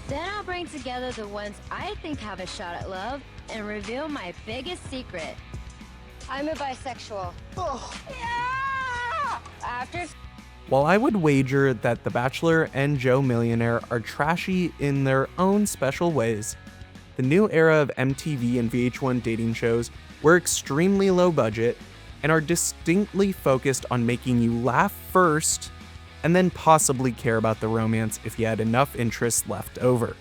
Then I'll bring together the ones I think have a shot at love and reveal my biggest secret. I'm a bisexual. Oh. Yeah! After... While I would wager that The Bachelor and Joe Millionaire are trashy in their own special ways, the new era of MTV and VH1 dating shows were extremely low budget and are distinctly focused on making you laugh first and then possibly care about the romance if you had enough interest left over.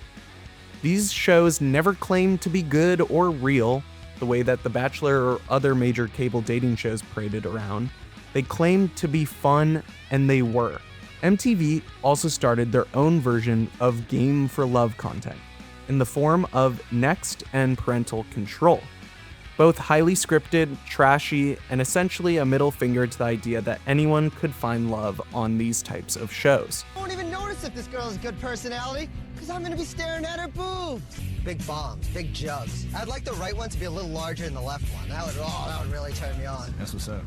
These shows never claimed to be good or real, the way that The Bachelor or other major cable dating shows paraded around. They claimed to be fun, and they were. MTV also started their own version of Game for Love content in the form of Next and Parental Control. Both highly scripted, trashy, and essentially a middle finger to the idea that anyone could find love on these types of shows. I won't even notice if this girl has good personality, because I'm going to be staring at her boobs. Big bombs, big jugs. I'd like the right one to be a little larger than the left one. That would really turn me on. That's what's up.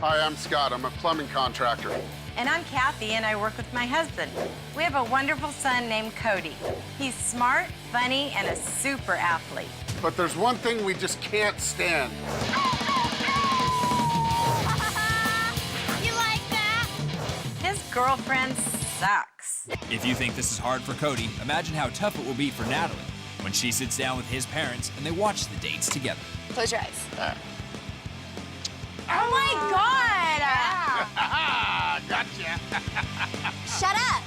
Hi, I'm Scott. I'm a plumbing contractor. And I'm Kathy, and I work with my husband. We have a wonderful son named Cody. He's smart, funny, and a super athlete. But there's one thing we just can't stand. You like that? His girlfriend sucks. If you think this is hard for Cody, imagine how tough it will be for Natalie when she sits down with his parents and they watch the dates together. Close your eyes. Oh my God! Gotcha. Shut up!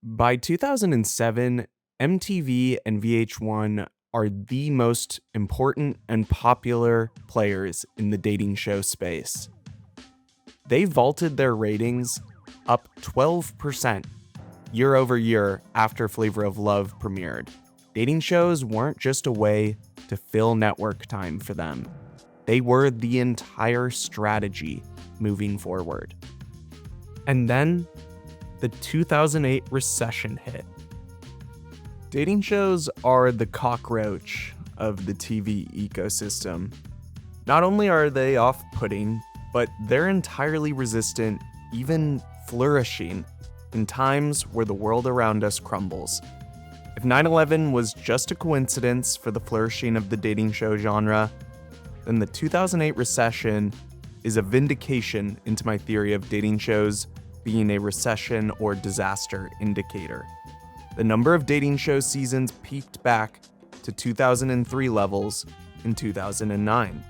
By 2007, MTV and VH1 are the most important and popular players in the dating show space. They vaulted their ratings up 12% year over year after Flavor of Love premiered. Dating shows weren't just a way to fill network time for them. They were the entire strategy moving forward. And then the 2008 recession hit. Dating shows are the cockroach of the TV ecosystem. Not only are they off-putting, but they're entirely resistant, even flourishing, in times where the world around us crumbles. If 9/11 was just a coincidence for the flourishing of the dating show genre, then the 2008 recession is a vindication into my theory of dating shows being a recession or disaster indicator. The number of dating show seasons peaked back to 2003 levels in 2009.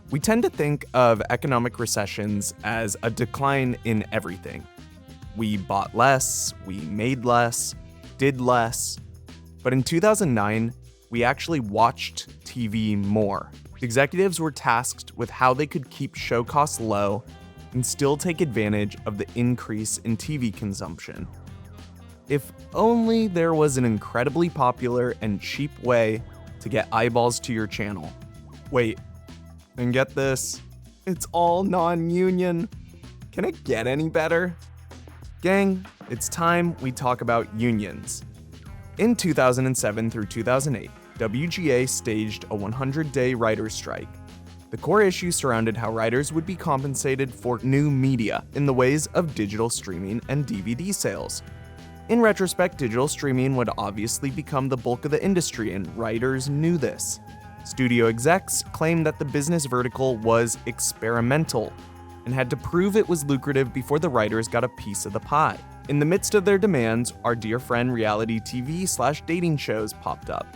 We tend to think of economic recessions as a decline in everything. We bought less, we made less, did less. But in 2009, we actually watched TV more. Executives were tasked with how they could keep show costs low and still take advantage of the increase in TV consumption. If only there was an incredibly popular and cheap way to get eyeballs to your channel. Wait, and get this, it's all non-union. Can it get any better? Gang, it's time we talk about unions. In 2007 through 2008, WGA staged a 100-day writers' strike. The core issue surrounded how writers would be compensated for new media in the ways of digital streaming and DVD sales. In retrospect, digital streaming would obviously become the bulk of the industry, and writers knew this. Studio execs claimed that the business vertical was experimental and had to prove it was lucrative before the writers got a piece of the pie. In the midst of their demands, our dear friend reality TV/dating shows popped up.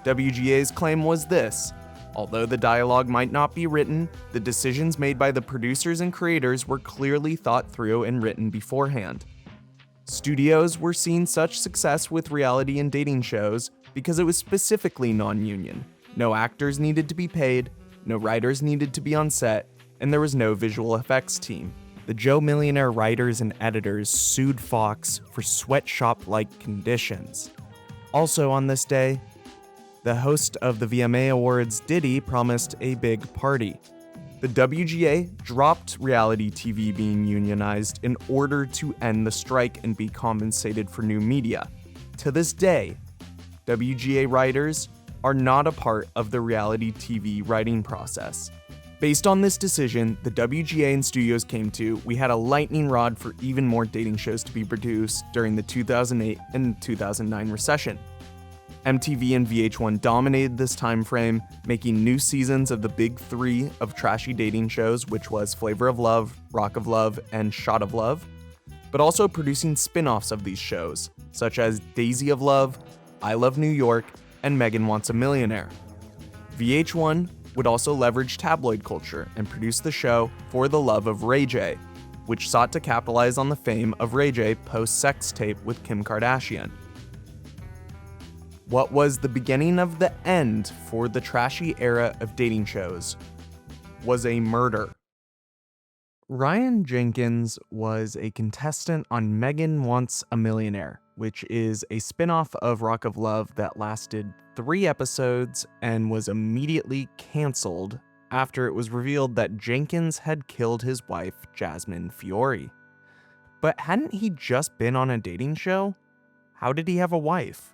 WGA's claim was this: although the dialogue might not be written, the decisions made by the producers and creators were clearly thought through and written beforehand. Studios were seeing such success with reality and dating shows because it was specifically non-union. No actors needed to be paid, no writers needed to be on set, and there was no visual effects team. The Joe Millionaire writers and editors sued Fox for sweatshop-like conditions. Also on this day, the host of the VMA Awards, Diddy, promised a big party. The WGA dropped reality TV being unionized in order to end the strike and be compensated for new media. To this day, WGA writers are not a part of the reality TV writing process. Based on this decision, the WGA and studios came to, we had a lightning rod for even more dating shows to be produced during the 2008 and 2009 recession. MTV and VH1 dominated this time frame, making new seasons of the big three of trashy dating shows, which was Flavor of Love, Rock of Love, and Shot of Love, but also producing spin-offs of these shows, such as Daisy of Love, I Love New York, and Megan Wants a Millionaire. VH1 would also leverage tabloid culture and produce the show For the Love of Ray J, which sought to capitalize on the fame of Ray J post-sex tape with Kim Kardashian. What was the beginning of the end for the trashy era of dating shows was a murder. Ryan Jenkins was a contestant on Megan Wants a Millionaire, which is a spin-off of Rock of Love that lasted 3 episodes and was immediately canceled after it was revealed that Jenkins had killed his wife, Jasmine Fiore. But hadn't he just been on a dating show? How did he have a wife?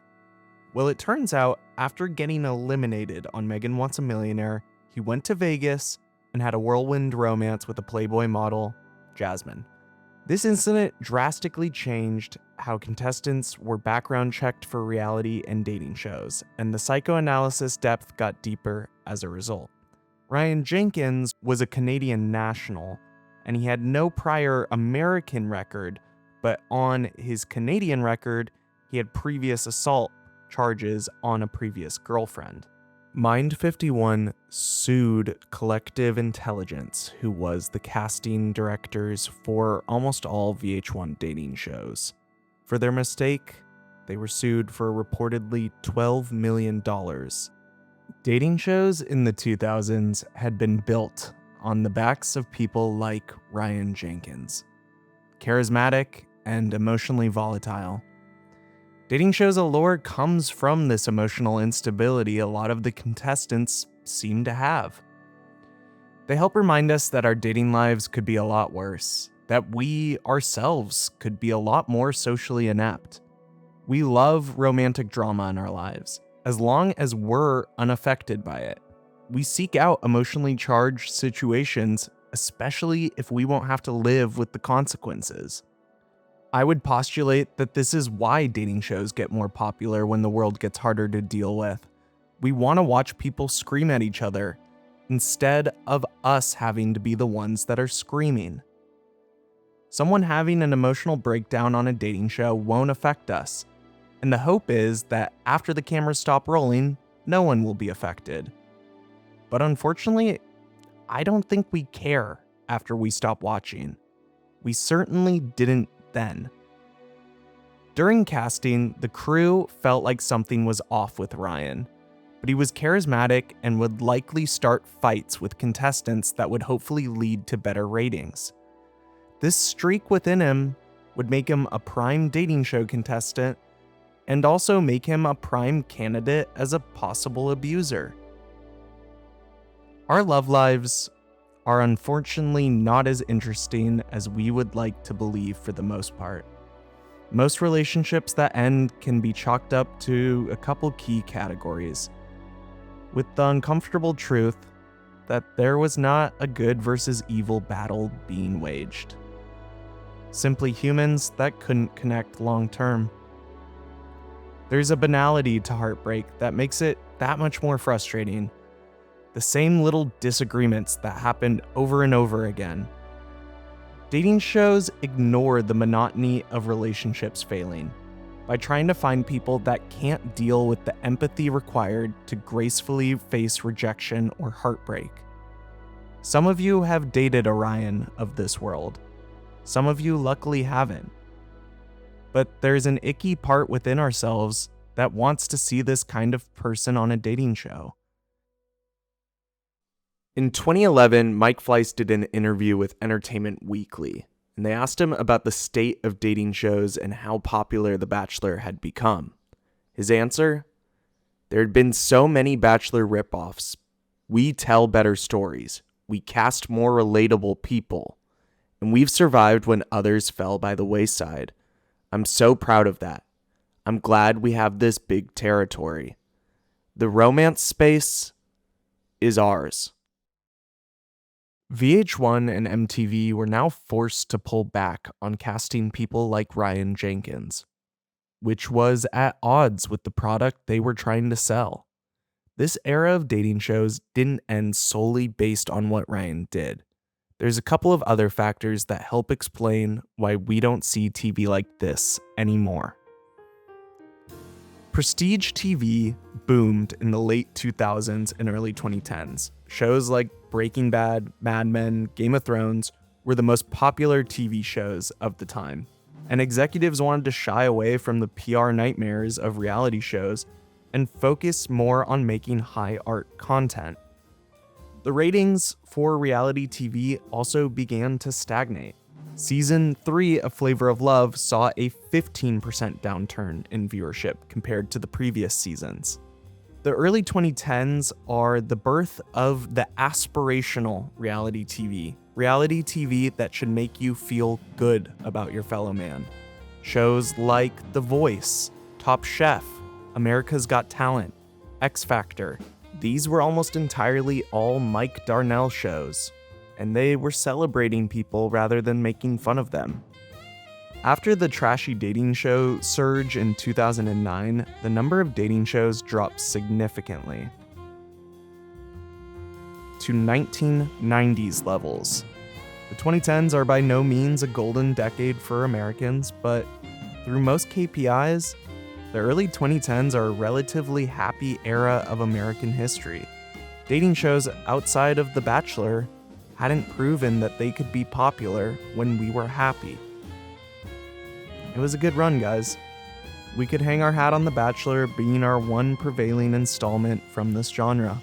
Well, it turns out, after getting eliminated on Megan Wants a Millionaire, he went to Vegas and had a whirlwind romance with a Playboy model, Jasmine. This incident drastically changed how contestants were background checked for reality and dating shows, and the psychoanalysis depth got deeper as a result. Ryan Jenkins was a Canadian national and he had no prior American record, but on his Canadian record, he had previous assault charges on a previous girlfriend. Mind 51 sued Collective Intelligence, who was the casting directors for almost all VH1 dating shows. For their mistake, they were sued for reportedly $12 million. Dating shows in the 2000s had been built on the backs of people like Ryan Jenkins. Charismatic and emotionally volatile. Dating shows' allure comes from this emotional instability a lot of the contestants seem to have. They help remind us that our dating lives could be a lot worse, that we ourselves could be a lot more socially inept. We love romantic drama in our lives, as long as we're unaffected by it. We seek out emotionally charged situations, especially if we won't have to live with the consequences. I would postulate that this is why dating shows get more popular when the world gets harder to deal with. We want to watch people scream at each other, instead of us having to be the ones that are screaming. Someone having an emotional breakdown on a dating show won't affect us, and the hope is that after the cameras stop rolling, no one will be affected. But unfortunately, I don't think we care after we stop watching. We certainly didn't then. During casting, the crew felt like something was off with Ryan, but he was charismatic and would likely start fights with contestants that would hopefully lead to better ratings. This streak within him would make him a prime dating show contestant and also make him a prime candidate as a possible abuser. Our love lives are unfortunately not as interesting as we would like to believe for the most part. Most relationships that end can be chalked up to a couple key categories, with the uncomfortable truth that there was not a good versus evil battle being waged. Simply humans that couldn't connect long term. There's a banality to heartbreak that makes it that much more frustrating. The same little disagreements that happened over and over again. Dating shows ignore the monotony of relationships failing by trying to find people that can't deal with the empathy required to gracefully face rejection or heartbreak. Some of you have dated a Ryan of this world. Some of you luckily haven't. But there's an icky part within ourselves that wants to see this kind of person on a dating show. In 2011, Mike Fleiss did an interview with Entertainment Weekly, and they asked him about the state of dating shows and how popular The Bachelor had become. His answer? There had been so many Bachelor ripoffs. We tell better stories. We cast more relatable people. And we've survived when others fell by the wayside. I'm so proud of that. I'm glad we have this big territory. The romance space is ours. VH1 and MTV were now forced to pull back on casting people like Ryan Jenkins, which was at odds with the product they were trying to sell. This era of dating shows didn't end solely based on what Ryan did. There's a couple of other factors that help explain why we don't see TV like this anymore. Prestige TV boomed in the late 2000s and early 2010s. Shows like Breaking Bad, Mad Men, Game of Thrones were the most popular TV shows of the time, and executives wanted to shy away from the PR nightmares of reality shows and focus more on making high art content. The ratings for reality TV also began to stagnate. Season 3 of Flavor of Love saw a 15% downturn in viewership compared to the previous seasons. The early 2010s are the birth of the aspirational reality TV that should make you feel good about your fellow man. Shows like The Voice, Top Chef, America's Got Talent, X Factor. These were almost entirely all Mike Darnell shows, and they were celebrating people rather than making fun of them. After the trashy dating show surge in 2009, the number of dating shows dropped significantly to 1990s levels. The 2010s are by no means a golden decade for Americans, but through most KPIs, the early 2010s are a relatively happy era of American history. Dating shows outside of The Bachelor hadn't proven that they could be popular when we were happy. It was a good run, guys. We could hang our hat on The Bachelor being our one prevailing installment from this genre.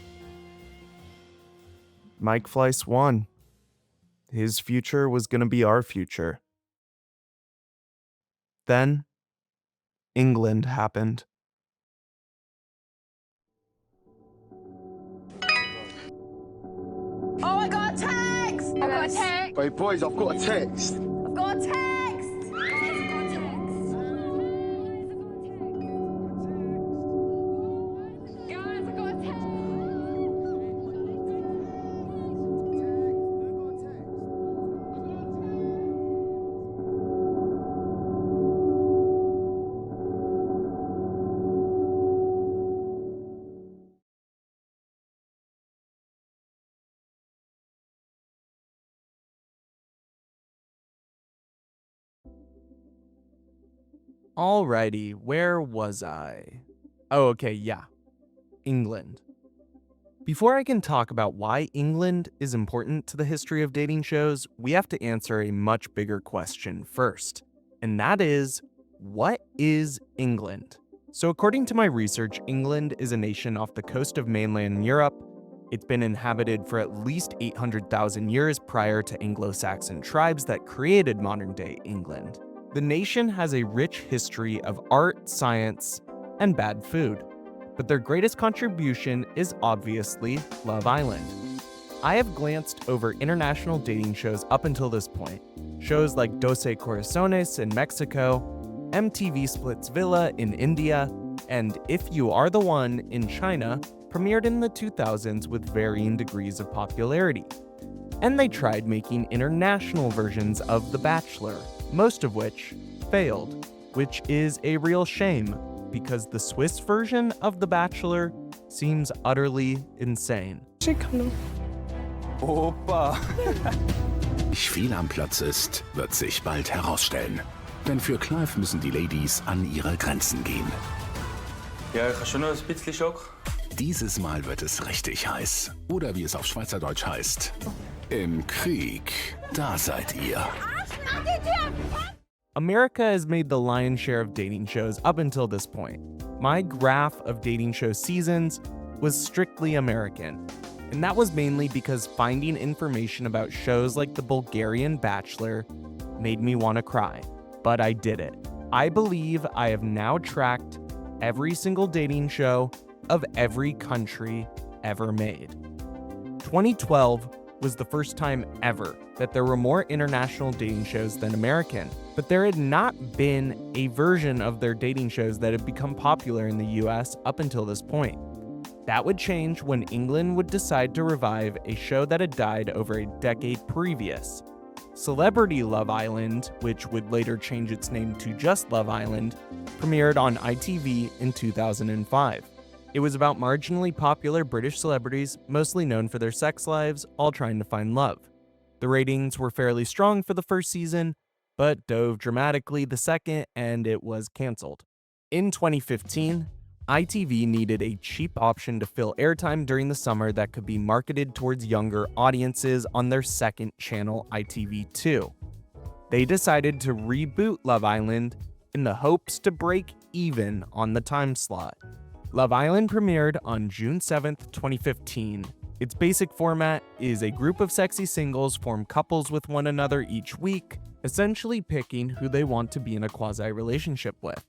Mike Fleiss won. His future was going to be our future. Then, England happened. Oh, I got a text! I've got a text! Wait, boys, I've got a text. I've got a text! Alrighty, where was I? Oh, okay, yeah. England. Before I can talk about why England is important to the history of dating shows, we have to answer a much bigger question first. And that is, what is England? So according to my research, England is a nation off the coast of mainland Europe. It's been inhabited for at least 800,000 years prior to Anglo-Saxon tribes that created modern-day England. The nation has a rich history of art, science, and bad food. But their greatest contribution is obviously Love Island. I have glanced over international dating shows up until this point. Shows like Doce Corazones in Mexico, MTV Splits Villa in India, and If You Are the One in China premiered in the 2000s with varying degrees of popularity. And they tried making international versions of The Bachelor, most of which failed, which is a real shame because the Swiss version of The Bachelor seems utterly insane. Opa! Wie viel am Platz ist, wird sich bald herausstellen. Denn für Clive müssen die Ladies an ihre Grenzen gehen. Ja, ich habe schon noch ein bisschen Schock. Dieses Mal wird es richtig heiß. Oder wie es auf Schweizerdeutsch heißt. Im Krieg, da seid ihr. America has made the lion's share of dating shows up until this point. My graph of dating show seasons was strictly American. And that was mainly because finding information about shows like the Bulgarian Bachelor made me want to cry. But I did it. I believe I have now tracked every single dating show of every country ever made. 2012 was the first time ever that there were more international dating shows than American, but there had not been a version of their dating shows that had become popular in the US up until this point. That would change when England would decide to revive a show that had died over a decade previous. Celebrity Love Island, which would later change its name to just Love Island, premiered on ITV in 2005. It was about marginally popular British celebrities, mostly known for their sex lives, all trying to find love. The ratings were fairly strong for the first season, but dove dramatically the second, and it was canceled. In 2015, ITV needed a cheap option to fill airtime during the summer that could be marketed towards younger audiences on their second channel, ITV2. They decided to reboot Love Island in the hopes to break even on the time slot. Love Island premiered on June 7th, 2015. Its basic format is a group of sexy singles form couples with one another each week, essentially picking who they want to be in a quasi-relationship with.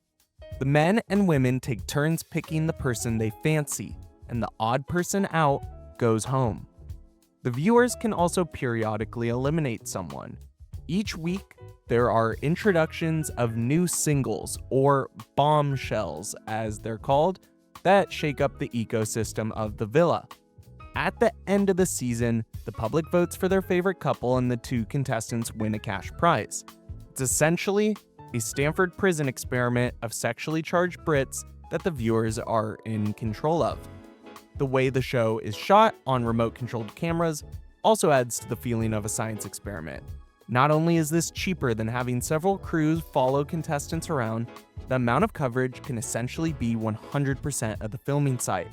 The men and women take turns picking the person they fancy, and the odd person out goes home. The viewers can also periodically eliminate someone. Each week, there are introductions of new singles, or bombshells as they're called, that shake up the ecosystem of the villa. At the end of the season, the public votes for their favorite couple and the two contestants win a cash prize. It's essentially a Stanford prison experiment of sexually charged Brits that the viewers are in control of. The way the show is shot on remote-controlled cameras also adds to the feeling of a science experiment. Not only is this cheaper than having several crews follow contestants around, the amount of coverage can essentially be 100% of the filming site.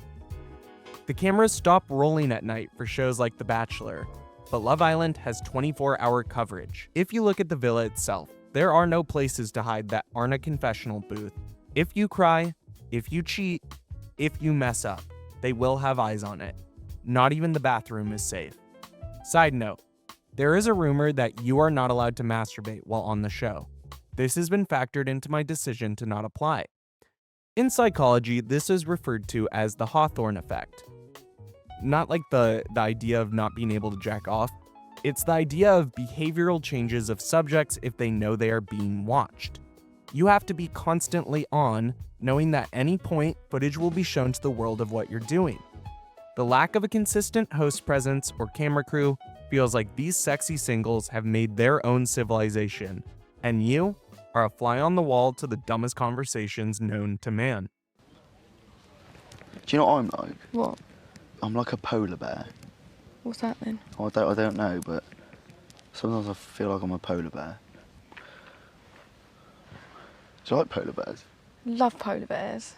The cameras stop rolling at night for shows like The Bachelor, but Love Island has 24-hour coverage. If you look at the villa itself, there are no places to hide that aren't a confessional booth. If you cry, if you cheat, if you mess up, they will have eyes on it. Not even the bathroom is safe. Side note, there is a rumor that you are not allowed to masturbate while on the show. This has been factored into my decision to not apply. In psychology, this is referred to as the Hawthorne effect. Not like the idea of not being able to jack off. It's the idea of behavioral changes of subjects if they know they are being watched. You have to be constantly on, knowing that any point, footage will be shown to the world of what you're doing. The lack of a consistent host presence or camera crew feels like these sexy singles have made their own civilization, and you are a fly on the wall to the dumbest conversations known to man. Do you know what I'm like? What? I'm like a polar bear. What's that then? I don't know, but sometimes I feel like I'm a polar bear. Do you like polar bears? Love polar bears.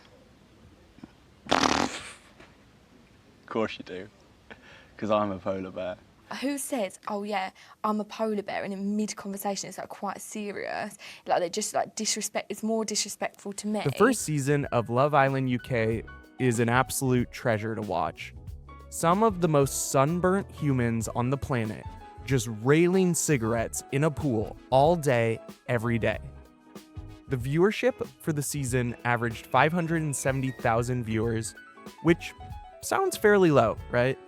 Of course you do, because I'm a polar bear. Who says, oh yeah, I'm a polar bear, and in mid-conversation it's like quite serious, like they just like disrespect, it's more disrespectful to me. The first season of Love Island UK is an absolute treasure to watch. Some of the most sunburnt humans on the planet just railing cigarettes in a pool all day, every day. The viewership for the season averaged 570,000 viewers, which sounds fairly low, right?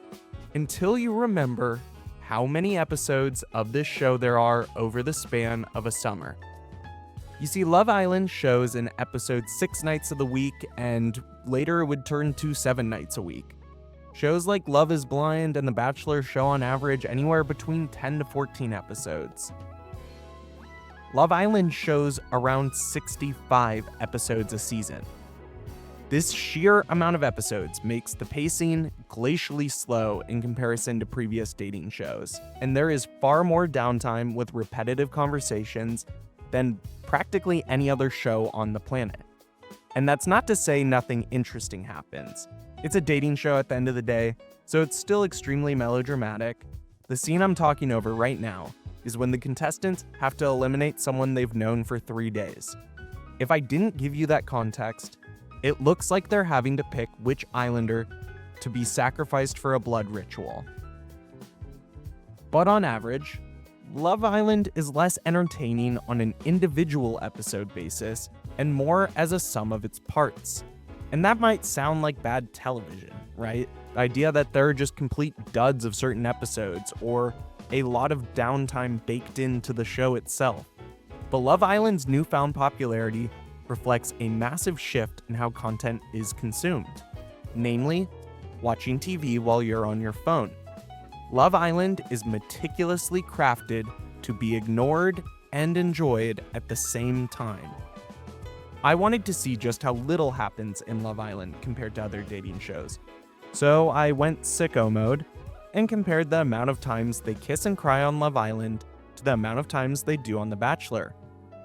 Until you remember how many episodes of this show there are over the span of a summer. You see, Love Island shows an episode 6 nights of the week, and later it would turn to 7 nights a week. Shows like Love is Blind and The Bachelor show on average anywhere between 10 to 14 episodes. Love Island shows around 65 episodes a season. This sheer amount of episodes makes the pacing glacially slow in comparison to previous dating shows, and there is far more downtime with repetitive conversations than practically any other show on the planet. And that's not to say nothing interesting happens. It's a dating show at the end of the day, so it's still extremely melodramatic. The scene I'm talking over right now is when the contestants have to eliminate someone they've known for 3 days. If I didn't give you that context, it looks like they're having to pick which islander to be sacrificed for a blood ritual. But on average, Love Island is less entertaining on an individual episode basis and more as a sum of its parts. And that might sound like bad television, right? The idea that there are just complete duds of certain episodes or a lot of downtime baked into the show itself. But Love Island's newfound popularity reflects a massive shift in how content is consumed, namely, watching TV while you're on your phone. Love Island is meticulously crafted to be ignored and enjoyed at the same time. I wanted to see just how little happens in Love Island compared to other dating shows, so I went sicko mode and compared the amount of times they kiss and cry on Love Island to the amount of times they do on The Bachelor.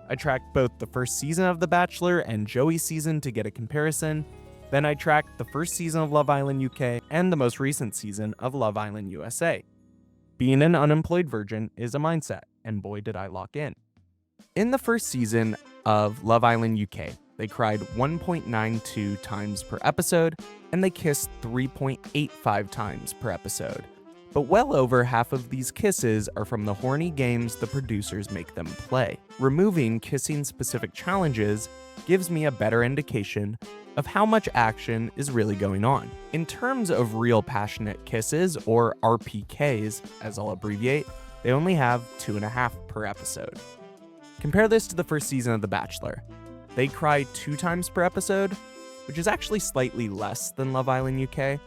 I tracked both the first season of The Bachelor and Joey's season to get a comparison. Then I tracked the first season of Love Island UK and the most recent season of Love Island USA. Being an unemployed virgin is a mindset, and boy did I lock in. In the first season of Love Island UK, they cried 1.92 times per episode, and they kissed 3.85 times per episode. But well over half of these kisses are from the horny games the producers make them play. Removing kissing-specific challenges gives me a better indication of how much action is really going on. In terms of real passionate kisses, or RPKs, as I'll abbreviate, they only have 2.5 per episode. Compare this to the first season of The Bachelor. They cry 2 times per episode, which is actually slightly less than Love Island UK,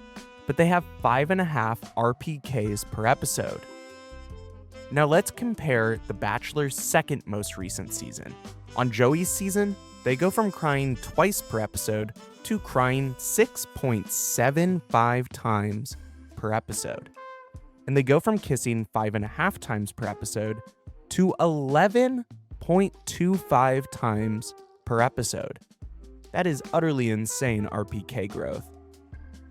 but they have 5.5 RPKs per episode. Now let's compare The Bachelor's second most recent season. On Joey's season, they go from crying twice per episode to crying 6.75 times per episode. and they go from kissing 5.5 times per episode to 11.25 times per episode. That is utterly insane RPK growth.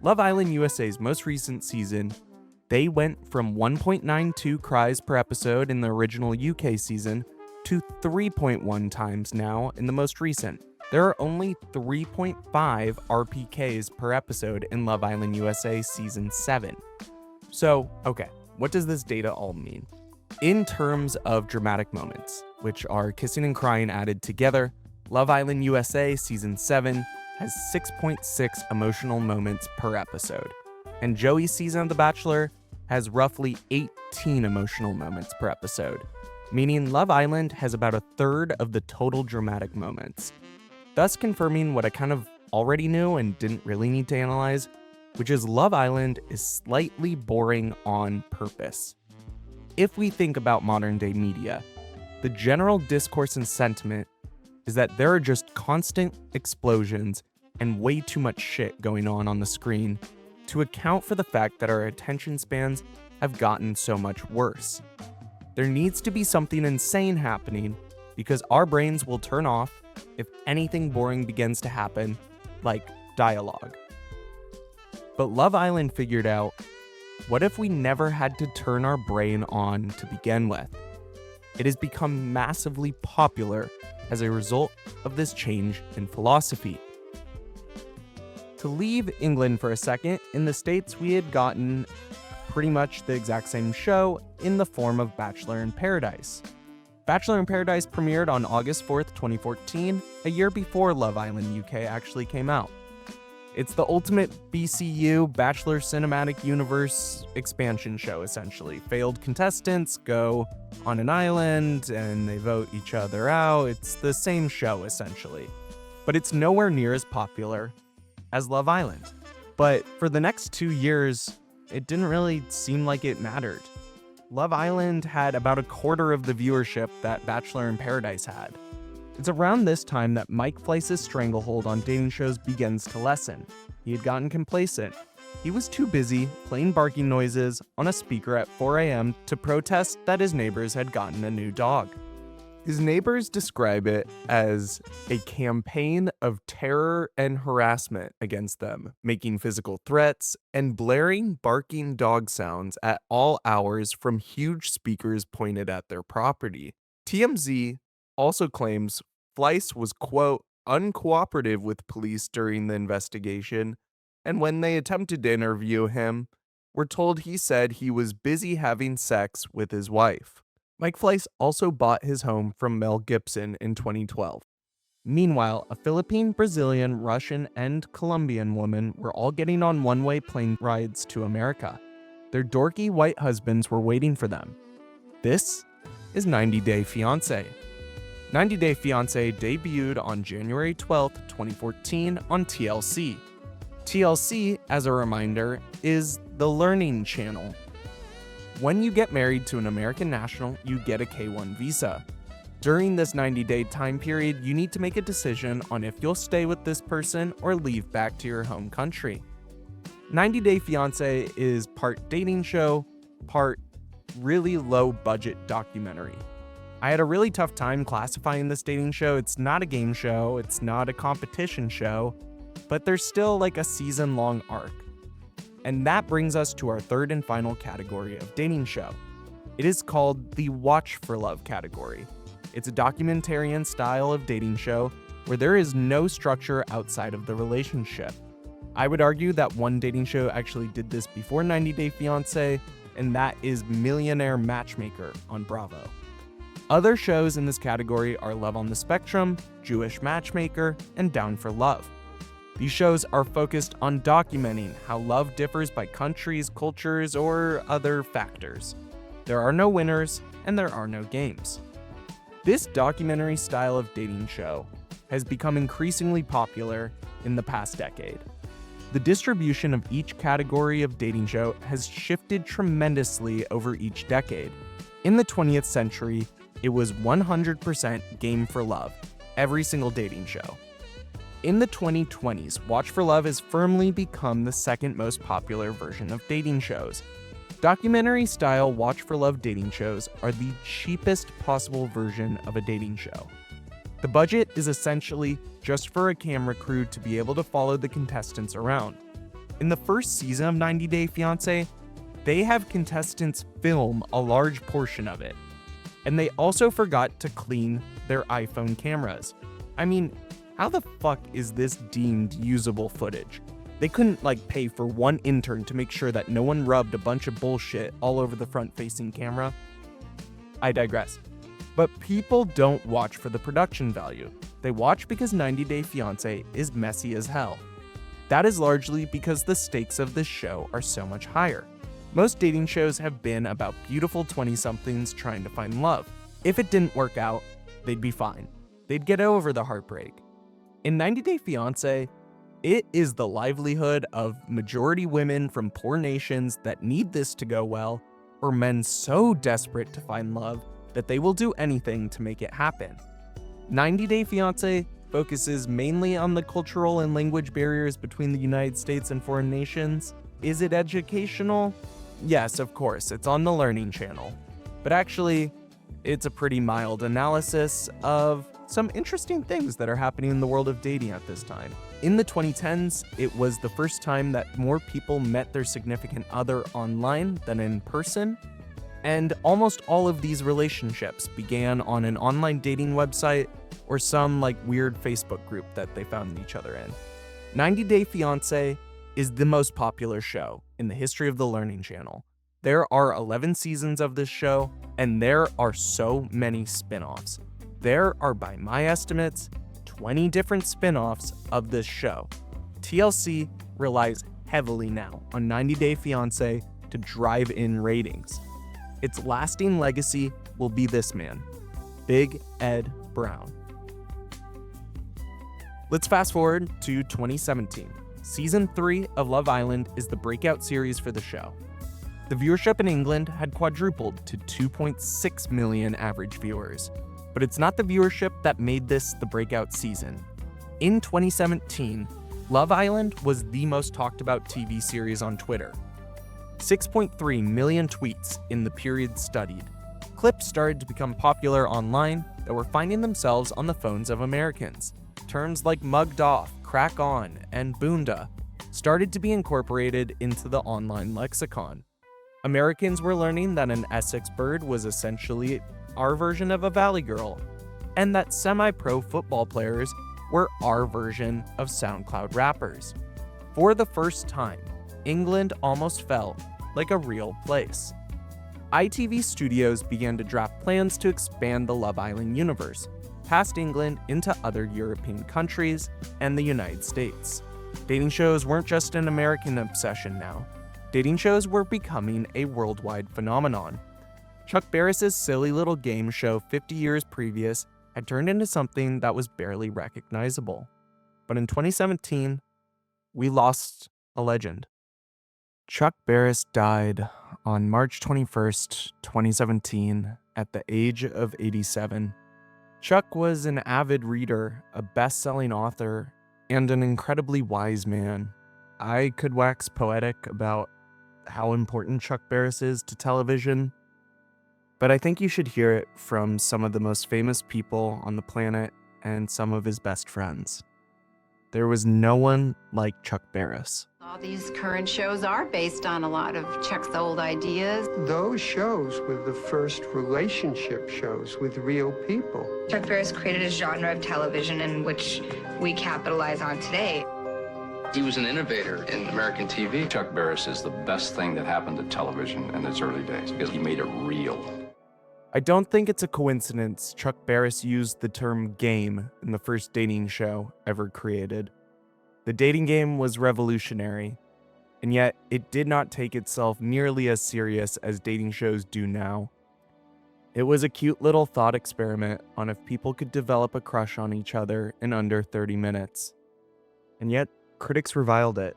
Love Island USA's most recent season, they went from 1.92 cries per episode in the original UK season to 3.1 times now in the most recent. There are only 3.5 RPKs per episode in Love Island USA Season 7. So, okay, what does this data all mean? In terms of dramatic moments, which are kissing and crying added together, Love Island USA Season 7 has 6.6 emotional moments per episode, and Joey's season of The Bachelor has roughly 18 emotional moments per episode, meaning Love Island has about a third of the total dramatic moments, thus confirming what I kind of already knew and didn't really need to analyze, which is Love Island is slightly boring on purpose. If we think about modern day media, the general discourse and sentiment is that there are just constant explosions and way too much shit going on the screen to account for the fact that our attention spans have gotten so much worse. There needs to be something insane happening because our brains will turn off if anything boring begins to happen, like dialogue. But Love Island figured out, what if we never had to turn our brain on to begin with? It has become massively popular as a result of this change in philosophy. To leave England for a second, in the States we had gotten pretty much the exact same show in the form of Bachelor in Paradise. Bachelor in Paradise premiered on August 4th, 2014, a year before Love Island UK actually came out. It's the ultimate BCU, Bachelor Cinematic Universe expansion show, essentially. Failed contestants go on an island and they vote each other out. It's the same show, essentially. But it's nowhere near as popular as Love Island. But for the next 2 years, it didn't really seem like it mattered. Love Island had about a quarter of the viewership that Bachelor in Paradise had. It's around this time that Mike Fleiss's stranglehold on dating shows begins to lessen. He had gotten complacent. He was too busy playing barking noises on a speaker at 4 a.m. to protest that his neighbors had gotten a new dog. His neighbors describe it as a campaign of terror and harassment against them, making physical threats and blaring barking dog sounds at all hours from huge speakers pointed at their property. TMZ also claims Fleiss was, quote, uncooperative with police during the investigation, and when they attempted to interview him, were told he said he was busy having sex with his wife. Mike Fleiss also bought his home from Mel Gibson in 2012. Meanwhile, a Philippine, Brazilian, Russian, and Colombian woman were all getting on one-way plane rides to America. Their dorky white husbands were waiting for them. This is 90 Day Fiance. 90 Day Fiance debuted on January 12, 2014 on TLC. TLC, as a reminder, is the Learning Channel. When you get married to an American national, you get a K-1 visa. During this 90-day time period, you need to make a decision on if you'll stay with this person or leave back to your home country. 90 Day Fiance is part dating show, part really low-budget documentary. I had a really tough time classifying this dating show. It's not a game show, it's not a competition show, but there's still like a season-long arc. And that brings us to our third and final category of dating show. It is called the Watch for Love category. It's a documentarian style of dating show where there is no structure outside of the relationship. I would argue that one dating show actually did this before 90 Day Fiance, and that is Millionaire Matchmaker on Bravo. Other shows in this category are Love on the Spectrum, Jewish Matchmaker, and Down for Love. These shows are focused on documenting how love differs by countries, cultures, or other factors. There are no winners, and there are no games. This documentary style of dating show has become increasingly popular in the past decade. The distribution of each category of dating show has shifted tremendously over each decade. In the 20th century, it was 100% game for love, every single dating show. In the 2020s, Watch for Love has firmly become the second most popular version of dating shows. Documentary-style watch-for-love dating shows are the cheapest possible version of a dating show. The budget is essentially just for a camera crew to be able to follow the contestants around. In the first season of 90 Day Fiancé, they have contestants film a large portion of it. And they also forgot to clean their iPhone cameras. I mean, how the fuck is this deemed usable footage? They couldn't pay for one intern to make sure that no one rubbed a bunch of bullshit all over the front-facing camera. I digress. But people don't watch for the production value. They watch because 90 Day Fiancé is messy as hell. That is largely because the stakes of this show are so much higher. Most dating shows have been about beautiful 20-somethings trying to find love. If it didn't work out, they'd be fine. They'd get over the heartbreak. In 90 Day Fiancé, it is the livelihood of majority women from poor nations that need this to go well, or men so desperate to find love that they will do anything to make it happen. 90 Day Fiancé focuses mainly on the cultural and language barriers between the United States and foreign nations. Is it educational? Yes, of course, it's on the Learning Channel. But actually, it's a pretty mild analysis of some interesting things that are happening in the world of dating at this time. In the 2010s, it was the first time that more people met their significant other online than in person, and almost all of these relationships began on an online dating website or some weird Facebook group that they found each other in. 90 Day Fiancé is the most popular show in the history of the Learning Channel. There are 11 seasons of this show, and there are so many spin-offs. There are, by my estimates, 20 different spin-offs of this show. TLC relies heavily now on 90 Day Fiancé to drive in ratings. Its lasting legacy will be this man, Big Ed Brown. Let's fast forward to 2017. Season 3 of Love Island is the breakout series for the show. The viewership in England had quadrupled to 2.6 million average viewers. But it's not the viewership that made this the breakout season. In 2017, Love Island was the most talked about TV series on Twitter. 6.3 million tweets in the period studied. Clips started to become popular online that were finding themselves on the phones of Americans. Terms like mugged off, crack on, and boonda started to be incorporated into the online lexicon. Americans were learning that an Essex bird was essentially our version of a Valley Girl, and that semi-pro football players were our version of SoundCloud rappers. For the first time, England almost felt like a real place. ITV Studios began to draft plans to expand the Love Island universe, past England into other European countries and the United States. Dating shows weren't just an American obsession now. Dating shows were becoming a worldwide phenomenon. Chuck Barris's silly little game show 50 years previous had turned into something that was barely recognizable. But in 2017, we lost a legend. Chuck Barris died on March 21st, 2017, at the age of 87. Chuck was an avid reader, a best-selling author, and an incredibly wise man. I could wax poetic about how important Chuck Barris is to television, but I think you should hear it from some of the most famous people on the planet and some of his best friends. There was no one like Chuck Barris. All these current shows are based on a lot of Chuck's old ideas. Those shows were the first relationship shows with real people. Chuck Barris created a genre of television in which we capitalize on today. He was an innovator in American TV. Chuck Barris is the best thing that happened to television in its early days because he made it real. I don't think it's a coincidence Chuck Barris used the term game in the first dating show ever created. The dating game was revolutionary, and yet it did not take itself nearly as serious as dating shows do now. It was a cute little thought experiment on if people could develop a crush on each other in under 30 minutes. And yet, critics reviled it.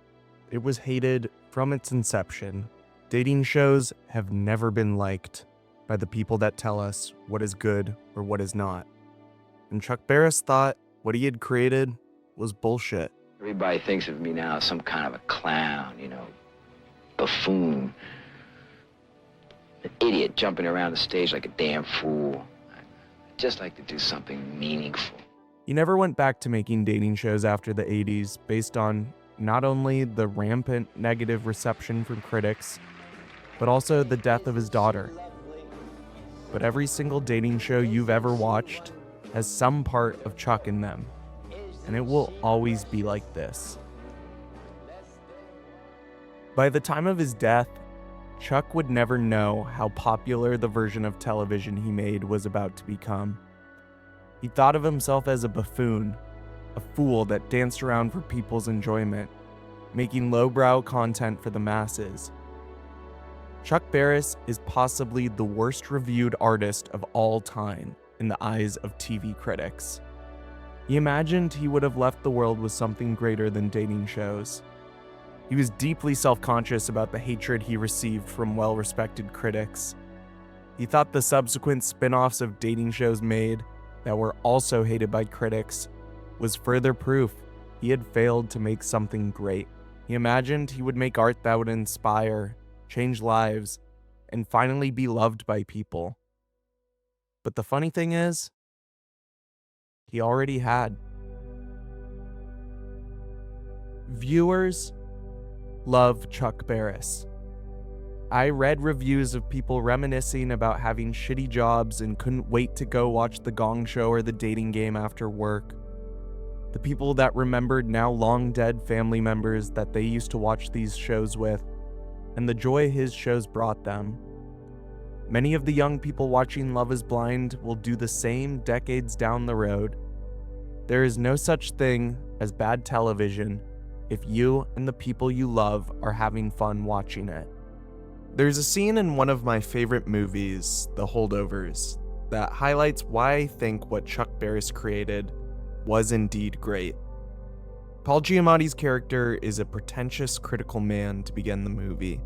It was hated from its inception. Dating shows have never been liked by the people that tell us what is good or what is not. And Chuck Barris thought what he had created was bullshit. Everybody thinks of me now as some kind of a clown, buffoon. an idiot jumping around the stage like a damn fool. I'd just like to do something meaningful. He never went back to making dating shows after the 80s based on not only the rampant negative reception from critics, but also the death of his daughter. But every single dating show you've ever watched has some part of Chuck in them, and it will always be like this. By the time of his death, Chuck would never know how popular the version of television he made was about to become. He thought of himself as a buffoon, a fool that danced around for people's enjoyment, making lowbrow content for the masses. Chuck Barris is possibly the worst reviewed artist of all time in the eyes of TV critics. He imagined he would have left the world with something greater than dating shows. He was deeply self-conscious about the hatred he received from well-respected critics. He thought the subsequent spin-offs of dating shows made that were also hated by critics was further proof he had failed to make something great. He imagined he would make art that would inspire, change lives, and finally be loved by people. But the funny thing is, he already had. Viewers love Chuck Barris. I read reviews of people reminiscing about having shitty jobs and couldn't wait to go watch The Gong Show or The Dating Game after work. The people that remembered now long dead family members that they used to watch these shows with, and the joy his shows brought them. Many of the young people watching Love is Blind will do the same decades down the road. There is no such thing as bad television if you and the people you love are having fun watching it. There's a scene in one of my favorite movies, The Holdovers, that highlights why I think what Chuck Barris created was indeed great. Paul Giamatti's character is a pretentious, critical man to begin the movie.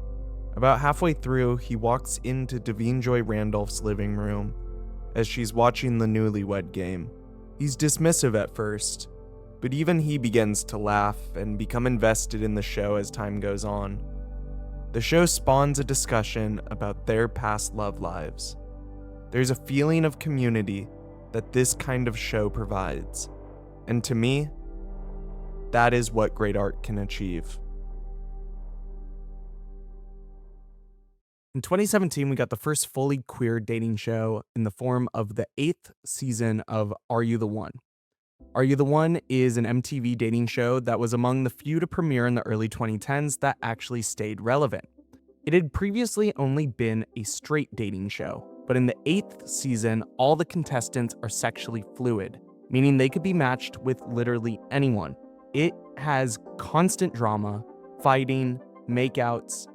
About halfway through, he walks into Davine Joy Randolph's living room as she's watching the Newlywed Game. He's dismissive at first, but even he begins to laugh and become invested in the show as time goes on. The show spawns a discussion about their past love lives. There's a feeling of community that this kind of show provides, and to me, that is what great art can achieve. In 2017, we got the first fully queer dating show in the form of the 8th season of Are You the One? Are You the One is an MTV dating show that was among the few to premiere in the early 2010s that actually stayed relevant. It had previously only been a straight dating show, but in the 8th season, all the contestants are sexually fluid, meaning they could be matched with literally anyone. It has constant drama, fighting, makeouts,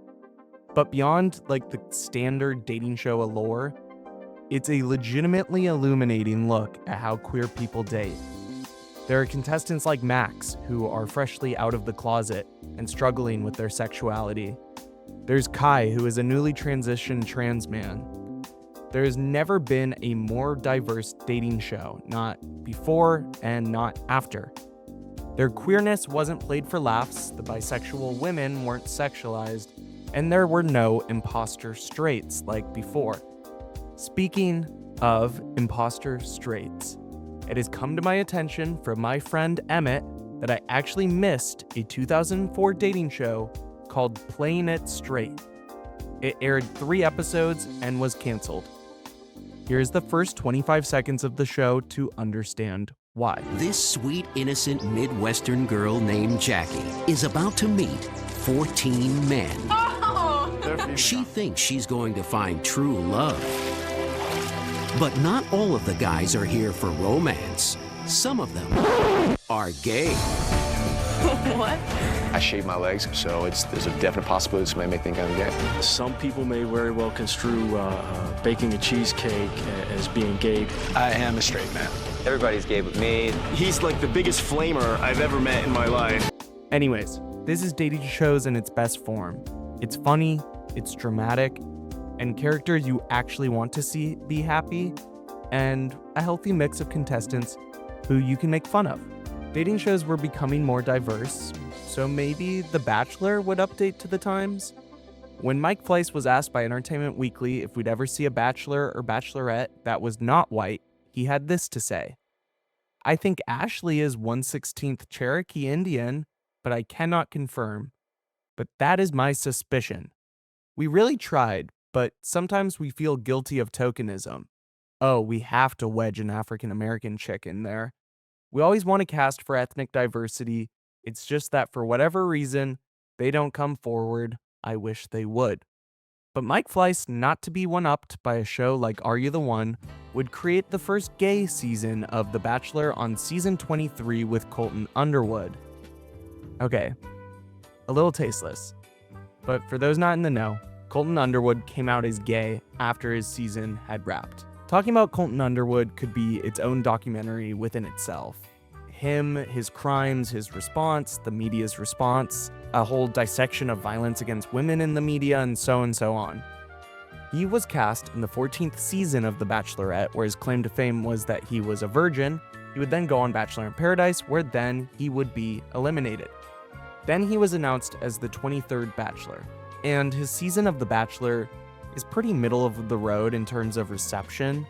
but beyond like the standard dating show allure, it's a legitimately illuminating look at how queer people date. There are contestants like Max, who are freshly out of the closet and struggling with their sexuality. There's Kai, who is a newly transitioned trans man. There has never been a more diverse dating show, not before and not after. Their queerness wasn't played for laughs, the bisexual women weren't sexualized, and there were no imposter straights like before. Speaking of imposter straights, it has come to my attention from my friend Emmett that I actually missed a 2004 dating show called Playing It Straight. It aired 3 episodes and was canceled. Here's the first 25 seconds of the show to understand why. This sweet, innocent Midwestern girl named Jackie is about to meet 14 men. She thinks she's going to find true love. But not all of the guys are here for romance. Some of them are gay. What? I shave my legs, so there's a definite possibility somebody may think I'm gay. Some people may very well construe baking a cheesecake as being gay. I am a straight man. Everybody's gay but me. He's like the biggest flamer I've ever met in my life. Anyways, this is dating shows in its best form. It's funny, it's dramatic, and characters you actually want to see be happy, and a healthy mix of contestants who you can make fun of. Dating shows were becoming more diverse, so maybe The Bachelor would update to the times. When Mike Fleiss was asked by Entertainment Weekly if we'd ever see a bachelor or bachelorette that was not white, he had this to say: "I think Ashley is 1/16th Cherokee Indian, but I cannot confirm. But that is my suspicion. We really tried, but sometimes we feel guilty of tokenism. Oh, we have to wedge an African American chick in there. We always want to cast for ethnic diversity. It's just that for whatever reason, they don't come forward. I wish they would." But Mike Fleiss, not to be one-upped by a show like Are You the One, would create the first gay season of The Bachelor on season 23 with Colton Underwood. Okay, a little tasteless, but for those not in the know, Colton Underwood came out as gay after his season had wrapped. Talking about Colton Underwood could be its own documentary within itself. Him, his crimes, his response, the media's response, a whole dissection of violence against women in the media, and so on. He was cast in the 14th season of The Bachelorette, where his claim to fame was that he was a virgin. He would then go on Bachelor in Paradise, where then he would be eliminated. Then he was announced as the 23rd Bachelor, and his season of The Bachelor is pretty middle of the road in terms of reception.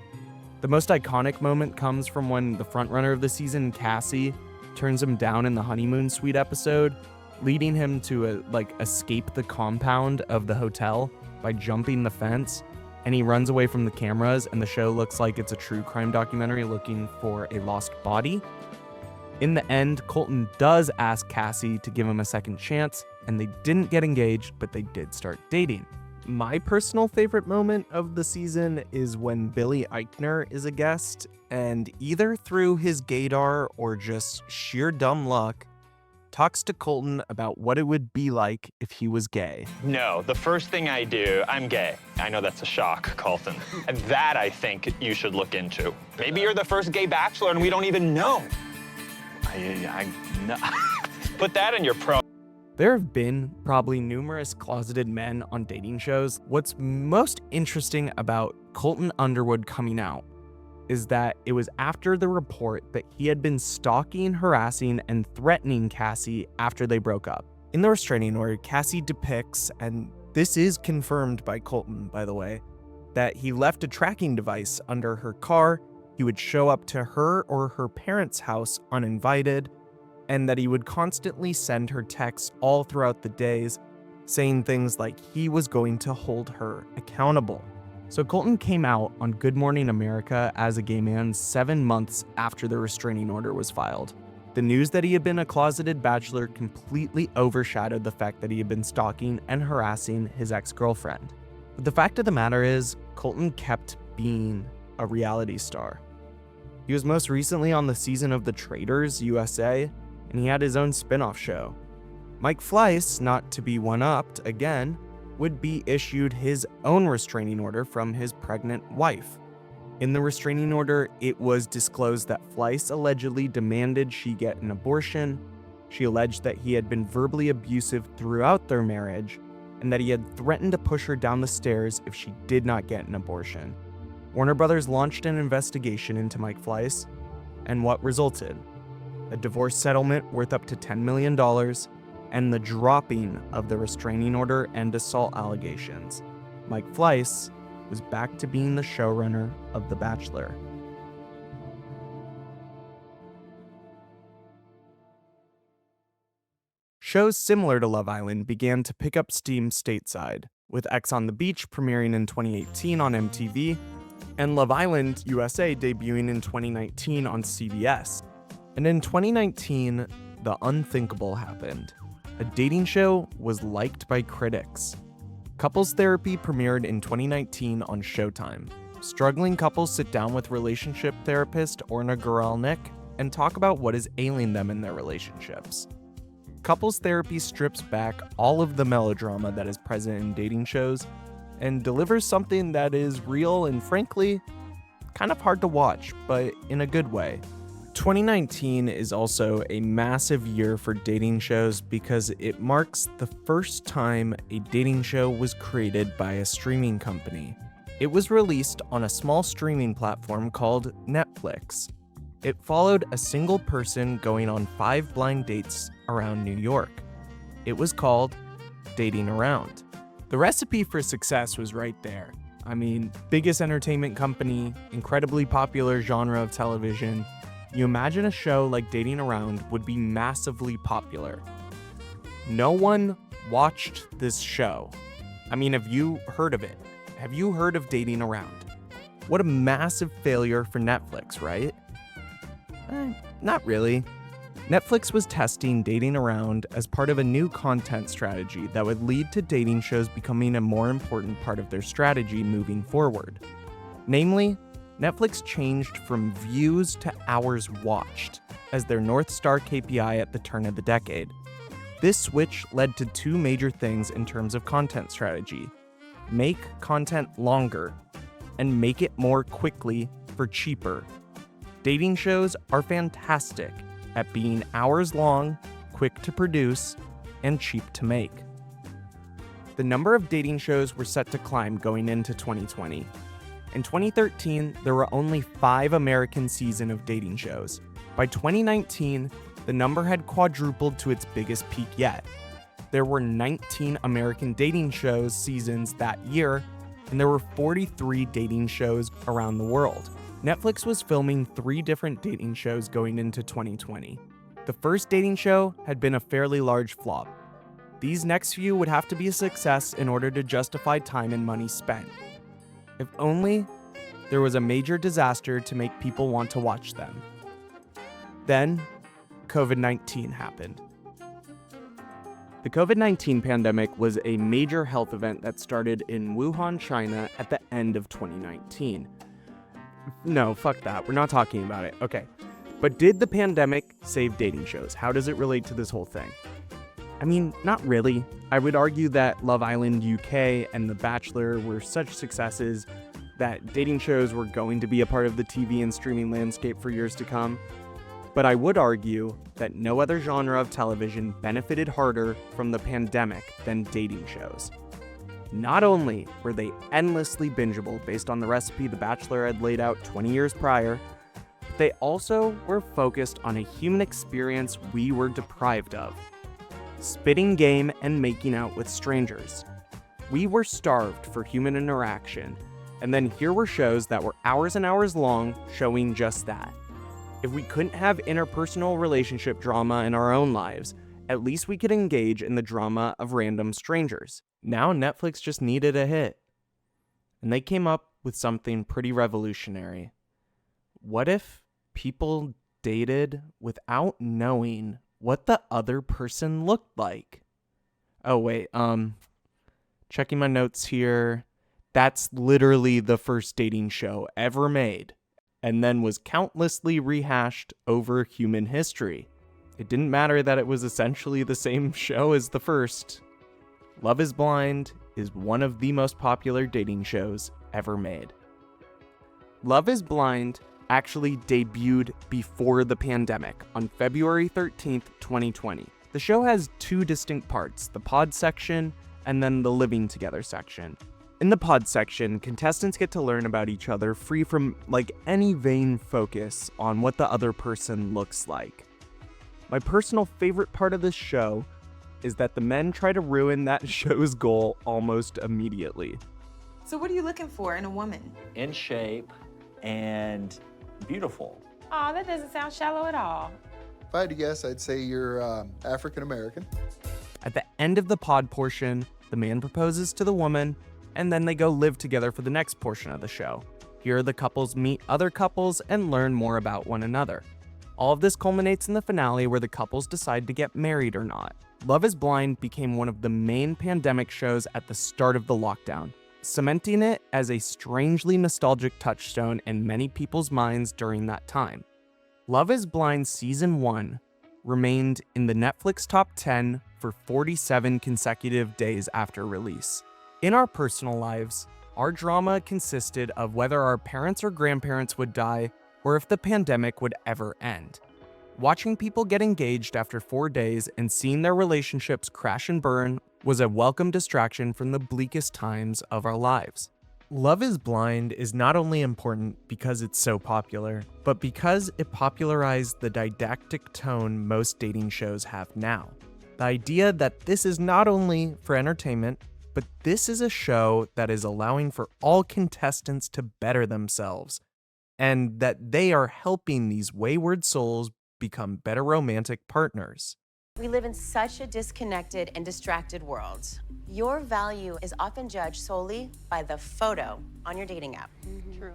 The most iconic moment comes from when the frontrunner of the season, Cassie, turns him down in the honeymoon suite episode, leading him to escape the compound of the hotel by jumping the fence, and he runs away from the cameras, and the show looks like it's a true crime documentary looking for a lost body. In the end, Colton does ask Cassie to give him a second chance, and they didn't get engaged, but they did start dating. My personal favorite moment of the season is when Billy Eichner is a guest, and either through his gaydar or just sheer dumb luck, talks to Colton about what it would be like if he was gay. No, the first thing I do, I'm gay. I know that's a shock, Colton. And that I think you should look into. Maybe you're the first gay bachelor and we don't even know. No. Put that in your pro. There have been probably numerous closeted men on dating shows. What's most interesting about Colton Underwood coming out is that it was after the report that he had been stalking, harassing, and threatening Cassie after they broke up. In the restraining order, Cassie depicts, and this is confirmed by Colton, by the way, that he left a tracking device under her car, he would show up to her or her parents' house uninvited, and that he would constantly send her texts all throughout the days, saying things like he was going to hold her accountable. So Colton came out on Good Morning America as a gay man 7 months after the restraining order was filed. The news that he had been a closeted bachelor completely overshadowed the fact that he had been stalking and harassing his ex-girlfriend. But the fact of the matter is, Colton kept being a reality star. He was most recently on the season of The Traitors USA, and he had his own spin-off show. Mike Fleiss, not to be one-upped again, would be issued his own restraining order from his pregnant wife. In the restraining order, it was disclosed that Fleiss allegedly demanded she get an abortion. She alleged that he had been verbally abusive throughout their marriage, and that he had threatened to push her down the stairs if she did not get an abortion. Warner Brothers launched an investigation into Mike Fleiss, and what resulted? A divorce settlement worth up to $10 million, and the dropping of the restraining order and assault allegations. Mike Fleiss was back to being the showrunner of The Bachelor. Shows similar to Love Island began to pick up steam stateside, with X on the Beach premiering in 2018 on MTV, and Love Island USA debuting in 2019 on CBS. And in 2019, the unthinkable happened. A dating show was liked by critics. Couples Therapy premiered in 2019 on Showtime. Struggling couples sit down with relationship therapist Orna Guralnick and talk about what is ailing them in their relationships. Couples Therapy strips back all of the melodrama that is present in dating shows and delivers something that is real and frankly, kind of hard to watch, but in a good way. 2019 is also a massive year for dating shows because it marks the first time a dating show was created by a streaming company. It was released on a small streaming platform called Netflix. It followed a single person going on 5 blind dates around New York. It was called Dating Around. The recipe for success was right there. I mean, biggest entertainment company, incredibly popular genre of television. You imagine a show like Dating Around would be massively popular. No one watched this show. I mean, have you heard of it? Have you heard of Dating Around? What a massive failure for Netflix, right? Not really. Netflix was testing Dating Around as part of a new content strategy that would lead to dating shows becoming a more important part of their strategy moving forward. Namely, Netflix changed from views to hours watched as their North Star KPI at the turn of the decade. This switch led to two major things in terms of content strategy: make content longer and make it more quickly for cheaper. Dating shows are fantastic at being hours long, quick to produce, and cheap to make. The number of dating shows were set to climb going into 2020. In 2013, there were only 5 American seasons of dating shows. By 2019, the number had quadrupled to its biggest peak yet. There were 19 American dating shows seasons that year, and there were 43 dating shows around the world. Netflix was filming 3 different dating shows going into 2020. The first dating show had been a fairly large flop. These next few would have to be a success in order to justify time and money spent. If only there was a major disaster to make people want to watch them. Then, COVID-19 happened. The COVID-19 pandemic was a major health event that started in Wuhan, China at the end of 2019. No, fuck that. We're not talking about it. Okay. But did the pandemic save dating shows? How does it relate to this whole thing? I mean, not really. I would argue that Love Island UK and The Bachelor were such successes that dating shows were going to be a part of the TV and streaming landscape for years to come. But I would argue that no other genre of television benefited harder from the pandemic than dating shows. Not only were they endlessly bingeable based on the recipe The Bachelor had laid out 20 years prior, but they also were focused on a human experience we were deprived of: spitting game and making out with strangers. We were starved for human interaction, and then here were shows that were hours and hours long showing just that. If we couldn't have interpersonal relationship drama in our own lives, at least we could engage in the drama of random strangers. Now Netflix just needed a hit. And they came up with something pretty revolutionary. What if people dated without knowing what the other person looked like? Oh wait, checking my notes here. That's literally the first dating show ever made, and then was countlessly rehashed over human history. It didn't matter that it was essentially the same show as the first. Love is Blind is one of the most popular dating shows ever made. Love is Blind actually debuted before the pandemic on February 13th, 2020. The show has 2 distinct parts, the pod section and then the living together section. In the pod section, contestants get to learn about each other free from any vain focus on what the other person looks like. My personal favorite part of this show is that the men try to ruin that show's goal almost immediately. So what are you looking for in a woman? In shape and beautiful. Oh, that doesn't sound shallow at all. If I had to guess, I'd say you're African American. At the end of the pod portion, the man proposes to the woman, and then they go live together for the next portion of the show. Here, the couples meet other couples and learn more about one another. All of this culminates in the finale where the couples decide to get married or not. Love is Blind became one of the main pandemic shows at the start of the lockdown, cementing it as a strangely nostalgic touchstone in many people's minds during that time. Love is Blind Season 1 remained in the Netflix top 10 for 47 consecutive days after release. In our personal lives, our drama consisted of whether our parents or grandparents would die or if the pandemic would ever end. Watching people get engaged after 4 days and seeing their relationships crash and burn was a welcome distraction from the bleakest times of our lives. Love is Blind is not only important because it's so popular, but because it popularized the didactic tone most dating shows have now. The idea that this is not only for entertainment, but this is a show that is allowing for all contestants to better themselves, and that they are helping these wayward souls become better romantic partners. We live in such a disconnected and distracted world. Your value is often judged solely by the photo on your dating app. True.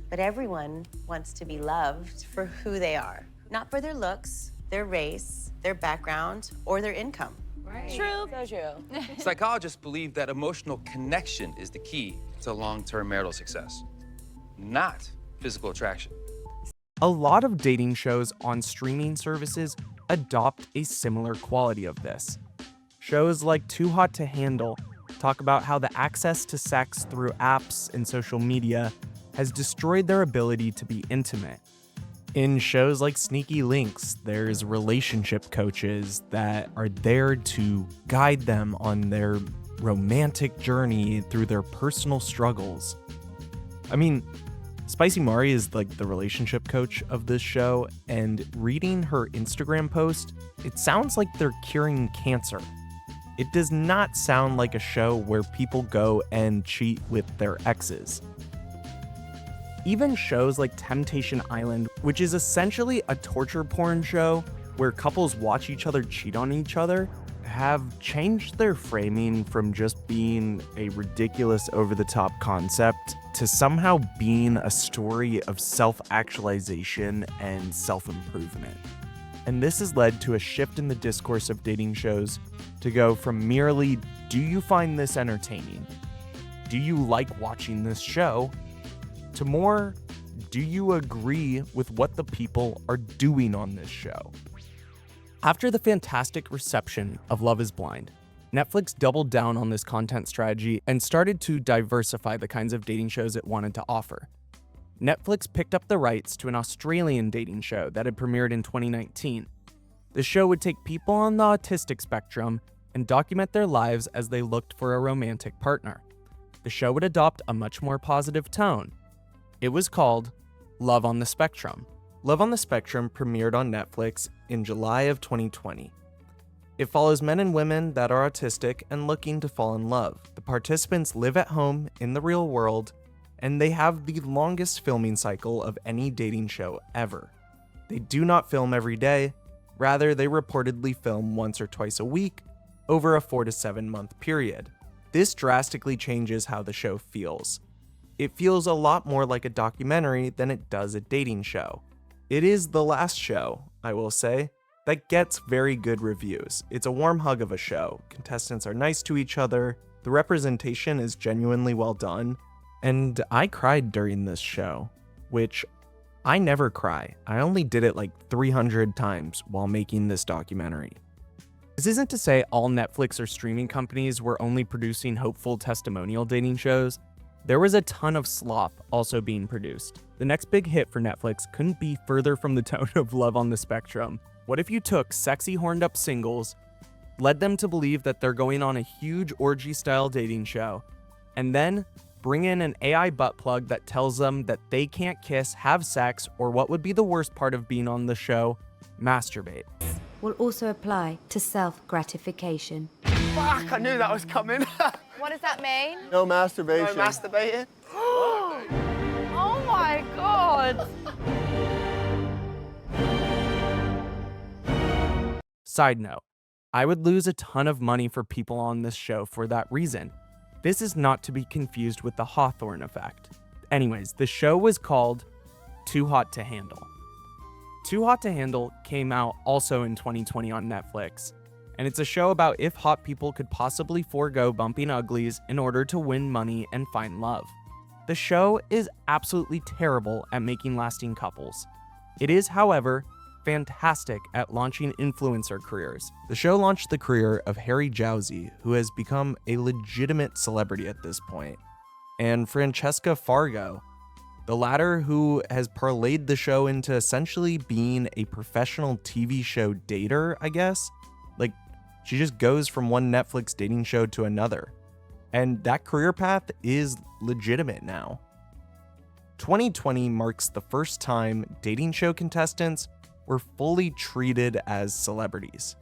But everyone wants to be loved for who they are, not for their looks, their race, their background, or their income. Right. True. So true. Psychologists believe that emotional connection is the key to long-term marital success, not physical attraction. A lot of dating shows on streaming services adopt a similar quality of this. Shows like Too Hot to Handle talk about how the access to sex through apps and social media has destroyed their ability to be intimate. In shows like Sneaky Links, there's relationship coaches that are there to guide them on their romantic journey through their personal struggles. I mean, Spicy Mari is like the relationship coach of this show, and reading her Instagram post, it sounds like they're curing cancer. It does not sound like a show where people go and cheat with their exes. Even shows like Temptation Island, which is essentially a torture porn show where couples watch each other cheat on each other, have changed their framing from just being a ridiculous over-the-top concept to somehow being a story of self-actualization and self-improvement. And this has led to a shift in the discourse of dating shows to go from merely, do you find this entertaining? Do you like watching this show? To more, do you agree with what the people are doing on this show? After the fantastic reception of Love is Blind, Netflix doubled down on this content strategy and started to diversify the kinds of dating shows it wanted to offer. Netflix picked up the rights to an Australian dating show that had premiered in 2019. The show would take people on the autistic spectrum and document their lives as they looked for a romantic partner. The show would adopt a much more positive tone. It was called Love on the Spectrum. Love on the Spectrum premiered on Netflix in July of 2020. It follows men and women that are autistic and looking to fall in love. The participants live at home in the real world, and they have the longest filming cycle of any dating show ever. They do not film every day, rather they reportedly film once or twice a week over a 4 to 7 month period. This drastically changes how the show feels. It feels a lot more like a documentary than it does a dating show. It is the last show, I will say, that gets very good reviews. It's a warm hug of a show. Contestants are nice to each other. The representation is genuinely well done. And I cried during this show, which I never cry. I only did it like 300 times while making this documentary. This isn't to say all Netflix or streaming companies were only producing hopeful testimonial dating shows. There was a ton of slop also being produced. The next big hit for Netflix couldn't be further from the tone of Love on the Spectrum. What if you took sexy horned up singles, led them to believe that they're going on a huge orgy-style dating show, and then bring in an AI butt plug that tells them that they can't kiss, have sex, or what would be the worst part of being on the show, masturbate. Will also apply to self-gratification. Fuck, I knew that was coming. What does that mean? No masturbation. No masturbating. Oh my God. Side note, I would lose a ton of money for people on this show for that reason. This is not to be confused with the Hawthorne effect. Anyways, the show was called Too Hot to Handle. Too Hot to Handle came out also in 2020 on Netflix, and it's a show about if hot people could possibly forego bumping uglies in order to win money and find love. The show is absolutely terrible at making lasting couples. It is, however, fantastic at launching influencer careers. The show launched the career of Harry Jowsey, who has become a legitimate celebrity at this point, and Francesca Fargo, the latter who has parlayed the show into essentially being a professional TV show dater, I guess. Like, she just goes from one Netflix dating show to another. And that career path is legitimate now. 2020 marks the first time dating show contestants were fully treated as celebrities.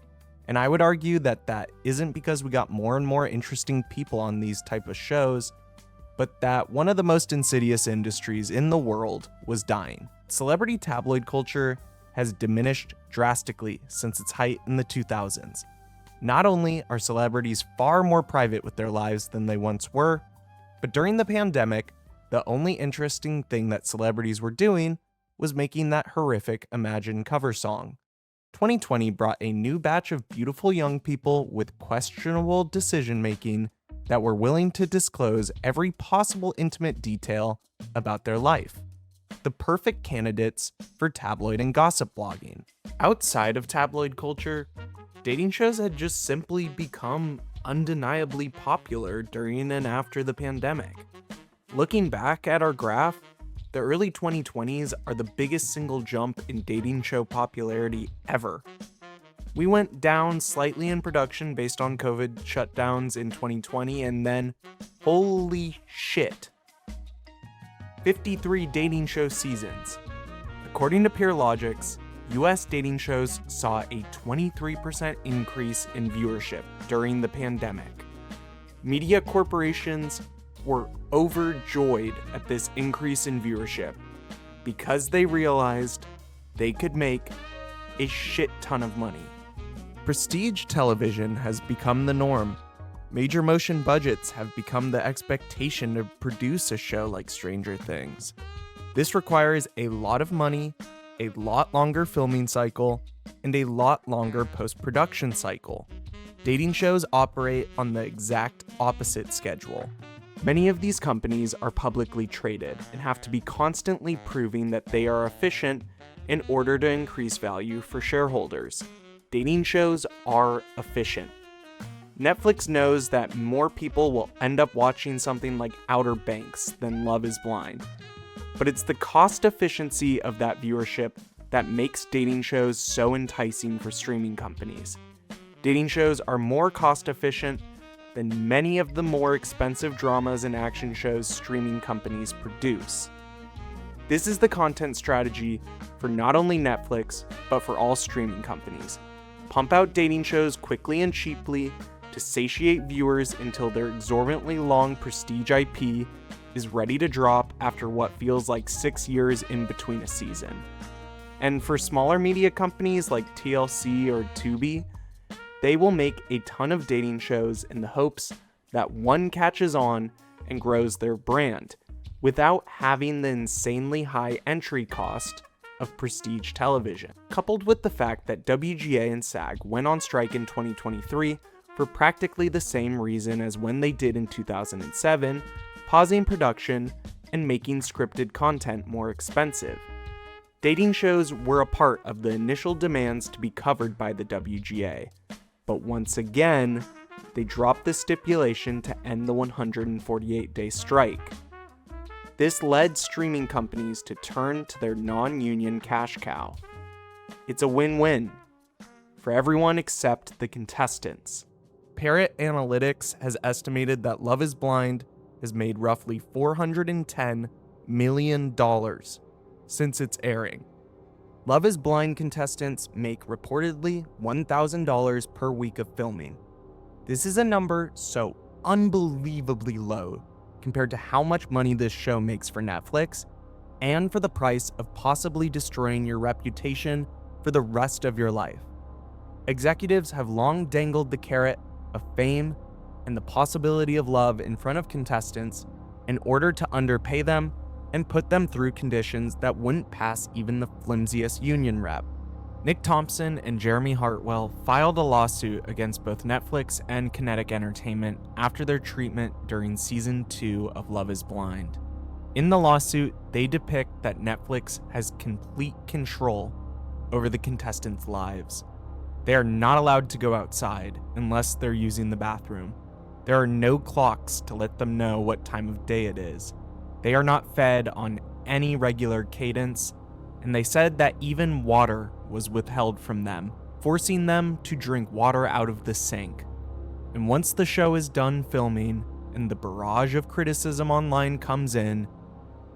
And I would argue that that isn't because we got more and more interesting people on these type of shows, but that one of the most insidious industries in the world was dying. Celebrity tabloid culture has diminished drastically since its height in the 2000s. Not only are celebrities far more private with their lives than they once were, but during the pandemic, the only interesting thing that celebrities were doing was making that horrific Imagine cover song. 2020 brought a new batch of beautiful young people with questionable decision-making that were willing to disclose every possible intimate detail about their life. The perfect candidates for tabloid and gossip blogging. Outside of tabloid culture, dating shows had just simply become undeniably popular during and after the pandemic. Looking back at our graph, the early 2020s are the biggest single jump in dating show popularity ever. We went down slightly in production based on COVID shutdowns in 2020, and then, holy shit, 53 dating show seasons. According to PeerLogix, US dating shows saw a 23% increase in viewership during the pandemic. Media corporations were overjoyed at this increase in viewership because they realized they could make a shit ton of money. Prestige television has become the norm. Major motion budgets have become the expectation to produce a show like Stranger Things. This requires a lot of money, a lot longer filming cycle, and a lot longer post-production cycle. Dating shows operate on the exact opposite schedule. Many of these companies are publicly traded and have to be constantly proving that they are efficient in order to increase value for shareholders. Dating shows are efficient. Netflix knows that more people will end up watching something like Outer Banks than Love is Blind. But it's the cost efficiency of that viewership that makes dating shows so enticing for streaming companies. Dating shows are more cost efficient than many of the more expensive dramas and action shows streaming companies produce. This is the content strategy for not only Netflix, but for all streaming companies. Pump out dating shows quickly and cheaply to satiate viewers until their exorbitantly long prestige IP is ready to drop after what feels like 6 years in between a season. And for smaller media companies like TLC or Tubi, they will make a ton of dating shows in the hopes that one catches on and grows their brand, without having the insanely high entry cost of prestige television. Coupled with the fact that WGA and SAG went on strike in 2023 for practically the same reason as when they did in 2007, pausing production and making scripted content more expensive. Dating shows were a part of the initial demands to be covered by the WGA. But once again, they dropped the stipulation to end the 148-day strike. This led streaming companies to turn to their non-union cash cow. It's a win-win for everyone except the contestants. Parrot Analytics has estimated that Love is Blind has made roughly $410 million since its airing. Love is Blind contestants make reportedly $1,000 per week of filming. This is a number so unbelievably low compared to how much money this show makes for Netflix, and for the price of possibly destroying your reputation for the rest of your life. Executives have long dangled the carrot of fame and the possibility of love in front of contestants in order to underpay them and put them through conditions that wouldn't pass even the flimsiest union rep. Nick Thompson and Jeremy Hartwell filed a lawsuit against both Netflix and Kinetic Entertainment after their treatment during season 2 of Love is Blind. In the lawsuit, they depict that Netflix has complete control over the contestants' lives. They are not allowed to go outside unless they're using the bathroom. There are no clocks to let them know what time of day it is. They are not fed on any regular cadence, and they said that even water was withheld from them, forcing them to drink water out of the sink. And once the show is done filming and the barrage of criticism online comes in,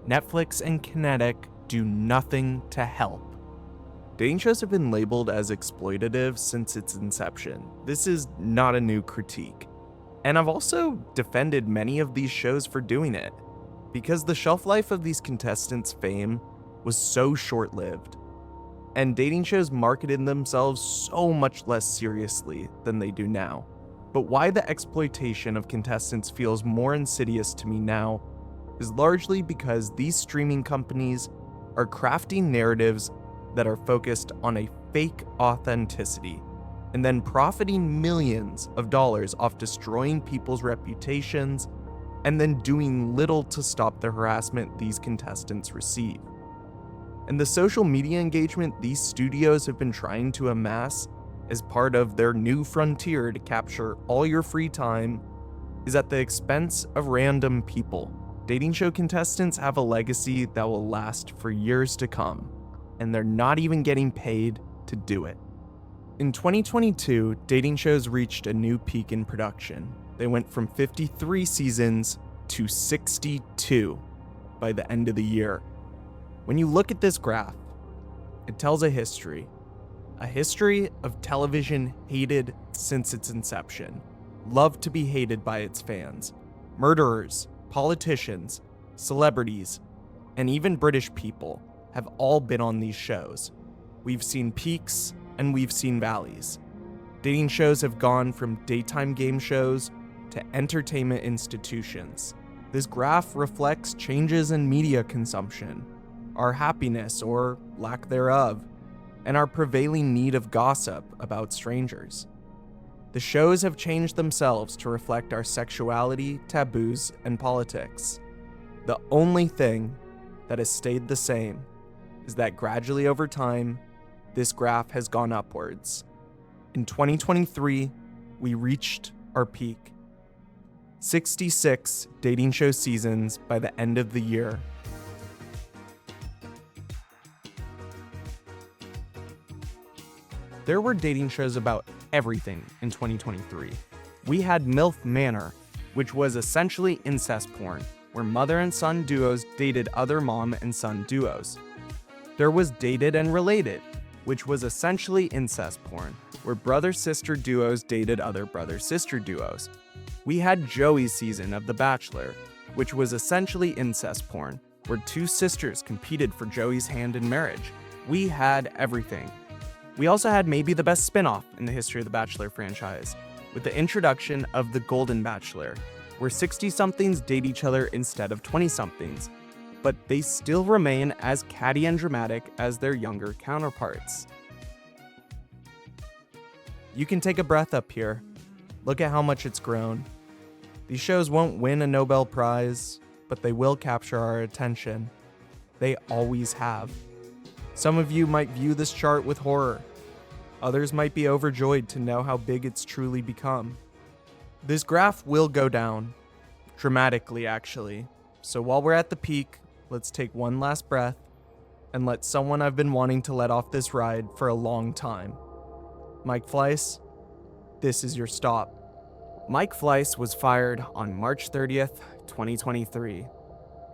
Netflix and Kinetic do nothing to help. dating shows have been labeled as exploitative since its inception. This is not a new critique. And I've also defended many of these shows for doing it, because the shelf life of these contestants' fame was so short-lived. And dating shows marketed themselves so much less seriously than they do now. But why the exploitation of contestants feels more insidious to me now is largely because these streaming companies are crafting narratives that are focused on a fake authenticity and then profiting millions of dollars off destroying people's reputations and then doing little to stop the harassment these contestants receive. And the social media engagement these studios have been trying to amass as part of their new frontier to capture all your free time is at the expense of random people. Dating show contestants have a legacy that will last for years to come, and they're not even getting paid to do it. In 2022, dating shows reached a new peak in production. They went from 53 seasons to 62 by the end of the year. When you look at this graph, it tells a history of television hated since its inception, loved to be hated by its fans. Murderers, politicians, celebrities, and even British people have all been on these shows. We've seen peaks and we've seen valleys. Dating shows have gone from daytime game shows to entertainment institutions. This graph reflects changes in media consumption, our happiness or lack thereof, and our prevailing need of gossip about strangers. The shows have changed themselves to reflect our sexuality, taboos, and politics. The only thing that has stayed the same is that gradually over time, this graph has gone upwards. In 2023, we reached our peak. 66 dating show seasons by the end of the year. There were dating shows about everything in 2023. We had MILF Manor, which was essentially incest porn, where mother and son duos dated other mom and son duos. There was Dated and Related, which was essentially incest porn, where brother-sister duos dated other brother-sister duos. We had Joey's season of The Bachelor, which was essentially incest porn, where two sisters competed for Joey's hand in marriage. We had everything. We also had maybe the best spin-off in the history of the Bachelor franchise, with the introduction of The Golden Bachelor, where 60-somethings date each other instead of 20-somethings, but they still remain as catty and dramatic as their younger counterparts. You can take a breath up here. Look at how much it's grown. These shows won't win a Nobel Prize, but they will capture our attention. They always have. Some of you might view this chart with horror. Others might be overjoyed to know how big it's truly become. This graph will go down, dramatically actually. So while we're at the peak, let's take one last breath and let someone I've been wanting to let off this ride for a long time. Mike Fleiss, this is your stop. Mike Fleiss was fired on March 30th, 2023.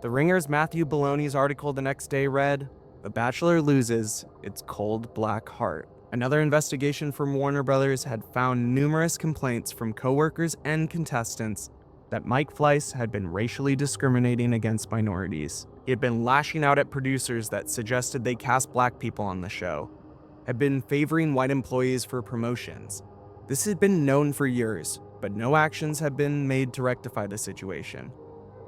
The Ringer's Matthew Baloney's article the next day read, "The Bachelor loses its cold black heart." Another investigation from Warner Brothers had found numerous complaints from coworkers and contestants that Mike Fleiss had been racially discriminating against minorities. He had been lashing out at producers that suggested they cast black people on the show, had been favoring white employees for promotions. This had been known for years, but no actions had been made to rectify the situation.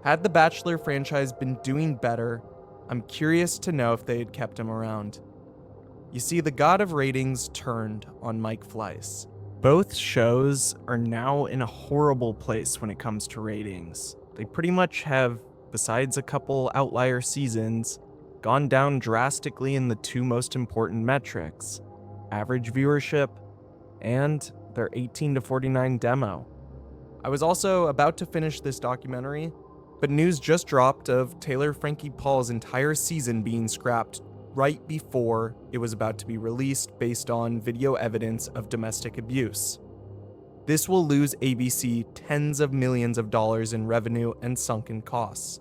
Had the Bachelor franchise been doing better, I'm curious to know if they had kept him around. You see, the god of ratings turned on Mike Fleiss. Both shows are now in a horrible place when it comes to ratings. They pretty much have, besides a couple outlier seasons, gone down drastically in the two most important metrics: average viewership and their 18 to 49 demo. I was also about to finish this documentary, but news just dropped of Taylor Frankie Paul's entire season being scrapped right before it was about to be released based on video evidence of domestic abuse. This will lose ABC tens of millions of dollars in revenue and sunken costs.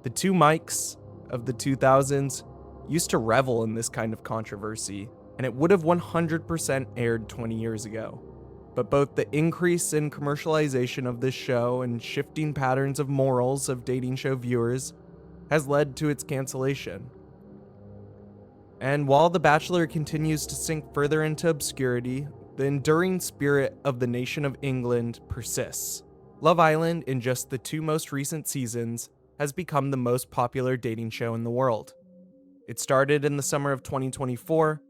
The two Mikes of the 2000s used to revel in this kind of controversy, and it would have 100% aired 20 years ago. But both the increase in commercialization of this show and shifting patterns of morals of dating show viewers has led to its cancellation. And while The Bachelor continues to sink further into obscurity, the enduring spirit of the nation of England persists. Love Island, in just the 2 most recent seasons, has become the most popular dating show in the world. It started in the summer of 2024.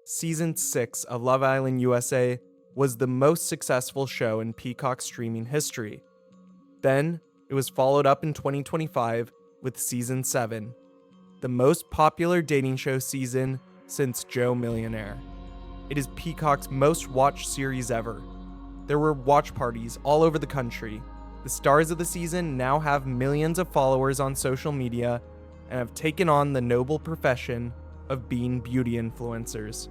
Season 6 of Love Island USA was the most successful show in Peacock streaming history. Then, it was followed up in 2025 with Season 7, the most popular dating show season since Joe Millionaire. It is Peacock's most watched series ever. There were watch parties all over the country. The stars of the season now have millions of followers on social media and have taken on the noble profession of being beauty influencers.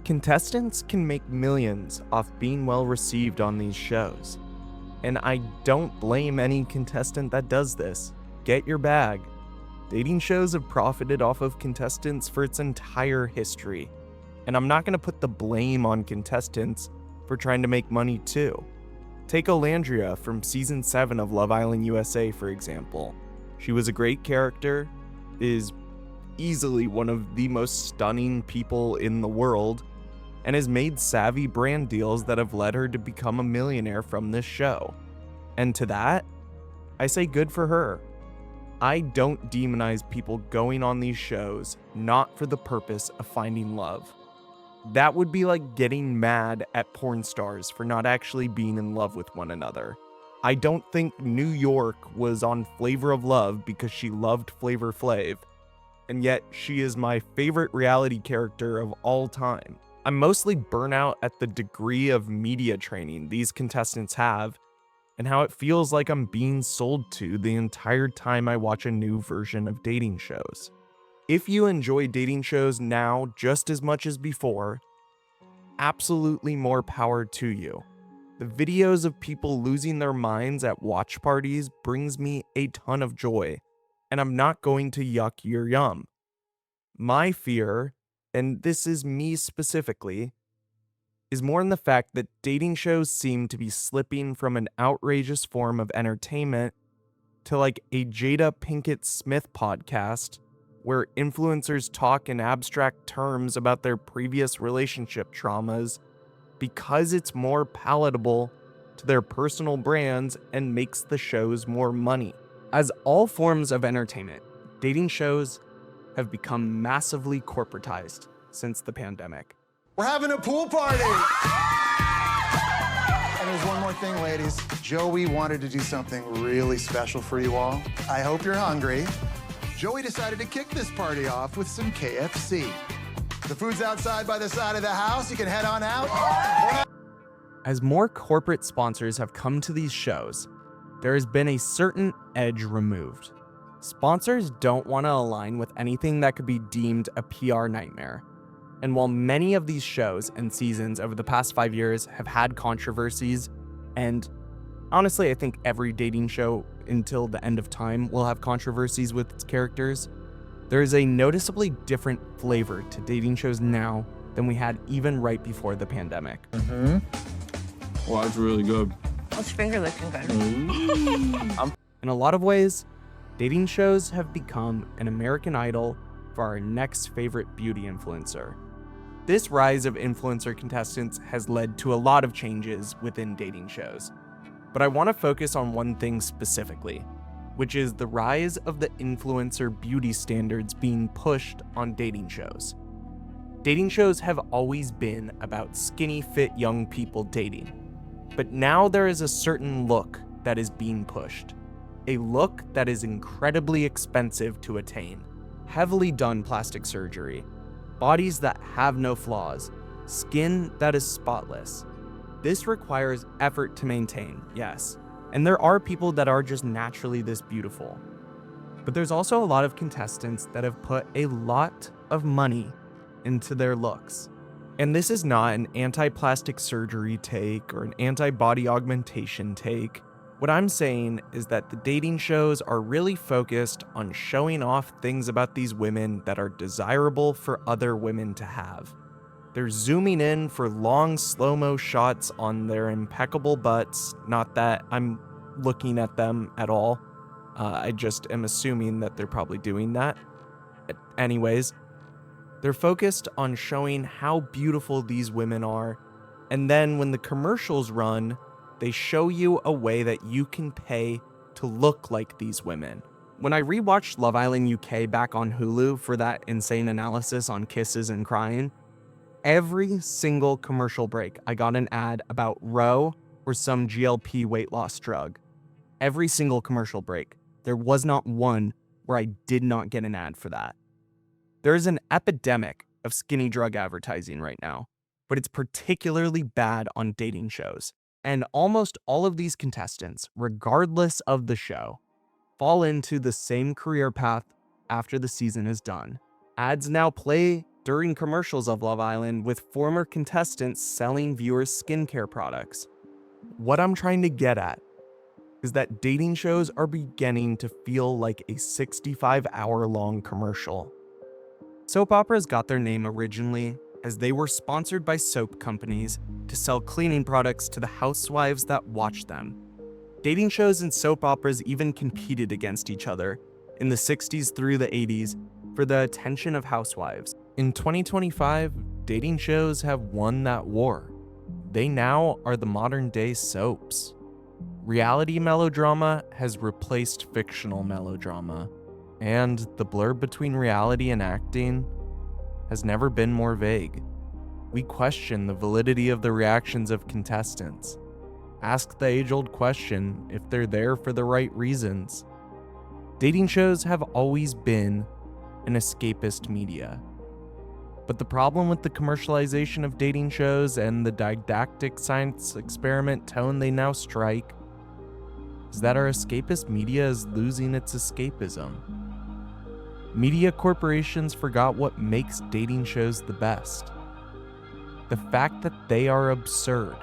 Contestants can make millions off being well received on these shows. And I don't blame any contestant that does this. Get your bag. Dating shows have profited off of contestants for its entire history. And I'm not going to put the blame on contestants for trying to make money too. Take Olandria from Season 7 of Love Island USA, for example. She was a great character, is easily one of the most stunning people in the world, and has made savvy brand deals that have led her to become a millionaire from this show. And to that, I say good for her. I don't demonize people going on these shows not for the purpose of finding love. That would be like getting mad at porn stars for not actually being in love with one another. I don't think New York was on Flavor of Love because she loved Flavor Flav, and yet she is my favorite reality character of all time. I'm mostly burnt out at the degree of media training these contestants have, and how it feels like I'm being sold to the entire time I watch a new version of dating shows. If you enjoy dating shows now just as much as before, absolutely more power to you. The videos of people losing their minds at watch parties brings me a ton of joy, and I'm not going to yuck your yum. My fear, and this is me specifically, is more in the fact that dating shows seem to be slipping from an outrageous form of entertainment to like a Jada Pinkett Smith podcast where influencers talk in abstract terms about their previous relationship traumas because it's more palatable to their personal brands and makes the shows more money. As all forms of entertainment, dating shows have become massively corporatized since the pandemic. We're having a pool party! And there's one more thing, ladies. Joey wanted to do something really special for you all. I hope you're hungry. Joey decided to kick this party off with some KFC. The food's outside by the side of the house. You can head on out. As more corporate sponsors have come to these shows, there has been a certain edge removed. Sponsors don't want to align with anything that could be deemed a PR nightmare. And while many of these shows and seasons over the past 5 years have had controversies, and honestly, I think every dating show until the end of time will have controversies with its characters, there is a noticeably different flavor to dating shows now than we had even right before the pandemic. Wow, it's really good. What's finger looking good? In a lot of ways, dating shows have become an American Idol for our next favorite beauty influencer. This rise of influencer contestants has led to a lot of changes within dating shows. But I want to focus on one thing specifically, which is the rise of the influencer beauty standards being pushed on dating shows. Dating shows have always been about skinny fit young people dating, but now there is a certain look that is being pushed. A look that is incredibly expensive to attain, heavily done plastic surgery, bodies that have no flaws, skin that is spotless. This requires effort to maintain, yes, and there are people that are just naturally this beautiful. But there's also a lot of contestants that have put a lot of money into their looks. And this is not an anti-plastic surgery take or an anti-body augmentation take. What I'm saying is that the dating shows are really focused on showing off things about these women that are desirable for other women to have. They're zooming in for long slow-mo shots on their impeccable butts. Not that I'm looking at them at all. I just am assuming that they're probably doing that. Anyways, they're focused on showing how beautiful these women are. And then when the commercials run, they show you a way that you can pay to look like these women. When I rewatched Love Island UK back on Hulu for that insane analysis on kisses and crying, every single commercial break, I got an ad about Roe or some GLP weight loss drug. Every single commercial break. There was not one where I did not get an ad for that. There is an epidemic of skinny drug advertising right now, but it's particularly bad on dating shows. And almost all of these contestants, regardless of the show, fall into the same career path after the season is done. Ads now play during commercials of Love Island with former contestants selling viewers skincare products. What I'm trying to get at is that dating shows are beginning to feel like a 65-hour-long commercial. Soap operas got their name originally as they were sponsored by soap companies to sell cleaning products to the housewives that watched them. Dating shows and soap operas even competed against each other in the 60s through the 80s for the attention of housewives. In 2025, dating shows have won that war. They now are the modern-day soaps. Reality melodrama has replaced fictional melodrama, and the blur between reality and acting has never been more vague. We question the validity of the reactions of contestants. Ask the age-old question if they're there for the right reasons. Dating shows have always been an escapist media. But the problem with the commercialization of dating shows and the didactic science experiment tone they now strike is that our escapist media is losing its escapism. Media corporations forgot what makes dating shows the best. The fact that they are absurd.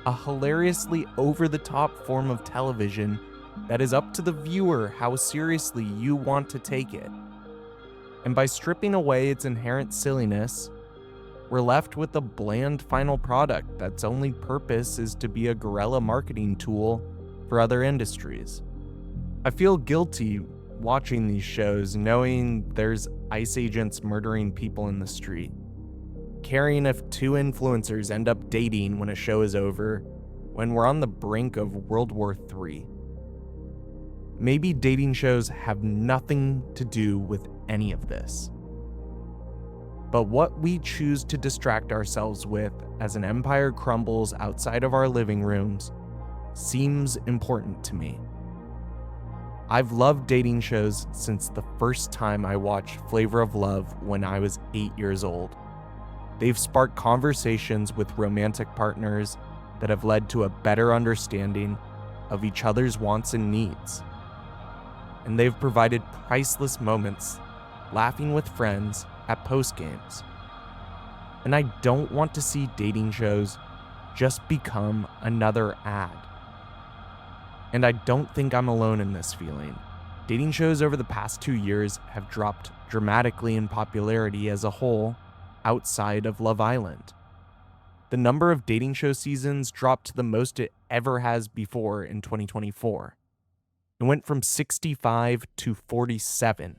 A hilariously over-the-top form of television that is up to the viewer how seriously you want to take it. And by stripping away its inherent silliness, we're left with a bland final product that's only purpose is to be a guerrilla marketing tool for other industries. I feel guilty watching these shows knowing there's ICE agents murdering people in the street, caring if two influencers end up dating when a show is over, when we're on the brink of World War III. Maybe dating shows have nothing to do with any of this. But what we choose to distract ourselves with as an empire crumbles outside of our living rooms seems important to me. I've loved dating shows since the first time I watched Flavor of Love when I was 8 years old. They've sparked conversations with romantic partners that have led to a better understanding of each other's wants and needs. And they've provided priceless moments laughing with friends at post games. And I don't want to see dating shows just become another ad. And I don't think I'm alone in this feeling. Dating shows over the past 2 years have dropped dramatically in popularity as a whole outside of Love Island. The number of dating show seasons dropped to the most it ever has before in 2024. It went from 65 to 47.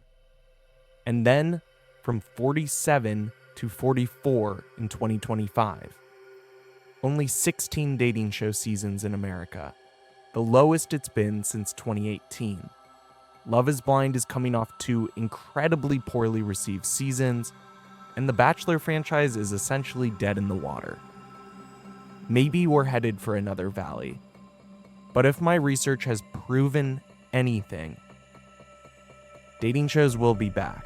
And then from 47 to 44 in 2025. Only 16 dating show seasons in America, the lowest it's been since 2018. Love is Blind is coming off 2 incredibly poorly received seasons, and the Bachelor franchise is essentially dead in the water. Maybe we're headed for another valley, but if my research has proven anything, dating shows will be back.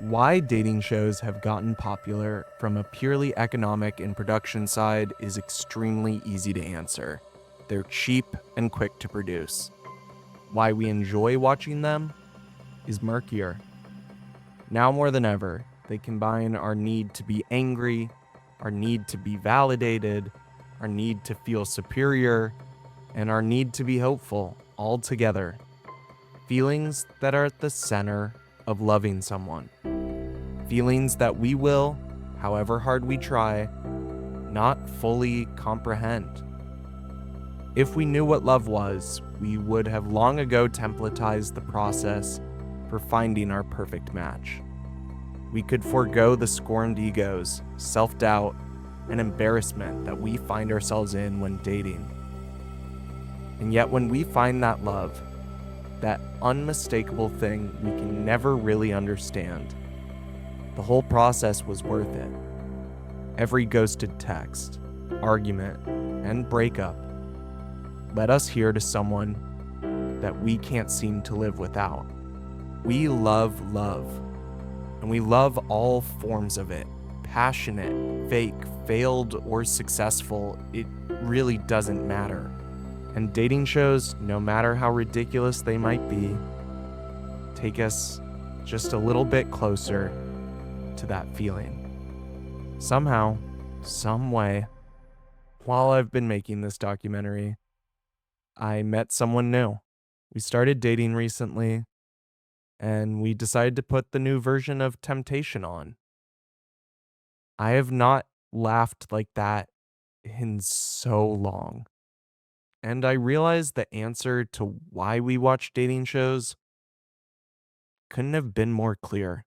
Why dating shows have gotten popular from a purely economic and production side is extremely easy to answer. They're cheap and quick to produce. Why we enjoy watching them is murkier. Now more than ever, they combine our need to be angry, our need to be validated, our need to feel superior, and our need to be hopeful all together. Feelings that are at the center of loving someone. Feelings that we will, however hard we try, not fully comprehend. If we knew what love was, we would have long ago templatized the process for finding our perfect match. We could forego the scorned egos, self-doubt, and embarrassment that we find ourselves in when dating. And yet when we find that love, that unmistakable thing we can never really understand, the whole process was worth it. Every ghosted text, argument, and breakup led us here to someone that we can't seem to live without. We love love, and we love all forms of it. Passionate, fake, failed, or successful, it really doesn't matter. And dating shows, no matter how ridiculous they might be, take us just a little bit closer to that feeling. Somehow, some way, while I've been making this documentary, I met someone new. We started dating recently, and we decided to put the new version of Temptation on. I have not laughed like that in so long. And I realized the answer to why we watch dating shows couldn't have been more clear.